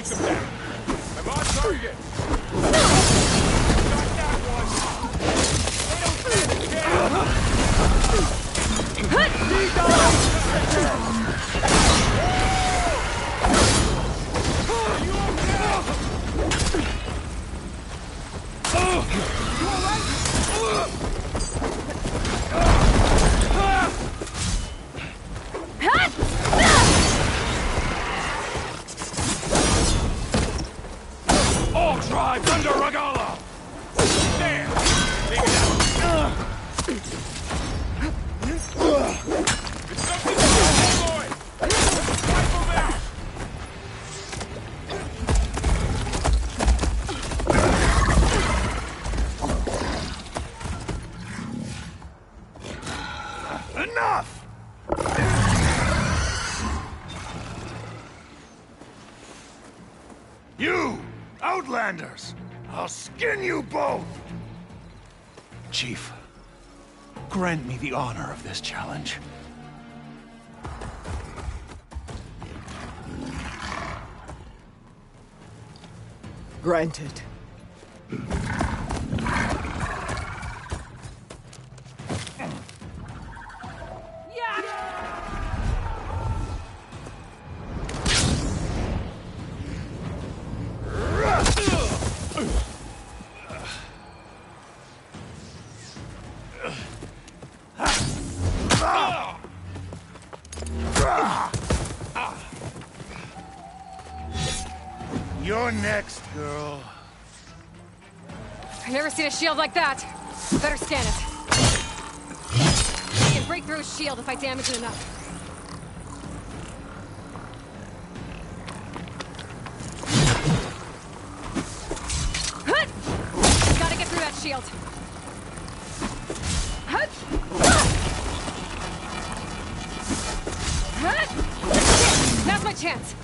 take them down. I'm on target. Got that one. They don't stand a All tribes under Regala! There! Take it out! It's something to the boy! Rifle there! Enough! You! Outlanders! I'll skin you both! Chief, grant me the honor of this challenge. Granted. You're next, girl. I've never seen a shield like that. Better scan it. I can break through his shield if I damage it enough. Gotta get through that shield. Now's my chance.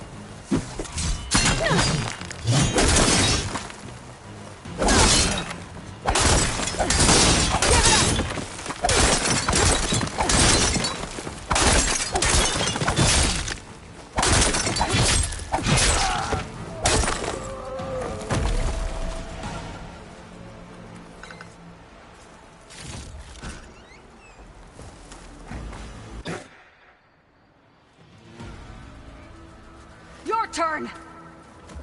Your turn!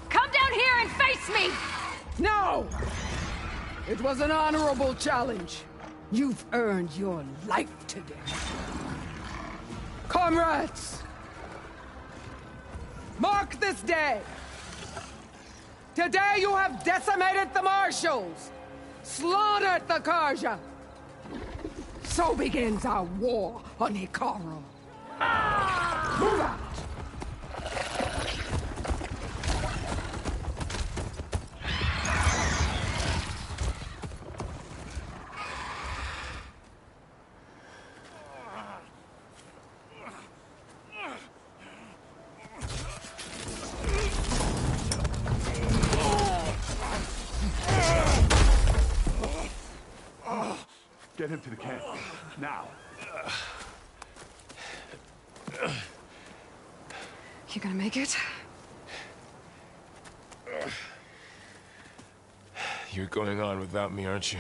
Come down here and face me! No! It was an honorable challenge. You've earned your life today. Comrades! Mark this day! Today you have decimated the Marshals! Slaughtered the Karja! So begins our war on Hekarro. Move out! Get him to the camp. Now. You gonna make it? You're going on without me, aren't you?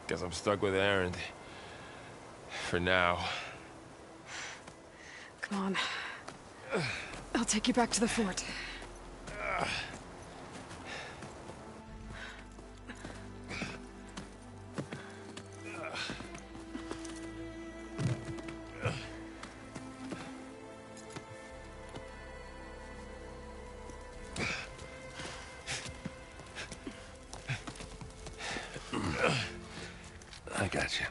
Guess I'm stuck with Erend. For now. Come on. I'll take you back to the fort. I got you.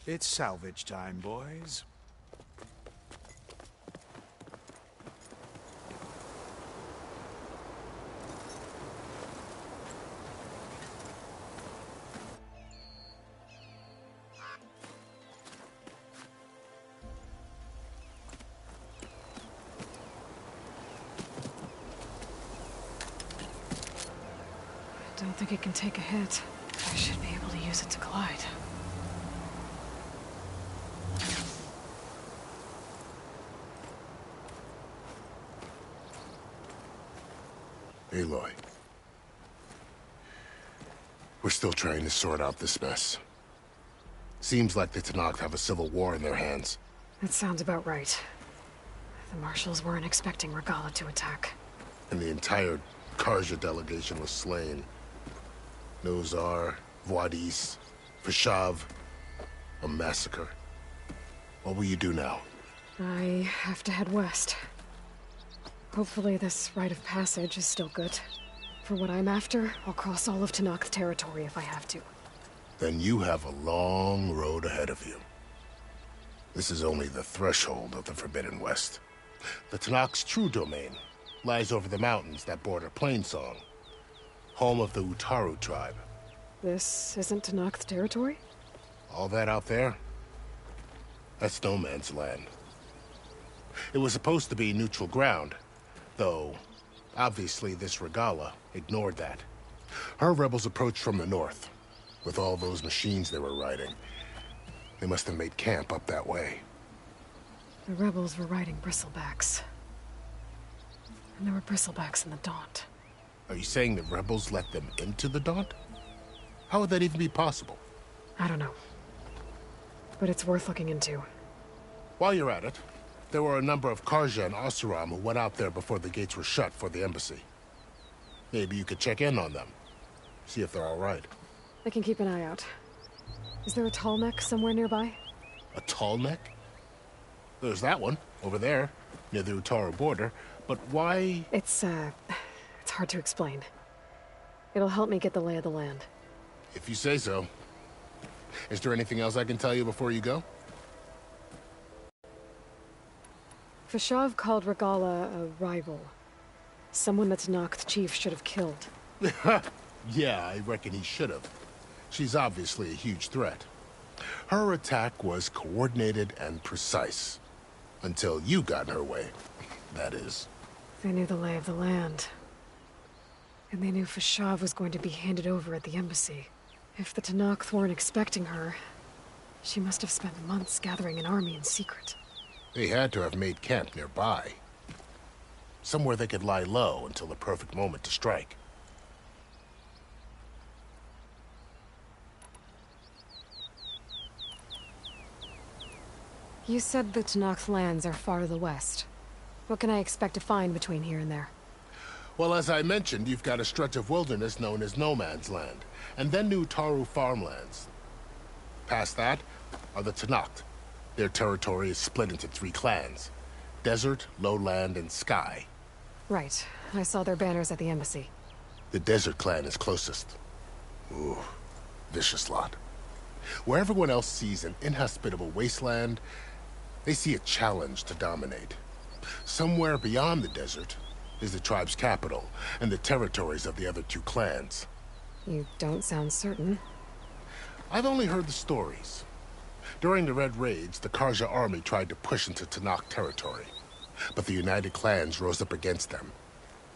It's salvage time, boys. Don't think it can take a hit. I should be able to use it to glide. Aloy. We're still trying to sort out this mess. Seems like the Tenakth have a civil war in their hands. That sounds about right. The Marshals weren't expecting Regalla to attack. And the entire Carja delegation was slain. Nozar, Vuadis, Fashav. A massacre. What will you do now? I have to head west. Hopefully this rite of passage is still good. For what I'm after, I'll cross all of Tenakth territory if I have to. Then you have a long road ahead of you. This is only the threshold of the Forbidden West. The Tenakth's true domain lies over the mountains that border Plainsong, home of the Utaru tribe. This isn't Tenakth territory? All that out there? That's no man's land. It was supposed to be neutral ground, though obviously this Regalla ignored that. Her rebels approached from the north. With all those machines they were riding, they must have made camp up that way. The rebels were riding bristlebacks. And there were bristlebacks in the Daunt. Are you saying the rebels let them into the Daunt? How would that even be possible? I don't know. But it's worth looking into. While you're at it, there were a number of Carja and Oseram who went out there before the gates were shut for the embassy. Maybe you could check in on them. See if they're all right. I can keep an eye out. Is there a tall neck somewhere nearby? A tall neck? There's that one, over there, near the Utaru border. But why? It's hard to explain. It'll help me get the lay of the land. If you say so. Is there anything else I can tell you before you go? Fashav called Regalla a rival. Someone that Tenakth chief should have killed. Yeah, I reckon he should have. She's obviously a huge threat. Her attack was coordinated and precise. Until you got in her way, that is. They knew the lay of the land. And they knew Fashav was going to be handed over at the embassy. If the Tenakth weren't expecting her, she must have spent months gathering an army in secret. They had to have made camp nearby. Somewhere they could lie low until the perfect moment to strike. You said the Tenakth lands are far to the west. What can I expect to find between here and there? Well, as I mentioned, you've got a stretch of wilderness known as No Man's Land, and then the Utaru farmlands. Past that are the Tenakth. Their territory is split into 3 clans: Desert, Lowland, and Sky. Right. I saw their banners at the embassy. The Desert clan is closest. Ooh, vicious lot. Where everyone else sees an inhospitable wasteland, they see a challenge to dominate. Somewhere beyond the desert is the tribe's capital and the territories of the other 2 clans. You don't sound certain. I've only heard the stories. During the Red Raids, the Carja army tried to push into Tenakth territory, but the United Clans rose up against them,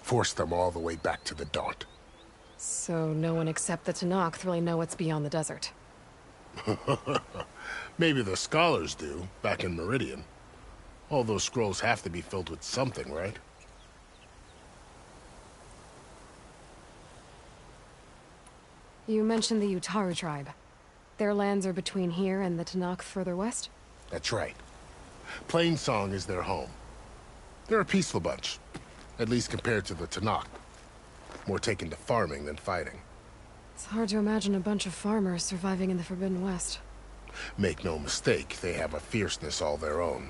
forced them all the way back to the Daunt. So no one except the Tenakth really know what's beyond the desert. Maybe the scholars do, back in Meridian. All those scrolls have to be filled with something, right? You mentioned the Utaru tribe. Their lands are between here and the Tenakth further west? That's right. Plainsong is their home. They're a peaceful bunch, at least compared to the Tenakth. More taken to farming than fighting. It's hard to imagine a bunch of farmers surviving in the Forbidden West. Make no mistake, they have a fierceness all their own.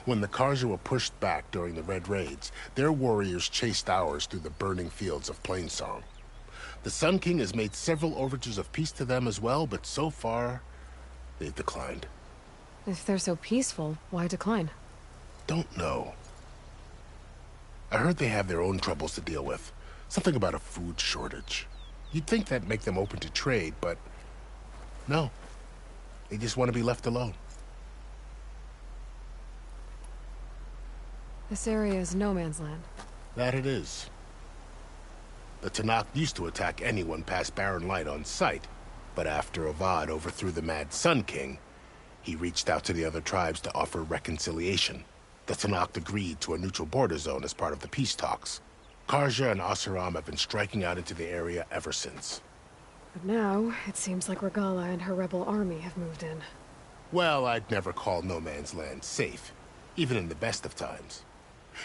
When the Carja were pushed back during the Red Raids, their warriors chased ours through the burning fields of Plainsong. The Sun King has made several overtures of peace to them as well, but so far, they've declined. If they're so peaceful, why decline? Don't know. I heard they have their own troubles to deal with. Something about a food shortage. You'd think that'd make them open to trade, but no. They just want to be left alone. This area is no man's land. That it is. The Tanakh used to attack anyone past Barren Light on sight, but after Avad overthrew the Mad Sun King, he reached out to the other tribes to offer reconciliation. The Tanakh agreed to a neutral border zone as part of the peace talks. Karja and Oseram have been striking out into the area ever since. But now, it seems like Regalla and her rebel army have moved in. Well, I'd never call No Man's Land safe, even in the best of times.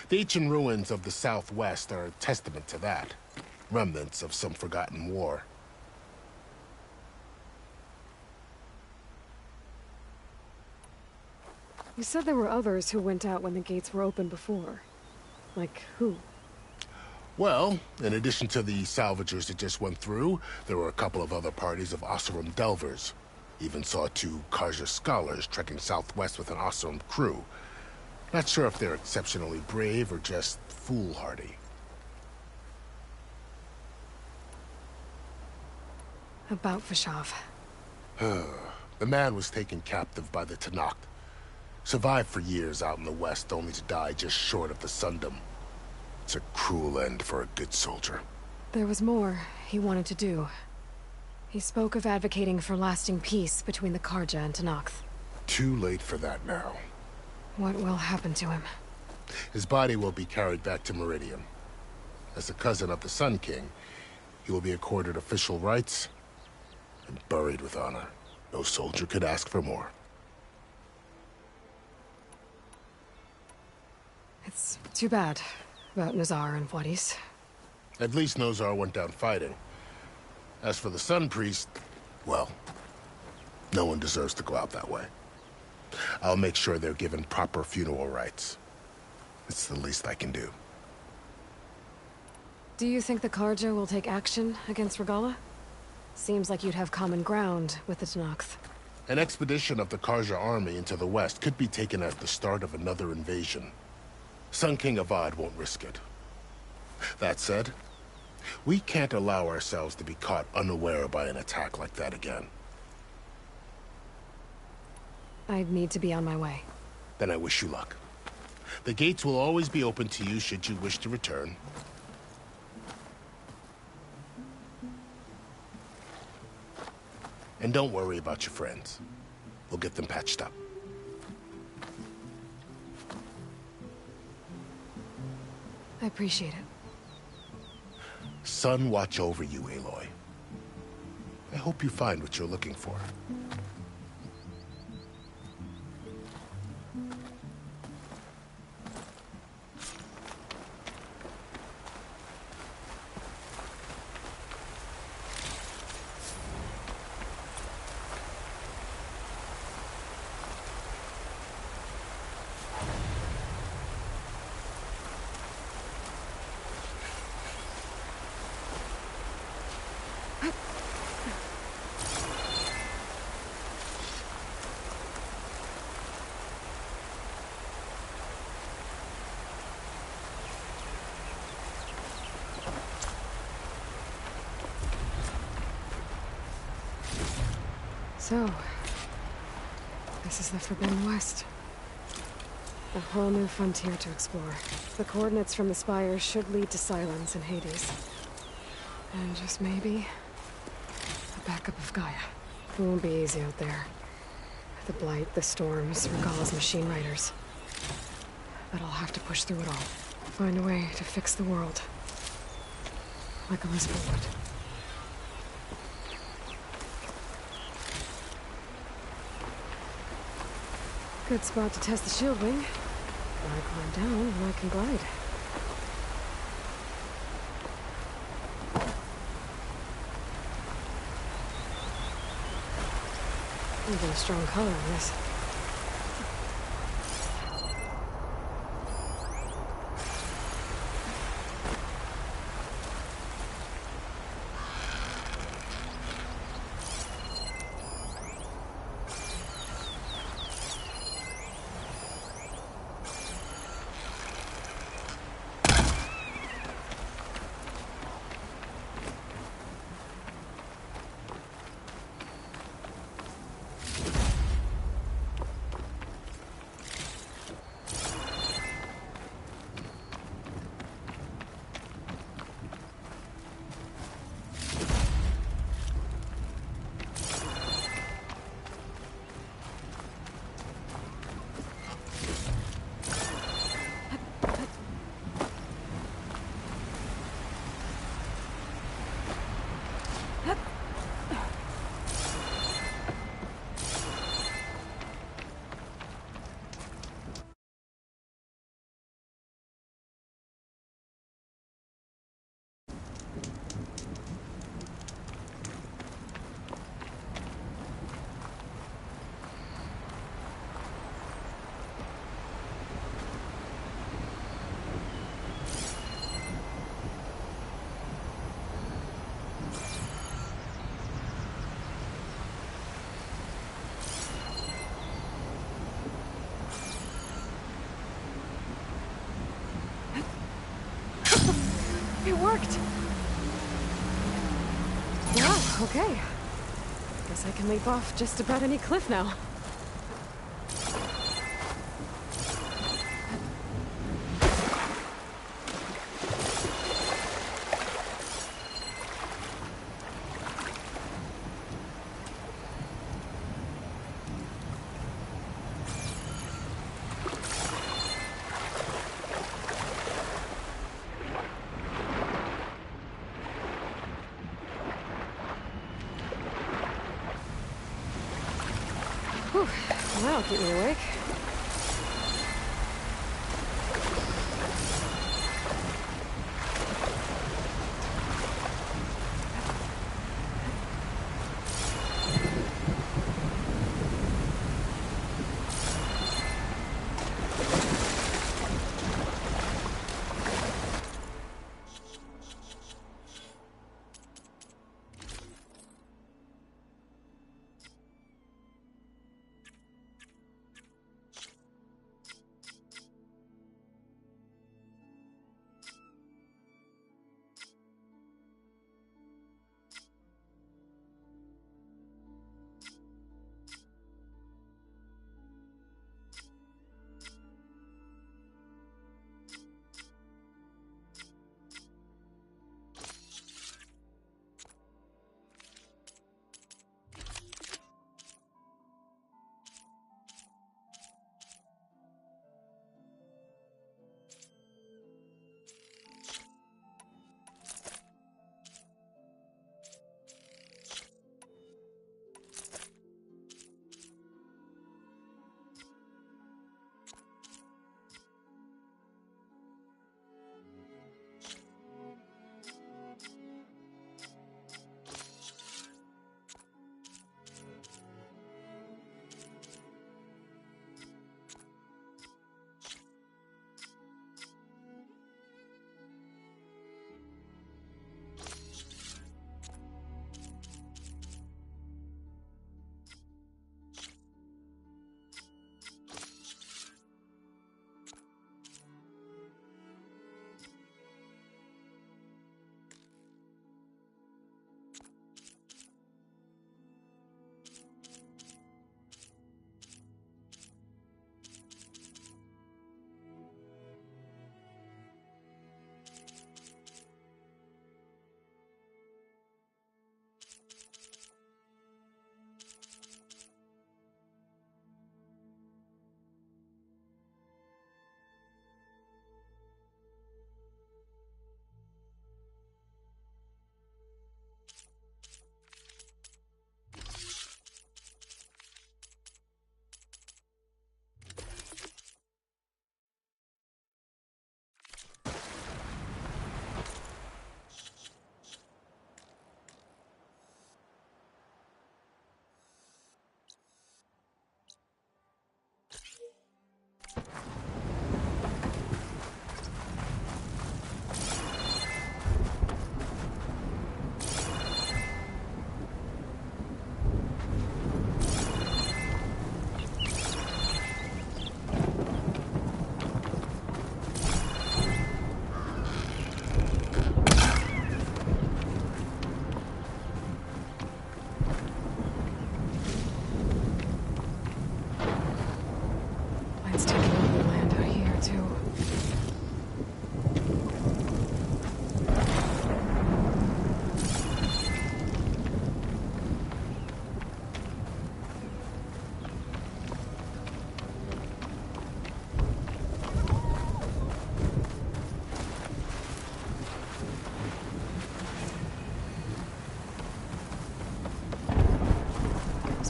The ancient ruins of the Southwest are a testament to that. Remnants of some forgotten war. You said there were others who went out when the gates were open before. Like who? Well, in addition to the salvagers that just went through, there were a couple of other parties of Oseram delvers. Even saw 2 Karja scholars trekking southwest with an Oseram crew. Not sure if they're exceptionally brave or just foolhardy. About Fashav. The man was taken captive by the Tanakh. Survived for years out in the west, only to die just short of the Sundom. It's a cruel end for a good soldier. There was more he wanted to do. He spoke of advocating for lasting peace between the Karja and Tanakh. Too late for that now. What will happen to him? His body will be carried back to Meridian. As a cousin of the Sun King, he will be accorded official rights and buried with honor. No soldier could ask for more. It's too bad about Nazar and Wadis. At least Nozar went down fighting. As for the Sun Priest, well, no one deserves to go out that way. I'll make sure they're given proper funeral rites. It's the least I can do. Do you think the Karja will take action against Regalla? Seems like you'd have common ground with the Tanakh. An expedition of the Karja army into the west could be taken at the start of another invasion. Sun King Avad won't risk it. That said, we can't allow ourselves to be caught unaware by an attack like that again. I'd need to be on my way. Then I wish you luck. The gates will always be open to you should you wish to return. And don't worry about your friends. We'll get them patched up. I appreciate it. Sun watch over you, Aloy. I hope you find what you're looking for. So, this is the Forbidden West. A whole new frontier to explore. The coordinates from the spire should lead to Silence and Hades. And just maybe, a backup of Gaia. It won't be easy out there. The Blight, the Storms, Regalla's machine riders. But I'll have to push through it all. Find a way to fix the world. Like Elizabeth would. Good spot to test the shield wing. Gotta climb down and I can glide. Even a strong color on this. worked! Wow, okay. Guess I can leap off just about any cliff now. Whew, that'll keep me awake.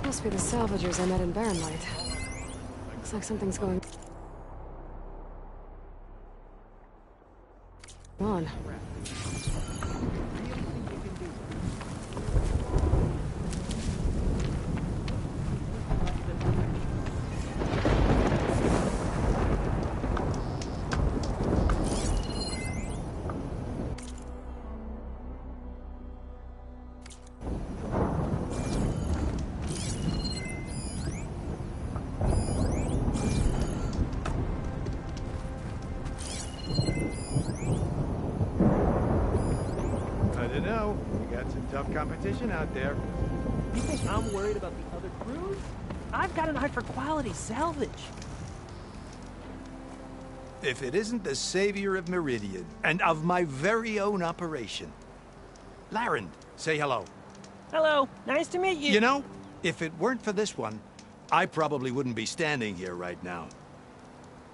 Must be the salvagers I met in Barren Light. Looks like something's going on. You know, you got some tough competition out there. You think I'm worried about the other crews? I've got an eye for quality salvage. If it isn't the savior of Meridian, and of my very own operation. Larend, say hello. Hello, nice to meet you. You know, if it weren't for this one, I probably wouldn't be standing here right now.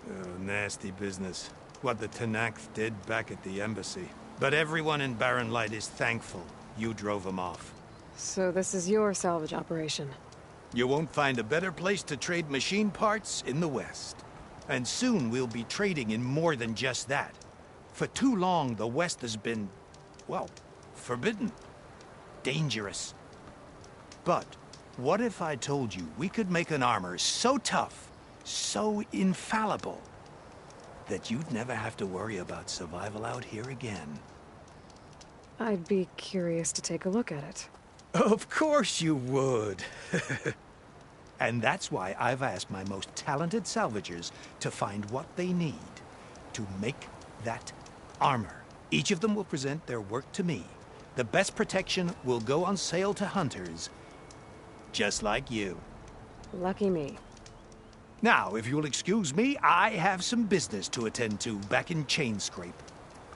Oh, nasty business. What the Tenakth did back at the embassy. But everyone in Barren Light is thankful you drove them off. So this is your salvage operation? You won't find a better place to trade machine parts in the West. And soon we'll be trading in more than just that. For too long, the West has been, well, forbidden. Dangerous. But what if I told you we could make an armor so tough, so infallible, that you'd never have to worry about survival out here again? I'd be curious to take a look at it. Of course you would. And that's why I've asked my most talented salvagers to find what they need to make that armor. Each of them will present their work to me. The best protection will go on sale to hunters, just like you. Lucky me. Now, if you'll excuse me, I have some business to attend to back in Chainscrape.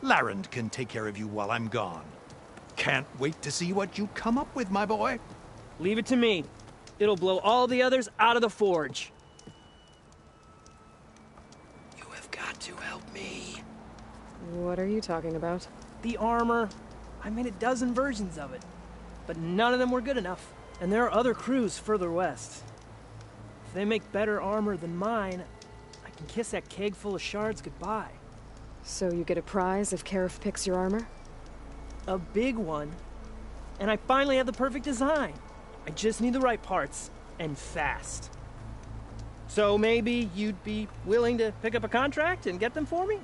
Larend can take care of you while I'm gone. Can't wait to see what you come up with, my boy. Leave it to me. It'll blow all the others out of the forge. You have got to help me. What are you talking about? The armor. I made a dozen versions of it, but none of them were good enough. And there are other crews further west. If they make better armor than mine, I can kiss that keg full of shards goodbye. So you get a prize if Karif picks your armor? A big one. And I finally have the perfect design. I just need the right parts, and fast. So maybe you'd be willing to pick up a contract and get them for me?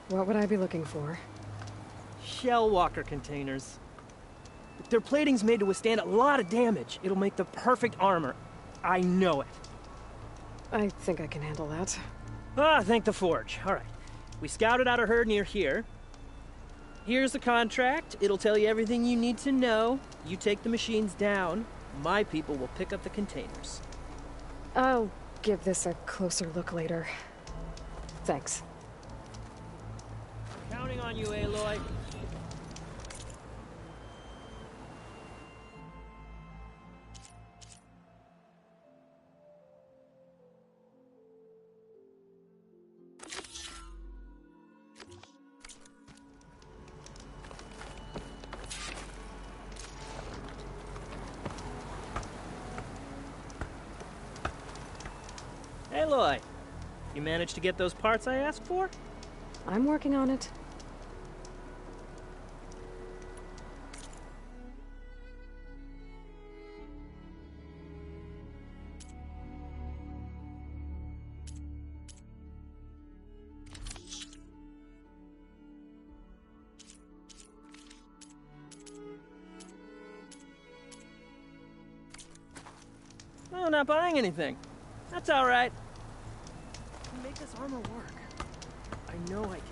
What would I be looking for? Shell walker containers. Their plating's made to withstand a lot of damage. It'll make the perfect armor. I know it. I think I can handle that. Ah, thank the forge. All right. We scouted out a herd near here. Here's the contract. It'll tell you everything you need to know. You take the machines down. My people will pick up the containers. I'll give this a closer look later. Thanks. I'm counting on you, Aloy. Aloy, you managed to get those parts I asked for? I'm working on it. Oh, not buying anything. That's all right. I can make this armor work. I know I can.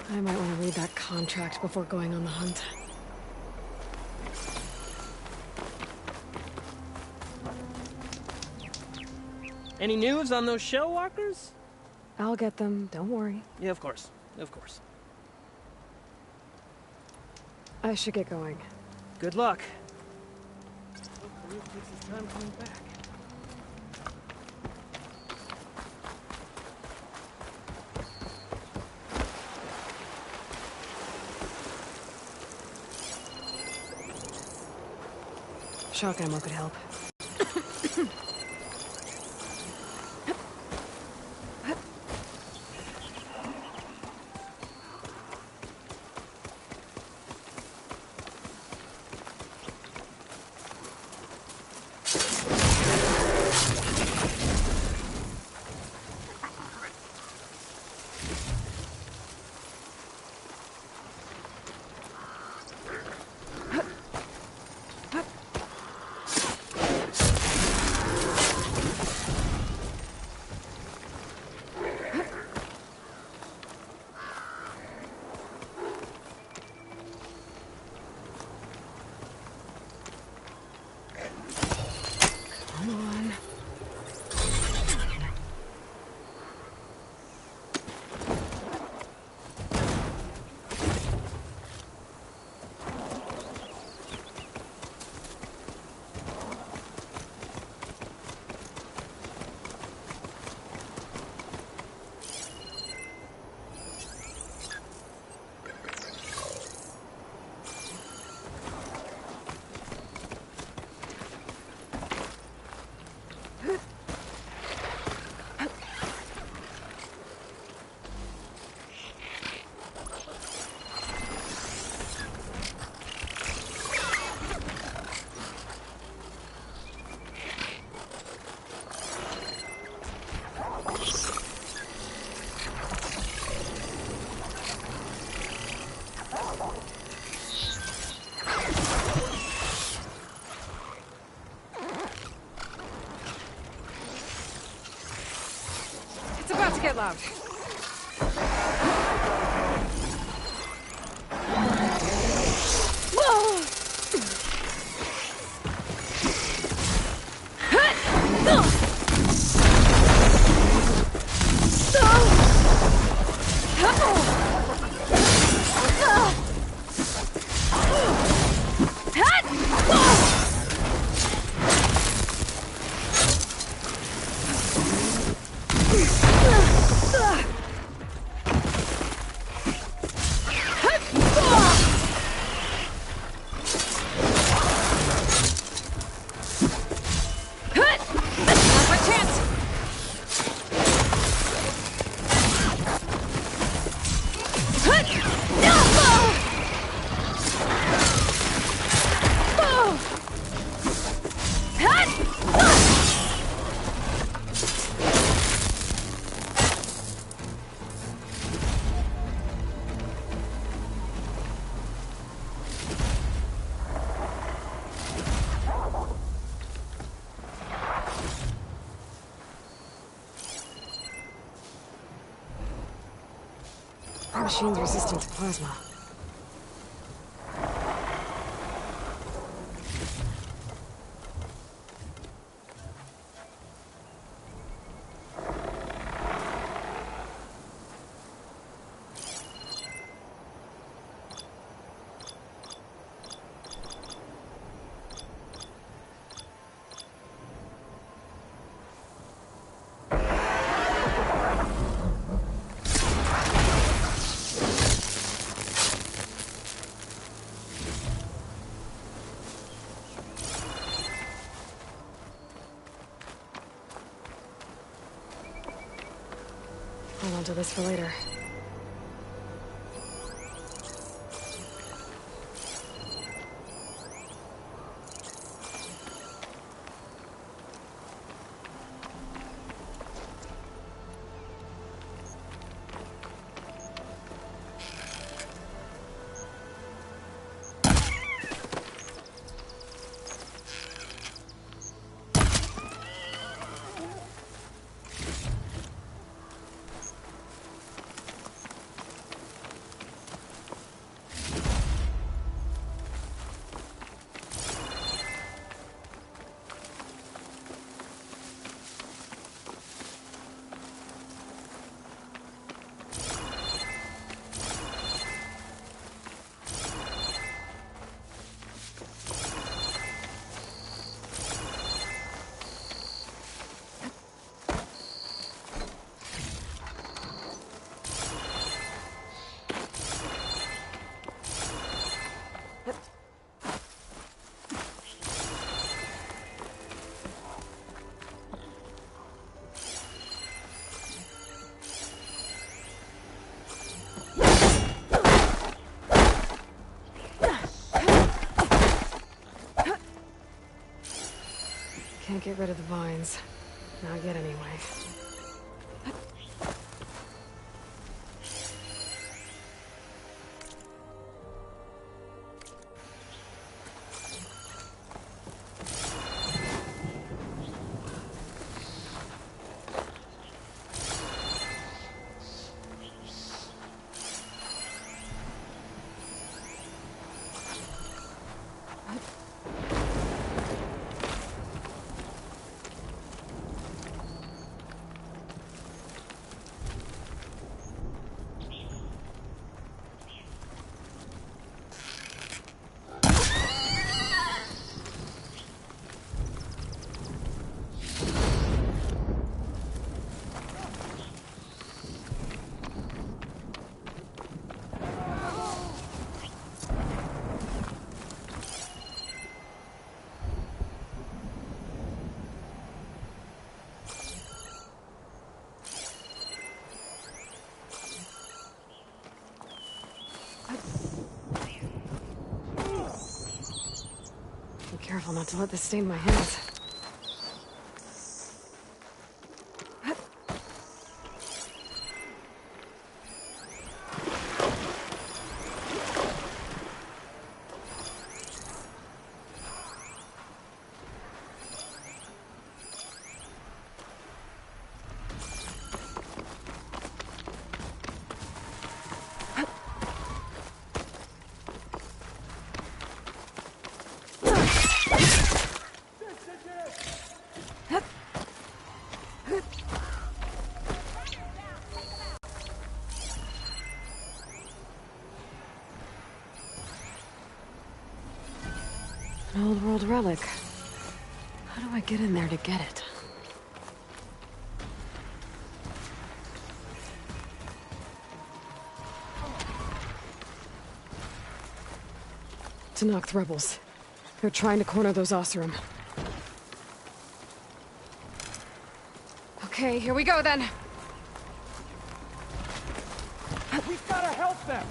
I might want to read that contract before going on the hunt. Any news on those shell walkers? I'll get them, don't worry. Yeah, of course. Of course. I should get going. Good luck. Hope Karuk takes his time coming back. Shock ammo could help. It's about to get loud. Our machine's resistant to plasma. Hold on to this for later. Can't get rid of the vines. Not yet, anyway. Be careful not to let this stain my hands. An old world relic. How do I get in there to get it? Tenakth rebels. They're trying to corner those Oseram. Okay, here we go then. We've gotta help them!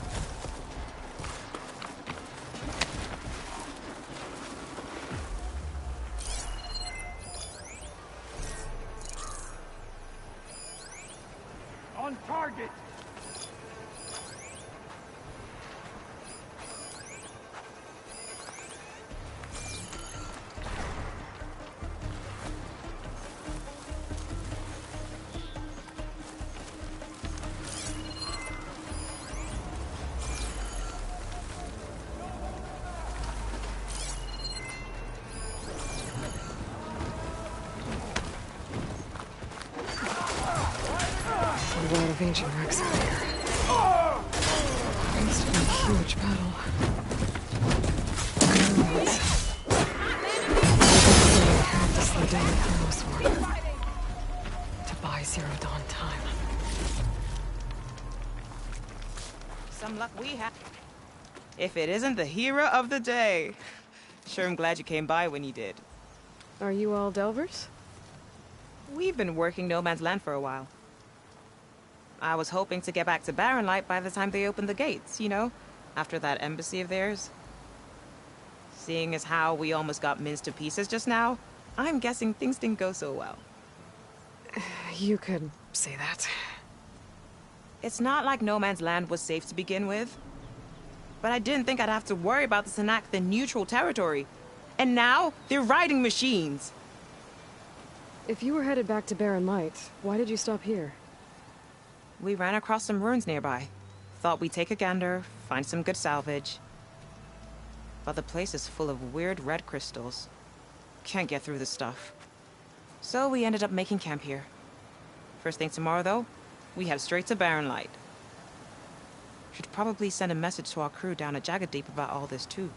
On target! A lot of ancient wrecks out here. Must have been a huge battle. Had to slow down the Chronos War. To buy Zero Dawn time. Some luck we have. If it isn't the hero of the day. Sure, I'm glad you came by when you did. Are you all Delvers? We've been working No Man's Land for a while. I was hoping to get back to Barren Light by the time they opened the gates, you know? After that embassy of theirs. Seeing as how we almost got minced to pieces just now, I'm guessing things didn't go so well. You could say that. It's not like No Man's Land was safe to begin with. But I didn't think I'd have to worry about the Tenakth in neutral territory. And now, they're riding machines. If you were headed back to Barren Light, why did you stop here? We ran across some ruins nearby. Thought we'd take a gander, find some good salvage. But the place is full of weird red crystals. Can't get through the stuff. So we ended up making camp here. First thing tomorrow, though, we head straight to Barren Light. Should probably send a message to our crew down at Jagged Deep about all this, too.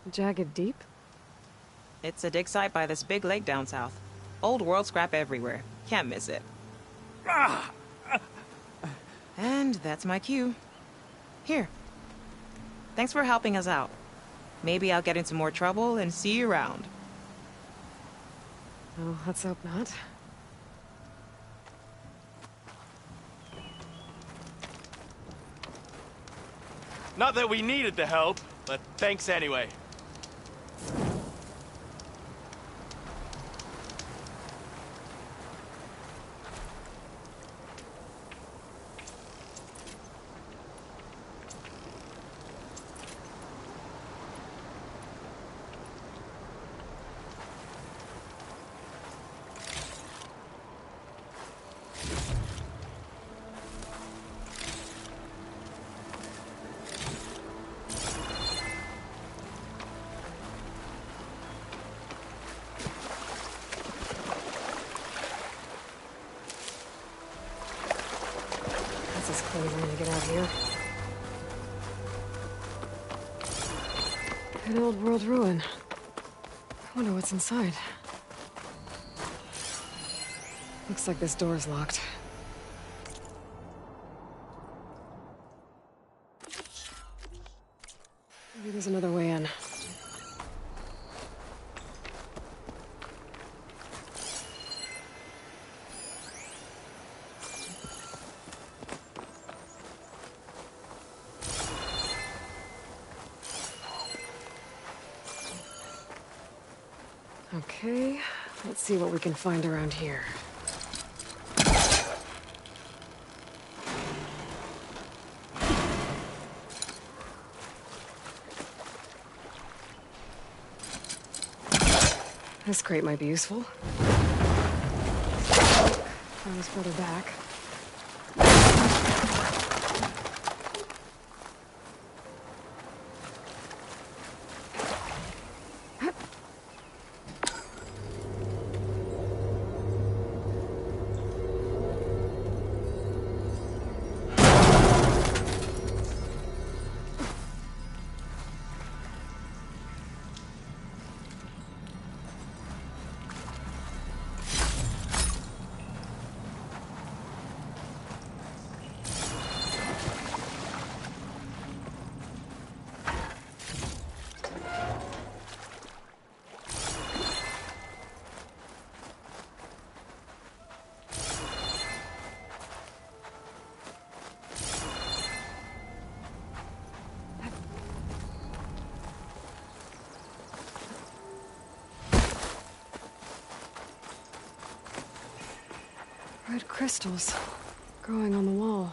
Jagged Deep? It's a dig site by this big lake down south. Old world scrap everywhere. Can't miss it. And that's my cue. Here. Thanks for helping us out. Maybe I'll get into more trouble and see you around. Oh, let's hope not. Not that we needed the help, but thanks anyway. here. An old world ruin. I wonder what's inside. Looks like this door's locked. Maybe there's another way in. Okay, let's see what we can find around here. This crate might be useful. I was further back. Red crystals growing on the wall.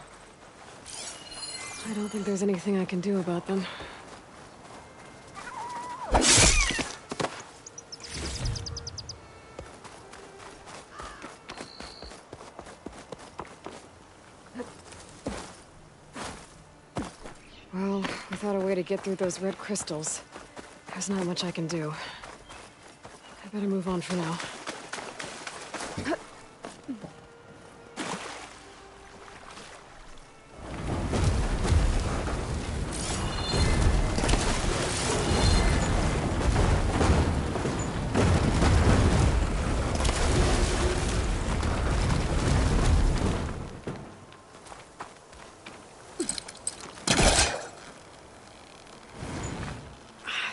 I don't think there's anything I can do about them. Well, without a way to get through those red crystals, there's not much I can do. I better move on for now.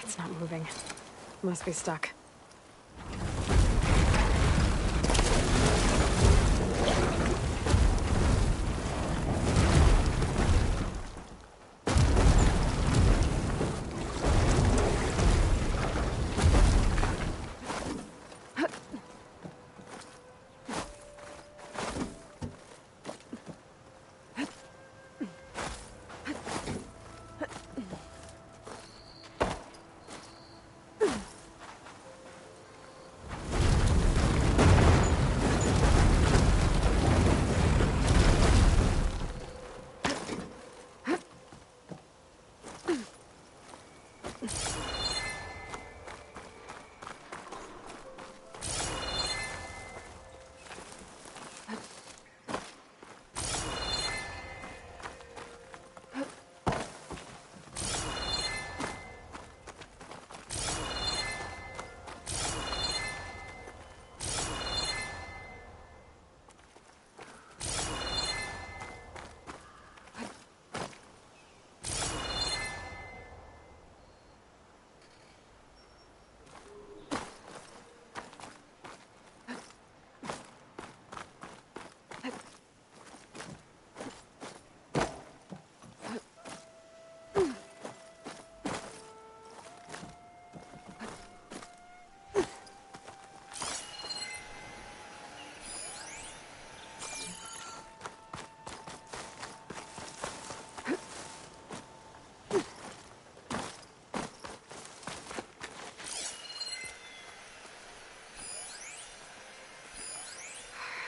It's not moving. Must be stuck.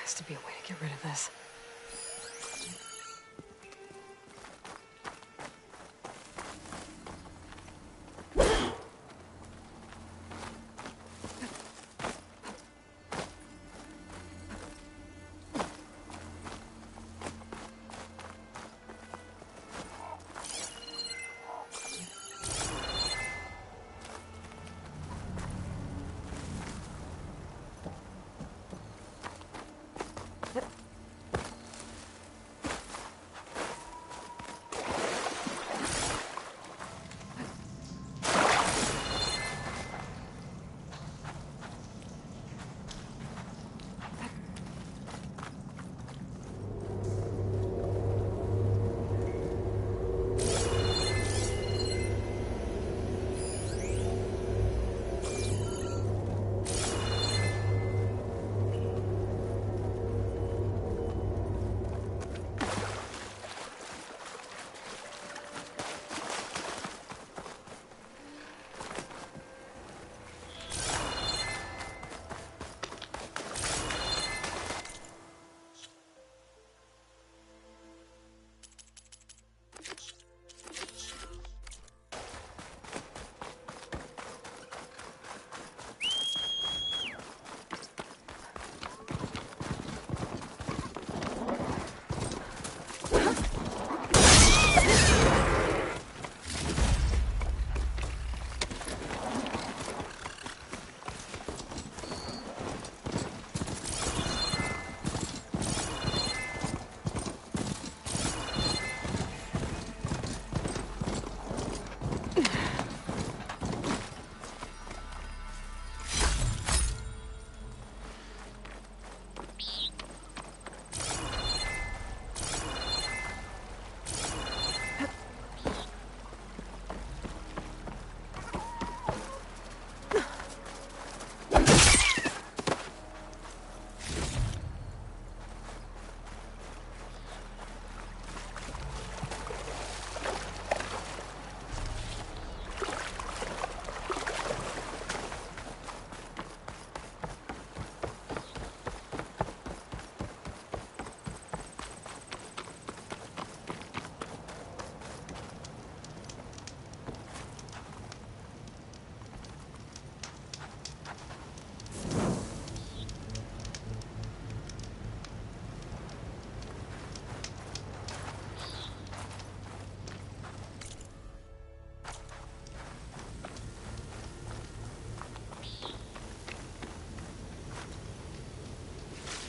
Has to be a way to get rid of this.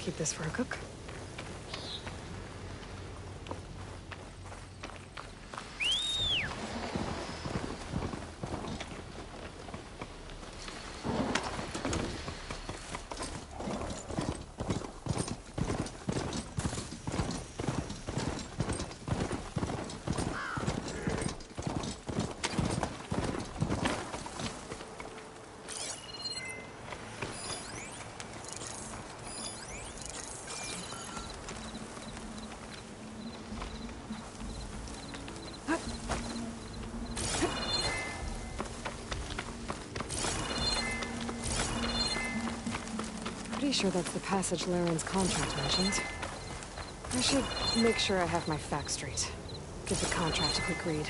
Keep this for a cook. Pretty sure that's the passage Laren's contract mentioned. I should make sure I have my facts straight. Give the contract a quick read.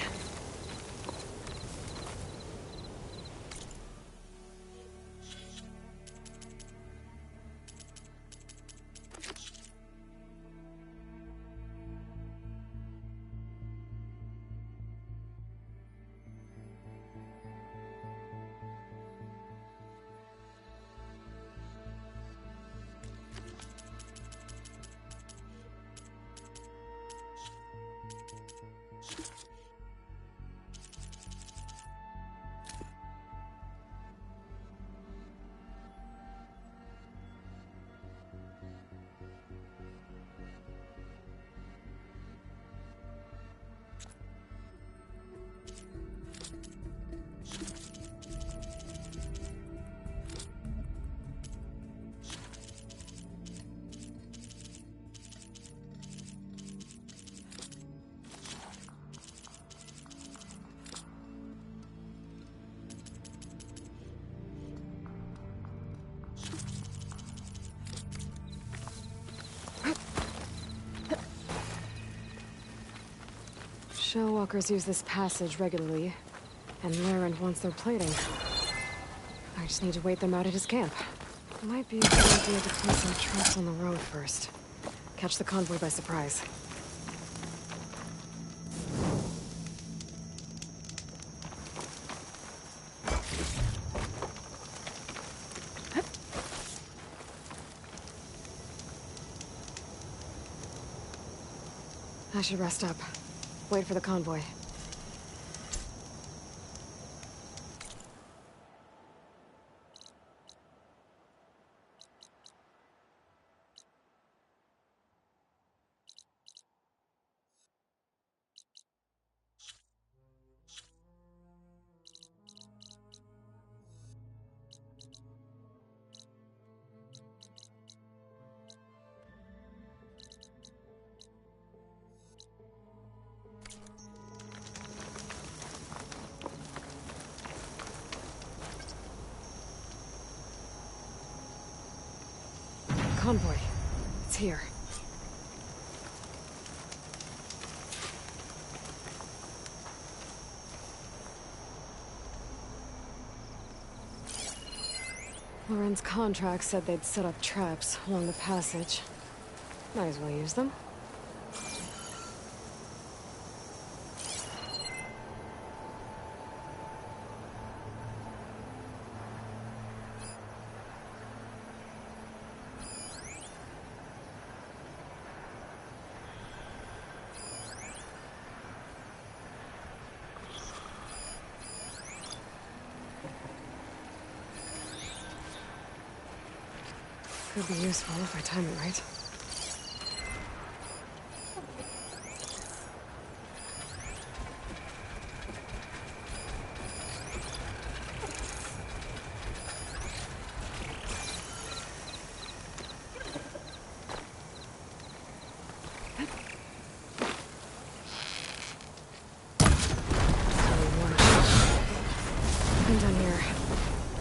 Shellwalkers use this passage regularly, and Laren wants their plating. I just need to wait them out at his camp. Might be a good idea to place some traps on the road first. Catch the convoy by surprise. I should rest up. Wait for the convoy. Convoy. It's here. Laren's contract said they'd set up traps along the passage. Might as well use them. Could be useful if I time it right. I'm done here.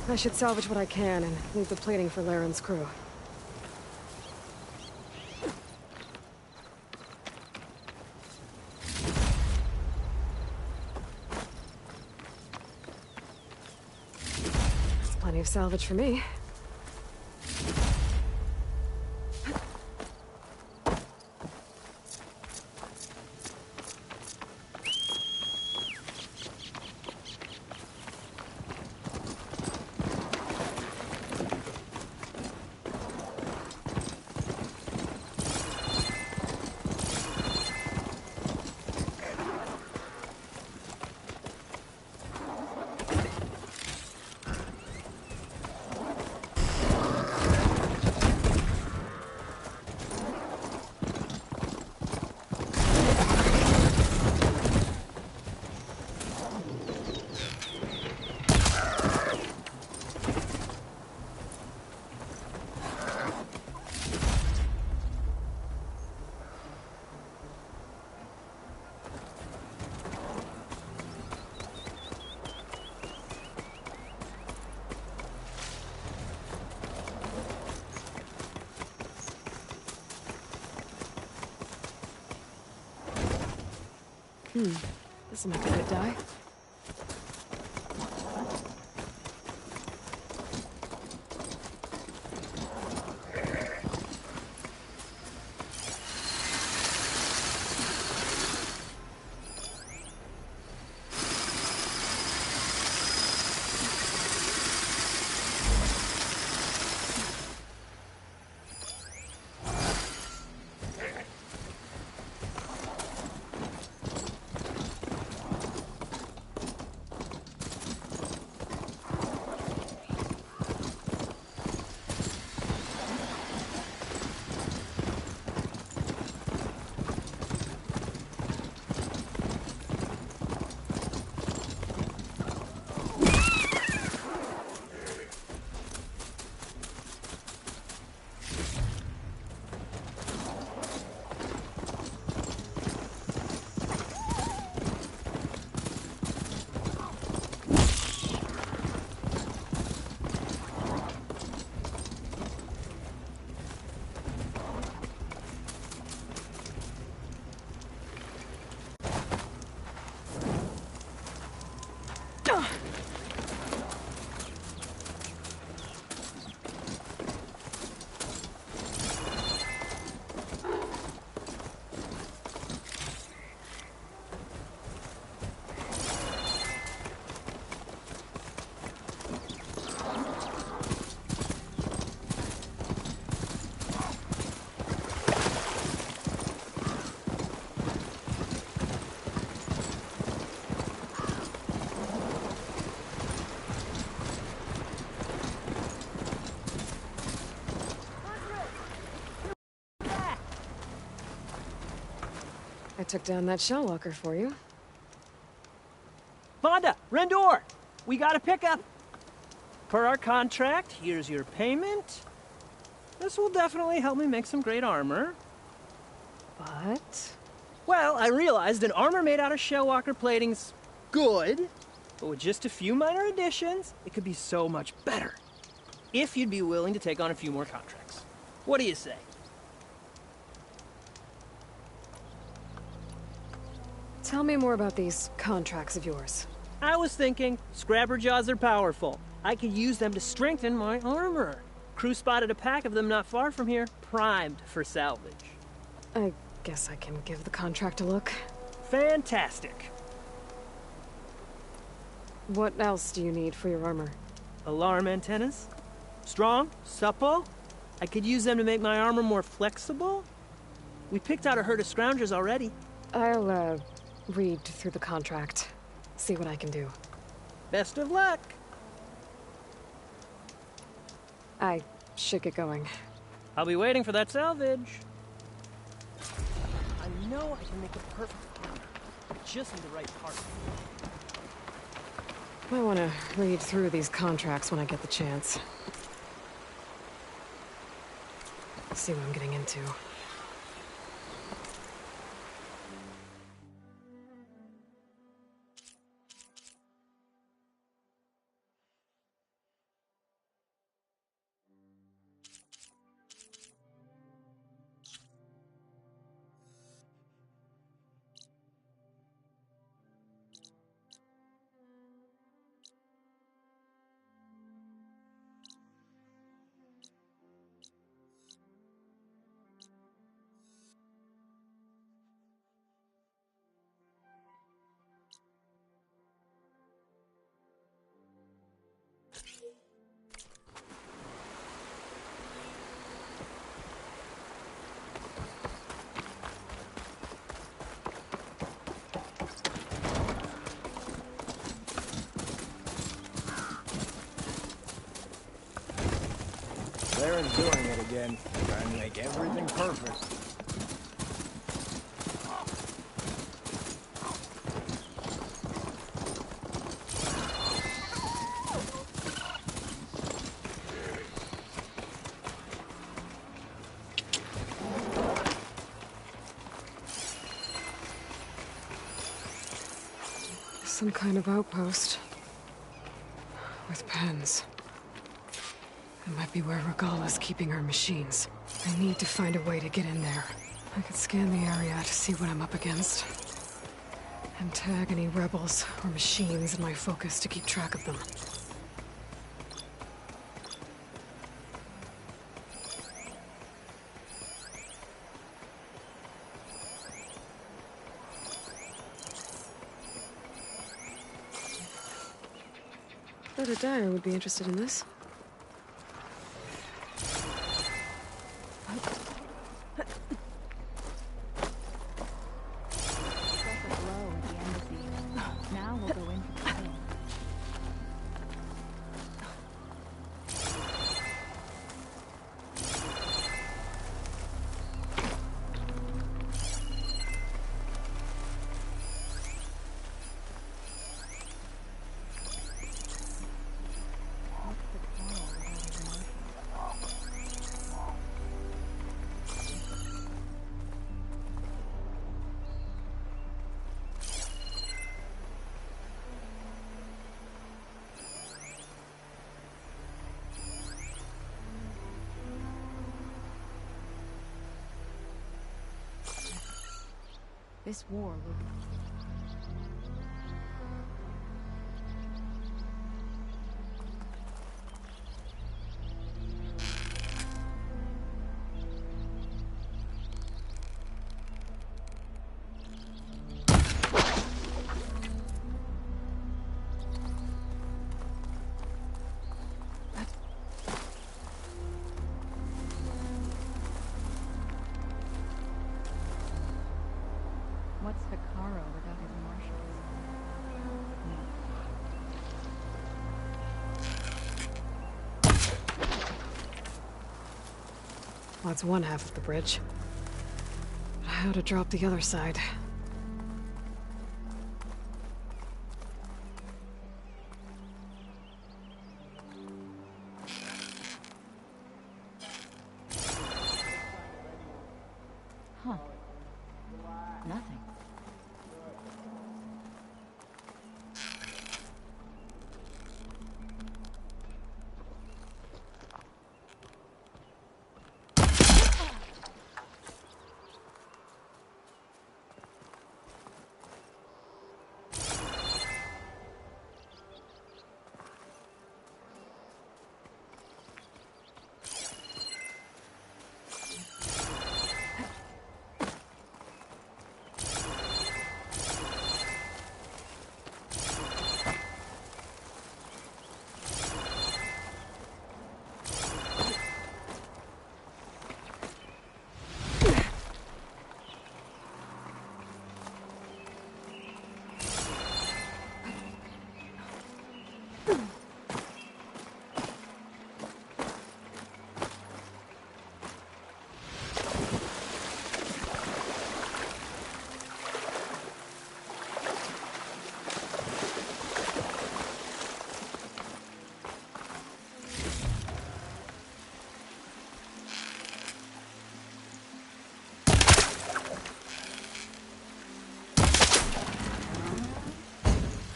I should salvage what I can and leave the plating for Laren's crew. Plenty of salvage for me. This'll make a good dye. I took down that shell walker for you. Vonda! Rendor! We got a pickup! Per our contract, here's your payment. This will definitely help me make some great armor. But? Well, I realized an armor made out of shell walker plating's good, but with just a few minor additions, it could be so much better. If you'd be willing to take on a few more contracts. What do you say? Tell me more about these contracts of yours. I was thinking, Scrabber Jaws are powerful. I could use them to strengthen my armor. Crew spotted a pack of them not far from here, primed for salvage. I guess I can give the contract a look. Fantastic. What else do you need for your armor? Alarm antennas. Strong, supple. I could use them to make my armor more flexible. We picked out a herd of scroungers already. I'll, read through the contract. See what I can do. Best of luck. I should get going. I'll be waiting for that salvage. I know I can make a perfect armor. Just need the right part. I want to read through these contracts when I get the chance. See what I'm getting into. Baron's doing it again, trying to make everything perfect. Some kind of outpost. With pens. It might be where Regala's keeping her machines. I need to find a way to get in there. I could scan the area to see what I'm up against. And tag any rebels or machines in my focus to keep track of them. Bet a dyer would be interested in this. Now we'll go in for the kill. This war will be... What's Hikaru without his marshals? Well, that's one half of the bridge. But how to drop the other side? Huh. Nothing.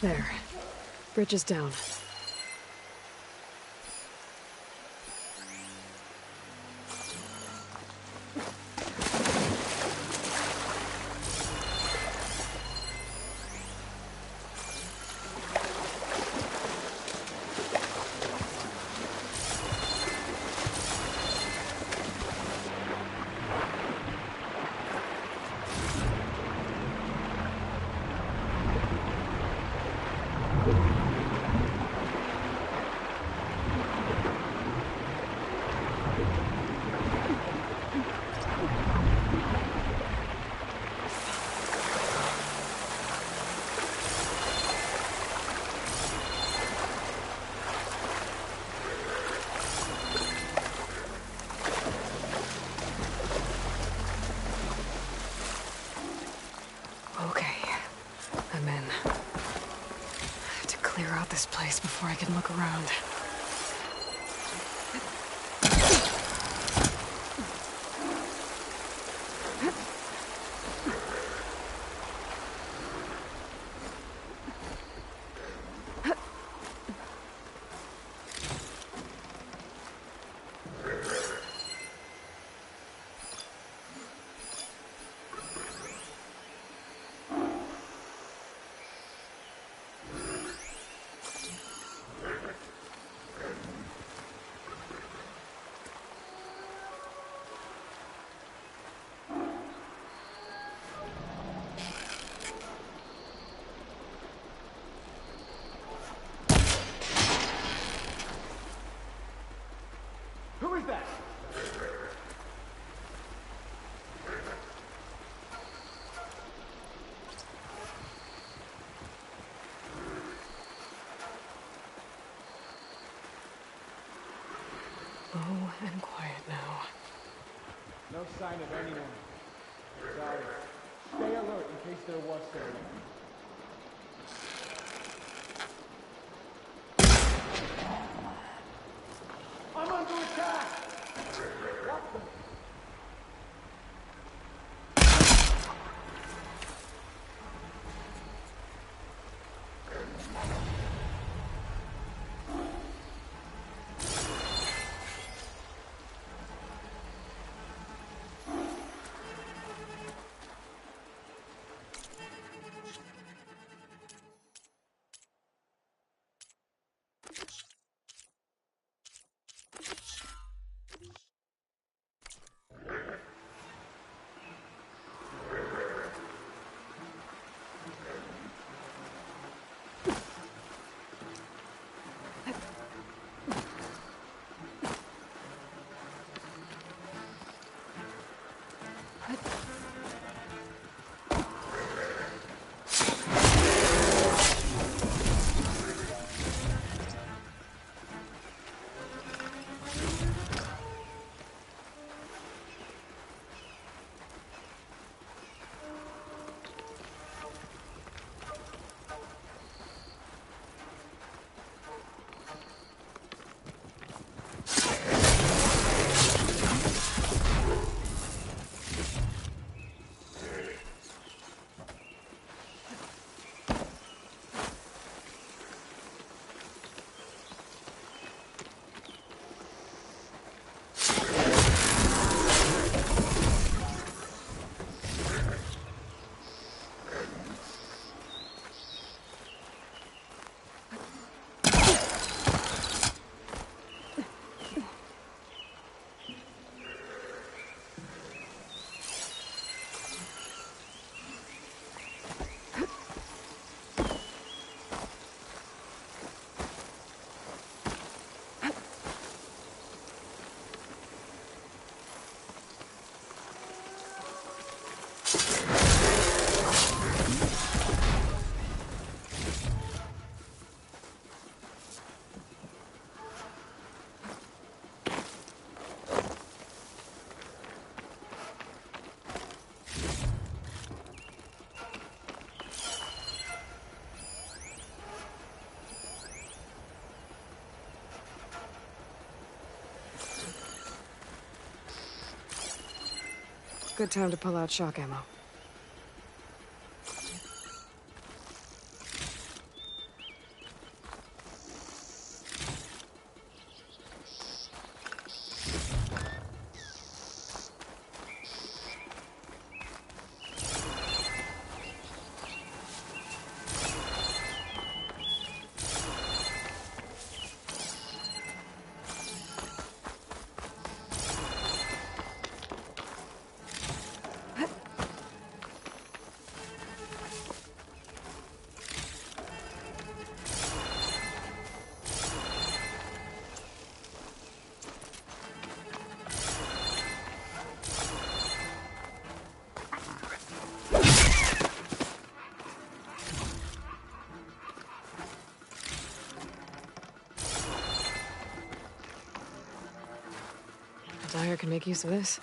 There. Bridge is down. This place before I can look around. Slow and quiet now. No sign of anyone. Sorry. Stay alert in case there was someone. I'm under attack! What the? Good time to pull out shock ammo. Dyer can make use of this.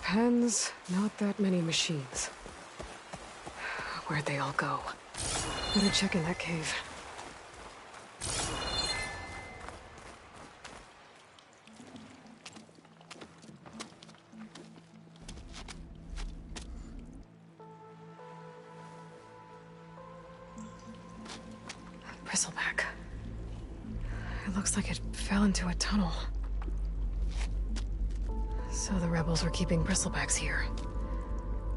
Pens, not that many machines. Where'd they all go? Better check in that cave. Bristleback. It looks like it fell into a tunnel. So the rebels were keeping bristlebacks here.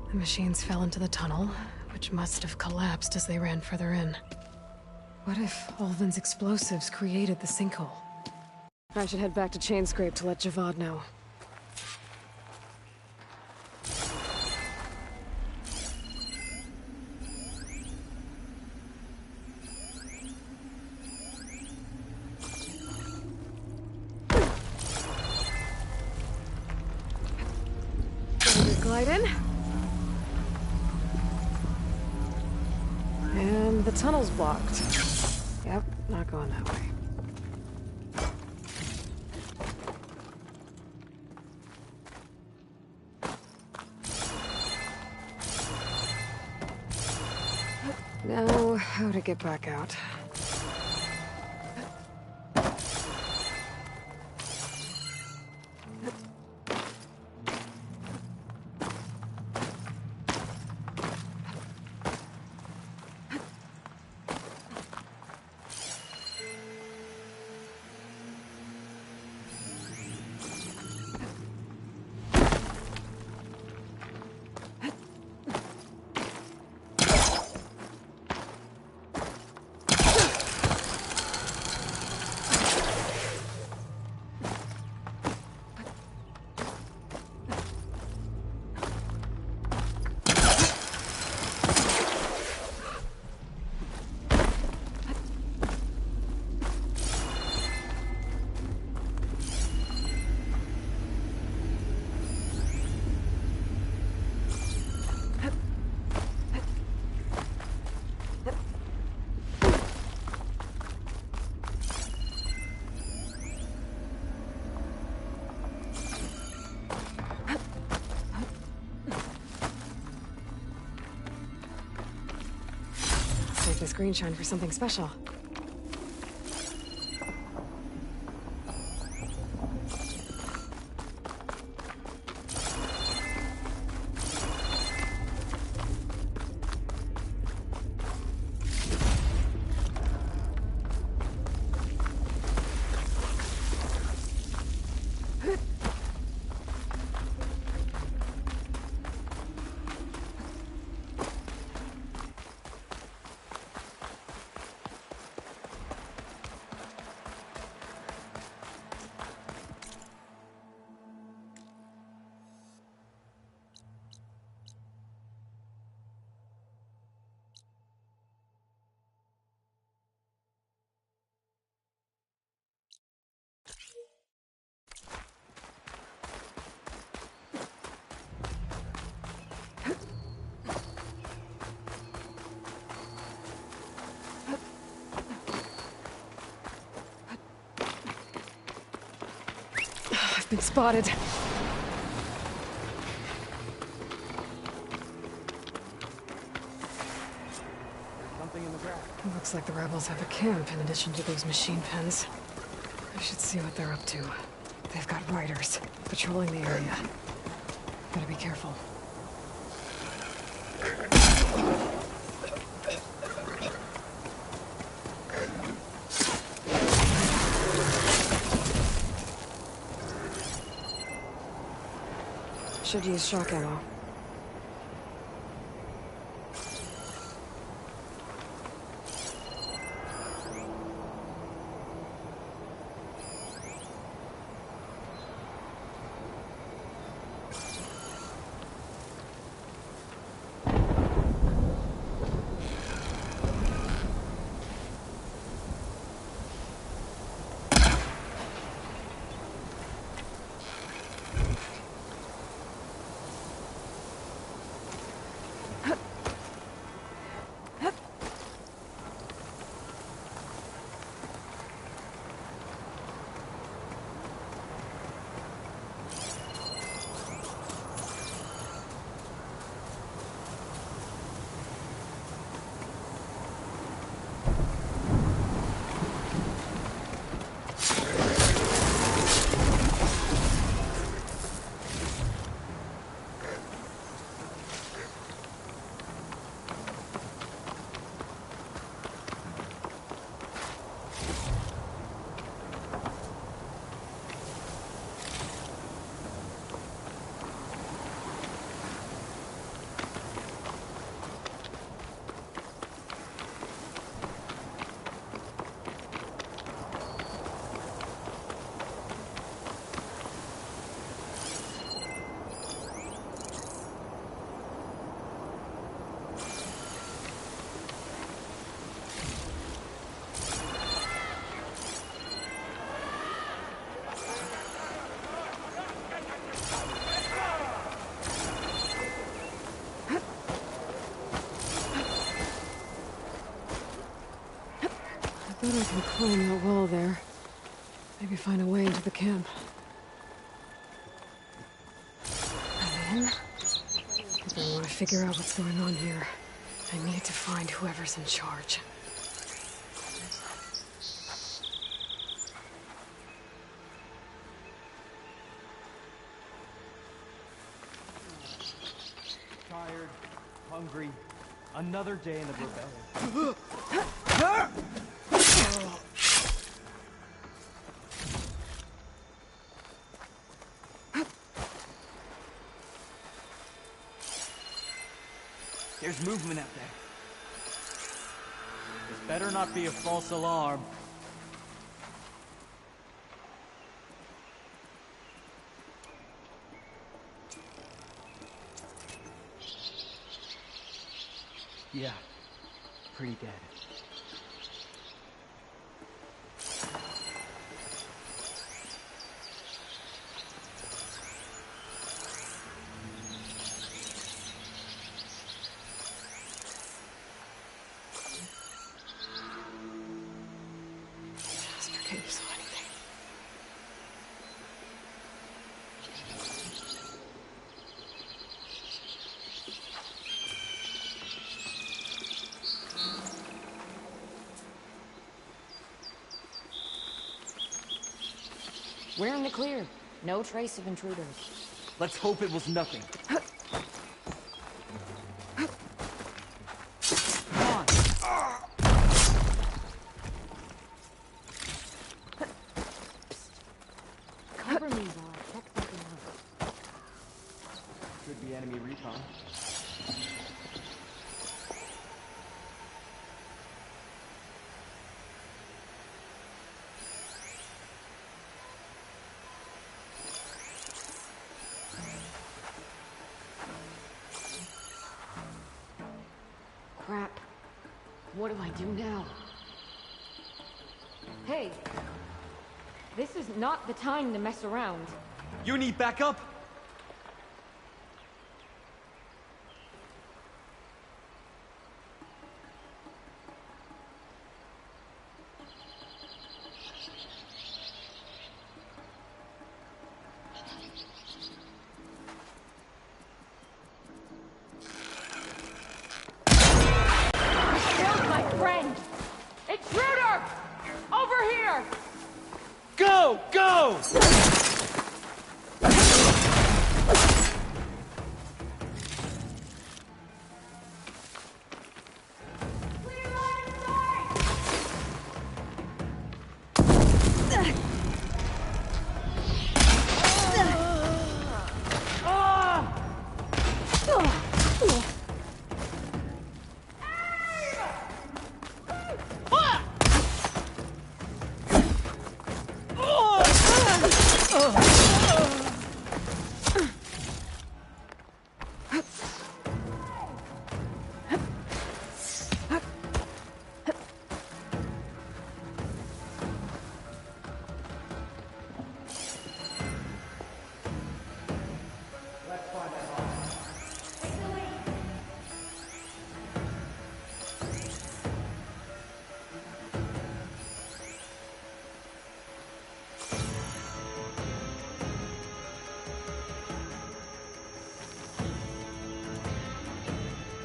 The machines fell into the tunnel, which must have collapsed as they ran further in. What if Ulvin's explosives created the sinkhole? I should head back to Chainscrape to let Javad know. Glide in. And the tunnel's blocked. Yep, not going that way. Now, how to get back out? This green shine for something special. Been spotted. Something in the grass. It looks like the rebels have a camp in addition to those machine pens. I should see what they're up to. They've got riders patrolling the area. Gotta be careful. Should use shock ammo. Bet I can climb that wall there. Maybe find a way into the camp. And then, if I want to figure out what's going on here, I need to find whoever's in charge. Tired, hungry, another day in the rebellion. There's movement out there. This better not be a false alarm. Yeah, pretty dead. Can you saw anything? We're in the clear. No trace of intruders. Let's hope it was nothing. Cover me while I check something out. Could be enemy recon. Crap. What do I do now? Hey! This is not the time to mess around. You need backup? Killed my friend! Intruder! Over here! Go! Go!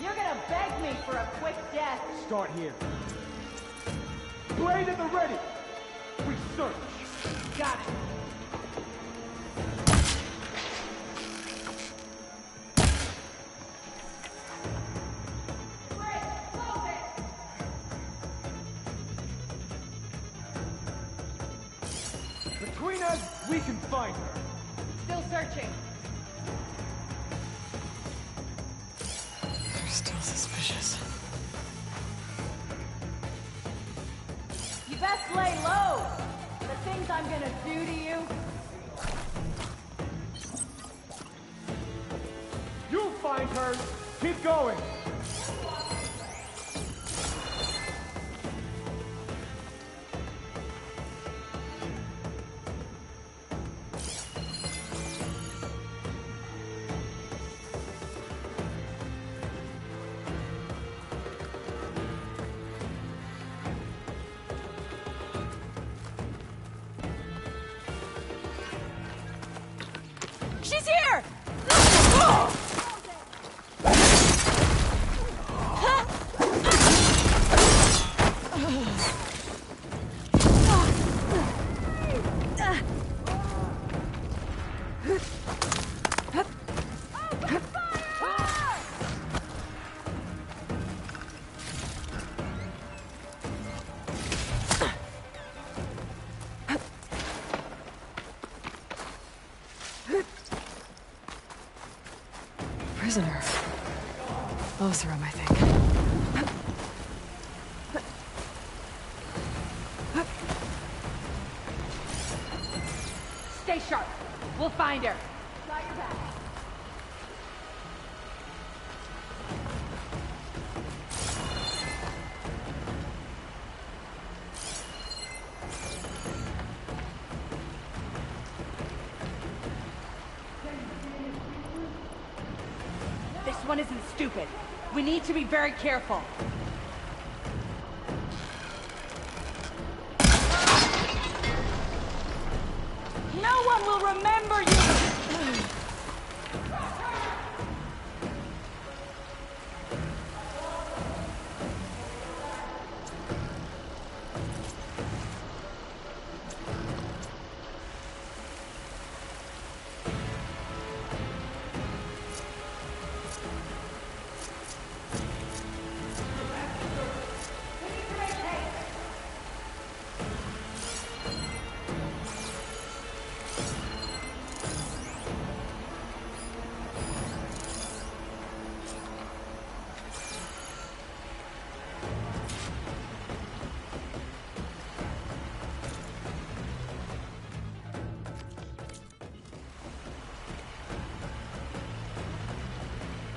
You're gonna beg me for a quick death! Start here. Blade at the ready! We search! Got it! Between us, we can find her. Still searching. They're still suspicious. You best lay low! The things I'm gonna do to you. You'll find her! Keep going! prisoner. Oseram, I think. Stay sharp. We'll find her. Got your back. This one isn't stupid. We need to be very careful. No one will remember you!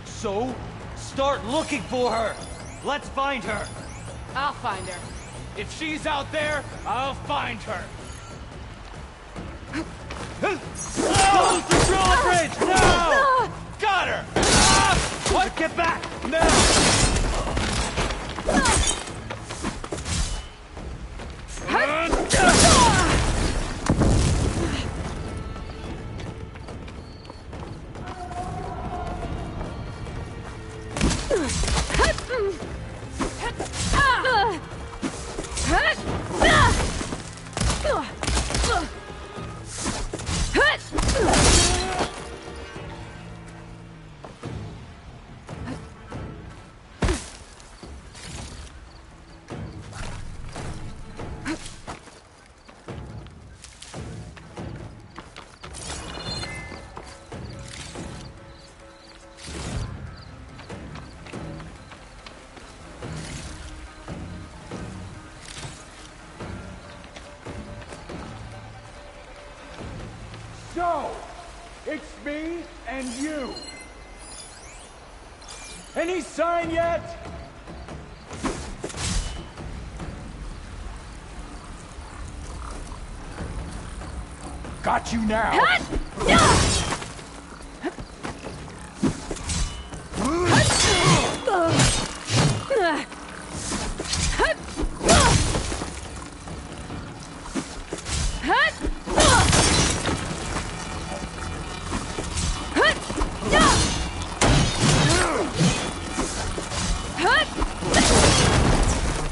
So, start looking for her. Let's find her. I'll find her. If she's out there, I'll find her. Close the drawbridge now! Got her! What? Get back now! So, it's me and you. Any sign yet? Got you now. What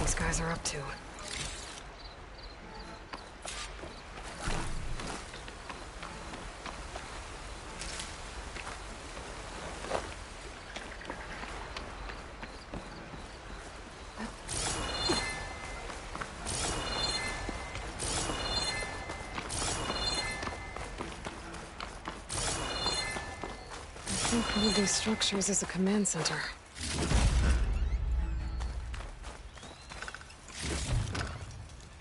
these guys are up to. I think one of these structures is a command center.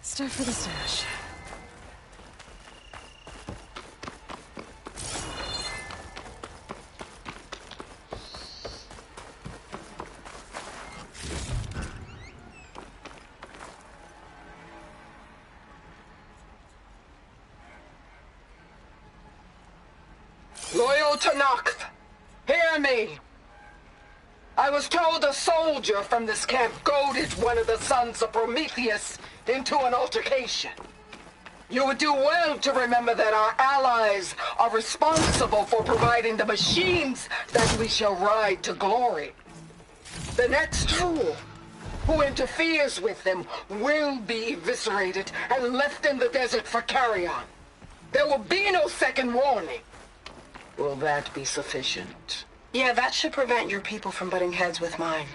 Stuff for the stash. Loyal Tenakth, hear me. I was told a soldier from this camp goaded one of the sons of Prometheus into an altercation. You would do well to remember that our allies are responsible for providing the machines that we shall ride to glory. The next fool who interferes with them will be eviscerated and left in the desert for carrion. There will be no second warning. Will that be sufficient? Yeah, that should prevent your people from butting heads with mine.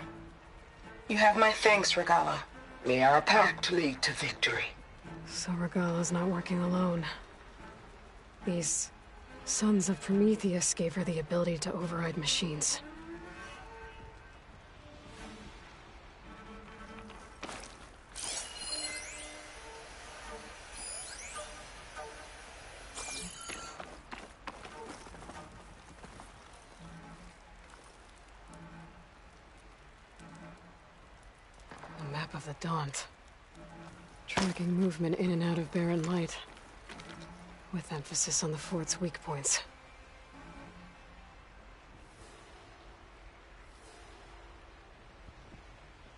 You have my thanks, Regalla. May our pact lead to victory. So Regalla's not working alone. These sons of Prometheus gave her the ability to override machines. of the Daunt. Tracking movement in and out of Barren Light, with emphasis on the fort's weak points.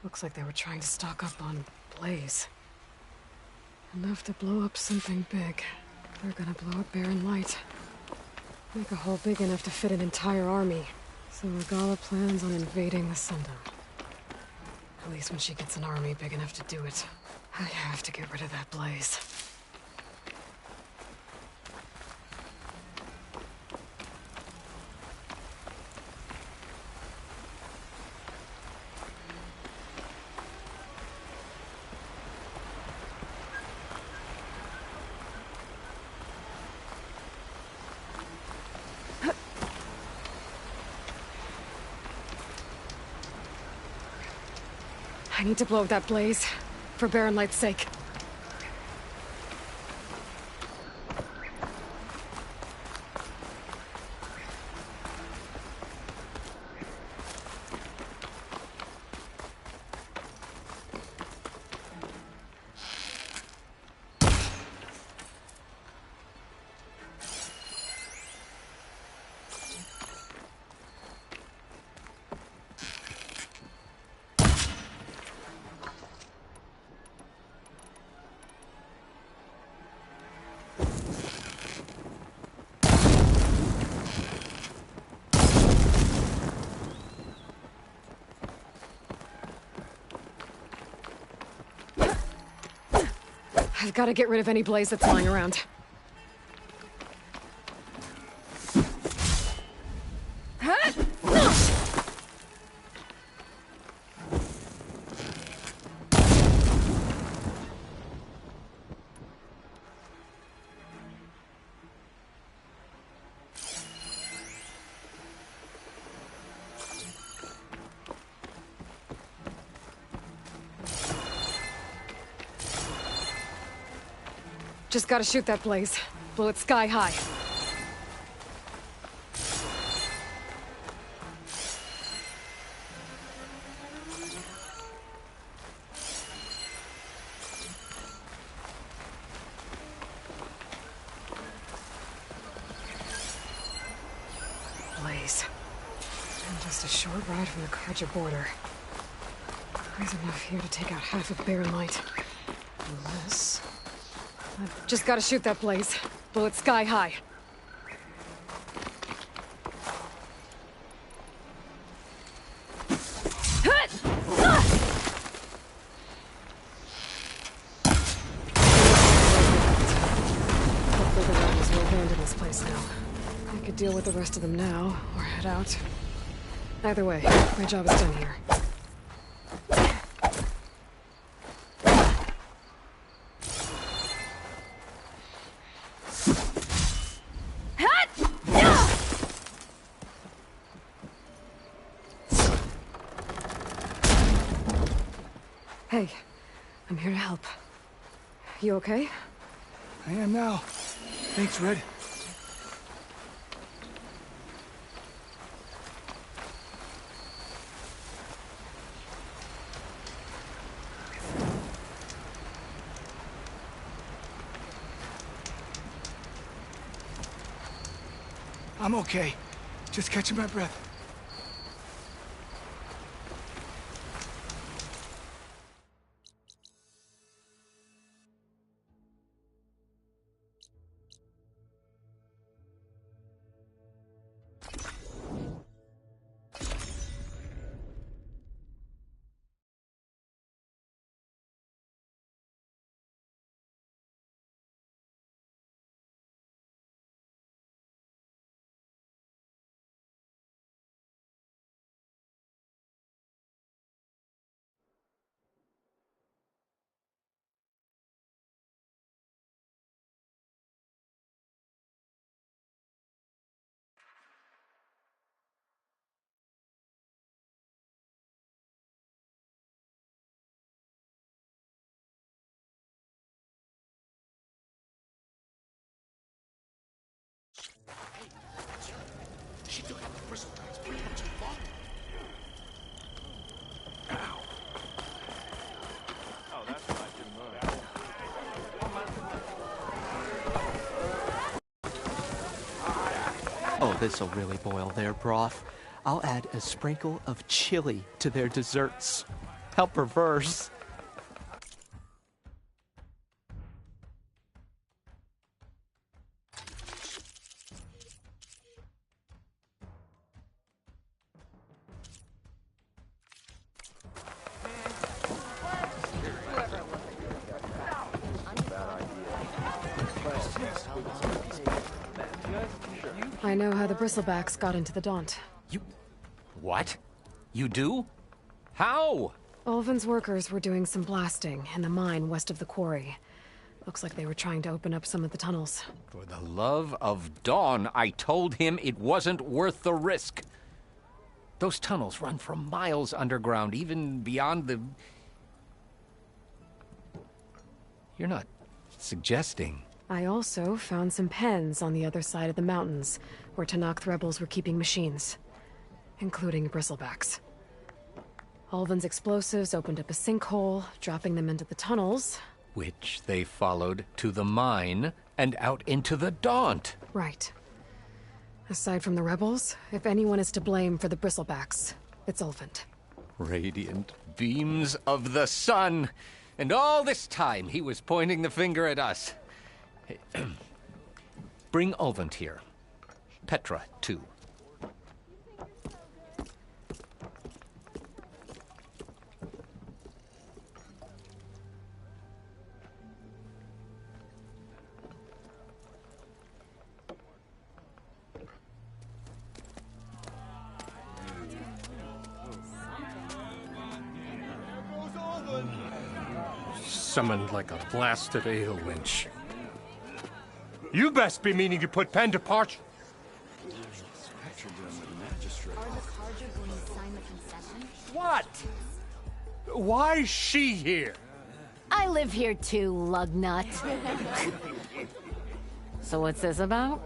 Looks like they were trying to stock up on Blaze. Enough to blow up something big. They're gonna blow up Barren Light. Make a hole big enough to fit an entire army. So Regalla plans on invading the Sundown. At least when she gets an army big enough to do it. I have to get rid of that Blaze. I need to blow up that Blaze, for Barren Light's sake. I've got to get rid of any Blaze that's lying around. Just gotta shoot that Blaze. Blow it sky high. Blaze. And just a short ride from the Carja border. There's enough here to take out half of Barren Light. Unless... I've just gotta shoot that Blaze. Blow it sky high. Hopefully the rebels will abandon this place now. I could deal with the rest of them now, or head out. Either way, my job is done here. Hey, I'm here to help. You okay? I am now. Thanks, Red. I'm okay. Just catching my breath. She took out the bristle guys pretty much in volume. this'll really boil their broth. I'll add a sprinkle of chili to their desserts. How perverse. I know how the Bristlebacks got into the Daunt. What? You do? How? Ulvin's workers were doing some blasting in the mine west of the quarry. Looks like they were trying to open up some of the tunnels. For the love of Dawn, I told him it wasn't worth the risk. Those tunnels run for miles underground, even beyond the... You're not suggesting... I also found some pens on the other side of the mountains, where Tenakth rebels were keeping machines, including Bristlebacks. Ulvin's explosives opened up a sinkhole, dropping them into the tunnels. Which they followed to the mine and out into the Daunt. Right. Aside from the rebels, if anyone is to blame for the Bristlebacks, it's Ulvin. Radiant beams of the sun. And all this time he was pointing the finger at us. Bring Ulvin here. Petra, too. Summoned like a blasted ale winch. You best be meaning to put pen to parch. What? Why is she here? I live here too, lugnut. So what's this about?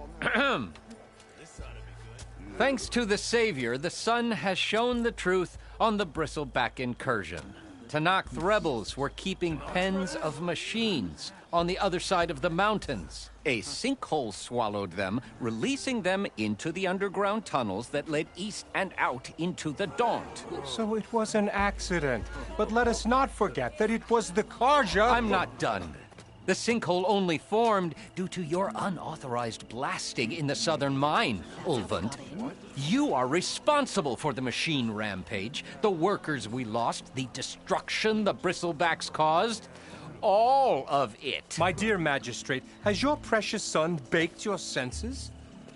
Thanks to the Savior, the sun has shown the truth on the Bristleback incursion. Tenakth rebels were keeping pens of machines on the other side of the mountains. A sinkhole swallowed them, releasing them into the underground tunnels that led east and out into the Daunt. So it was an accident. But let us not forget that it was the Carja... I'm not done. The sinkhole only formed due to your unauthorized blasting in the southern mine, Ulvin. You are responsible for the machine rampage, the workers we lost, the destruction the Bristlebacks caused. All of it. My dear magistrate, has your precious son baked your senses?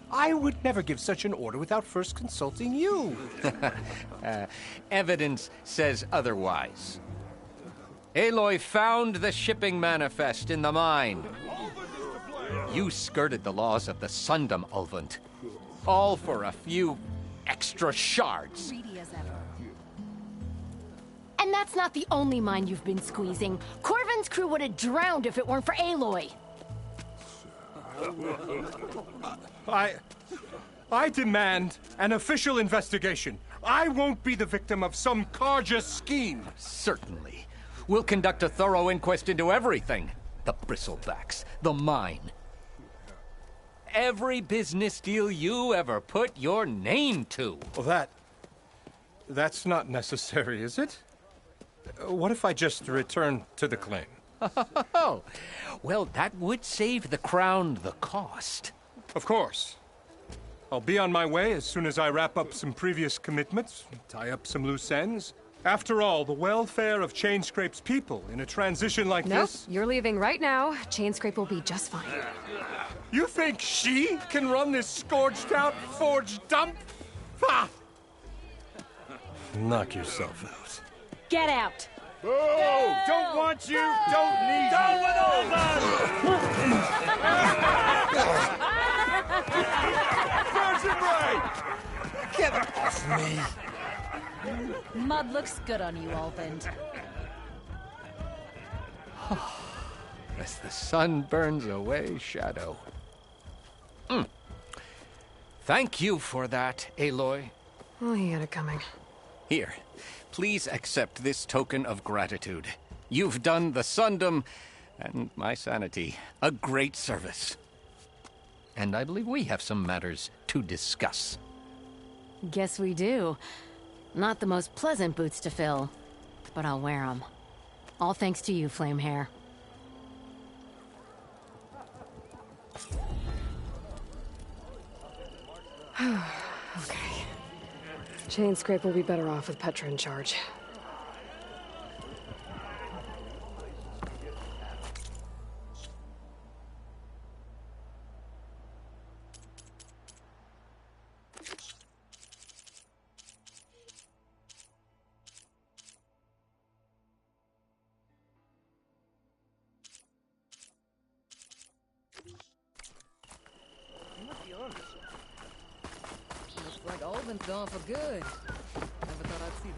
I would never give such an order without first consulting you. Evidence says otherwise. Aloy found the shipping manifest in the mine. You skirted the laws of the Sundom, Ulvin. All for a few extra shards. Greedy as ever. And that's not the only mine you've been squeezing. Corvin's crew would have drowned if it weren't for Aloy. I demand an official investigation. I won't be the victim of some Carja scheme. Certainly. We'll conduct a thorough inquest into everything. The Bristlebacks, the mine. Every business deal you ever put your name to. Well, that's not necessary, is it? What if I just return to the claim? Oh, well, that would save the Crown the cost. Of course. I'll be on my way as soon as I wrap up some previous commitments, tie up some loose ends. After all, the welfare of Chainscrape's people in a transition like this... Nope, you're leaving right now. Chainscrape will be just fine. You think she can run this scorched-out, forged dump? Ha! Knock yourself out. Get out! Oh, don't want you, don't need you. Down with Ulvin! Get off me! Mud looks good on you, Ulvin. As the sun burns away shadow. Thank you for that, Aloy. Well, he had it coming. Here, please accept this token of gratitude. You've done the Sundom and my sanity a great service. And I believe we have some matters to to discuss. Guess we do. Not the most pleasant boots to fill, but I'll wear them. All thanks to you, Flamehair. Okay. Chainscrape will be better off with Petra in charge. Looks like Ulvin's gone for good. Never thought I'd see.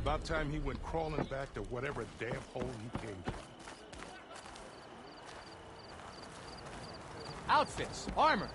About time he went crawling back to whatever damn hole he came from. Outfits, armor.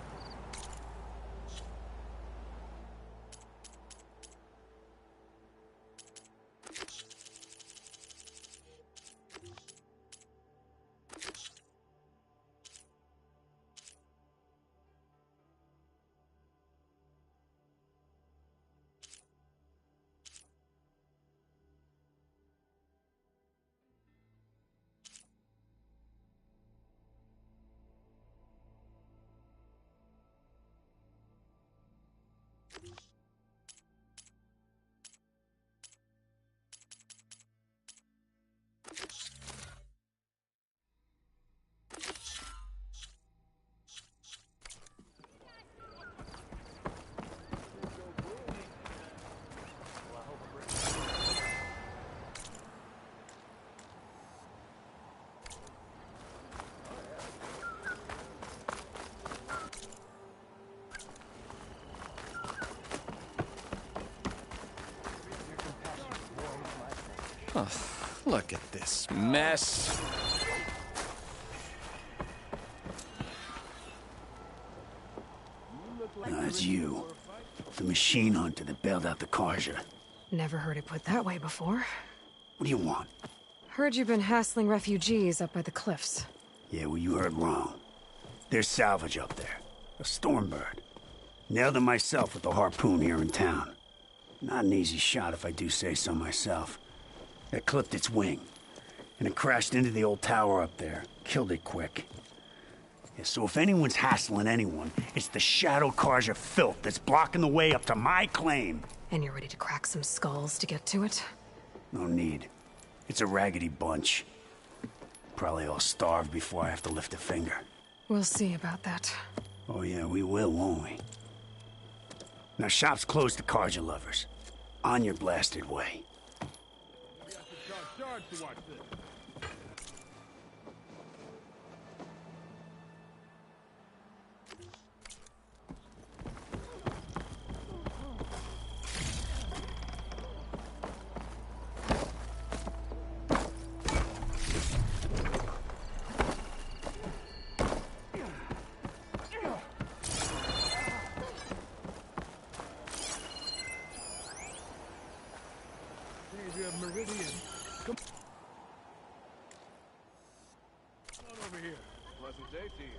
Oh, look at this mess. It's you. The machine hunter that bailed out the Carja. Never heard it put that way before. What do you want? Heard you've been hassling refugees up by the cliffs. Yeah, well, you heard wrong. There's salvage up there. A Stormbird. Nailed it myself with the harpoon here in town. Not an easy shot if I do say so myself. It clipped its wing, and it crashed into the old tower up there. Killed it quick. Yeah, so if anyone's hassling anyone, it's the Shadow Carja filth that's blocking the way up to my claim. And you're ready to crack some skulls to get to it? No need. It's a raggedy bunch. Probably all starved before I have to lift a finger. We'll see about that. Oh yeah, we will, won't we? Now, shop's closed to Carja lovers. On your blasted way. Meridian. Come on over here. Pleasant day to you.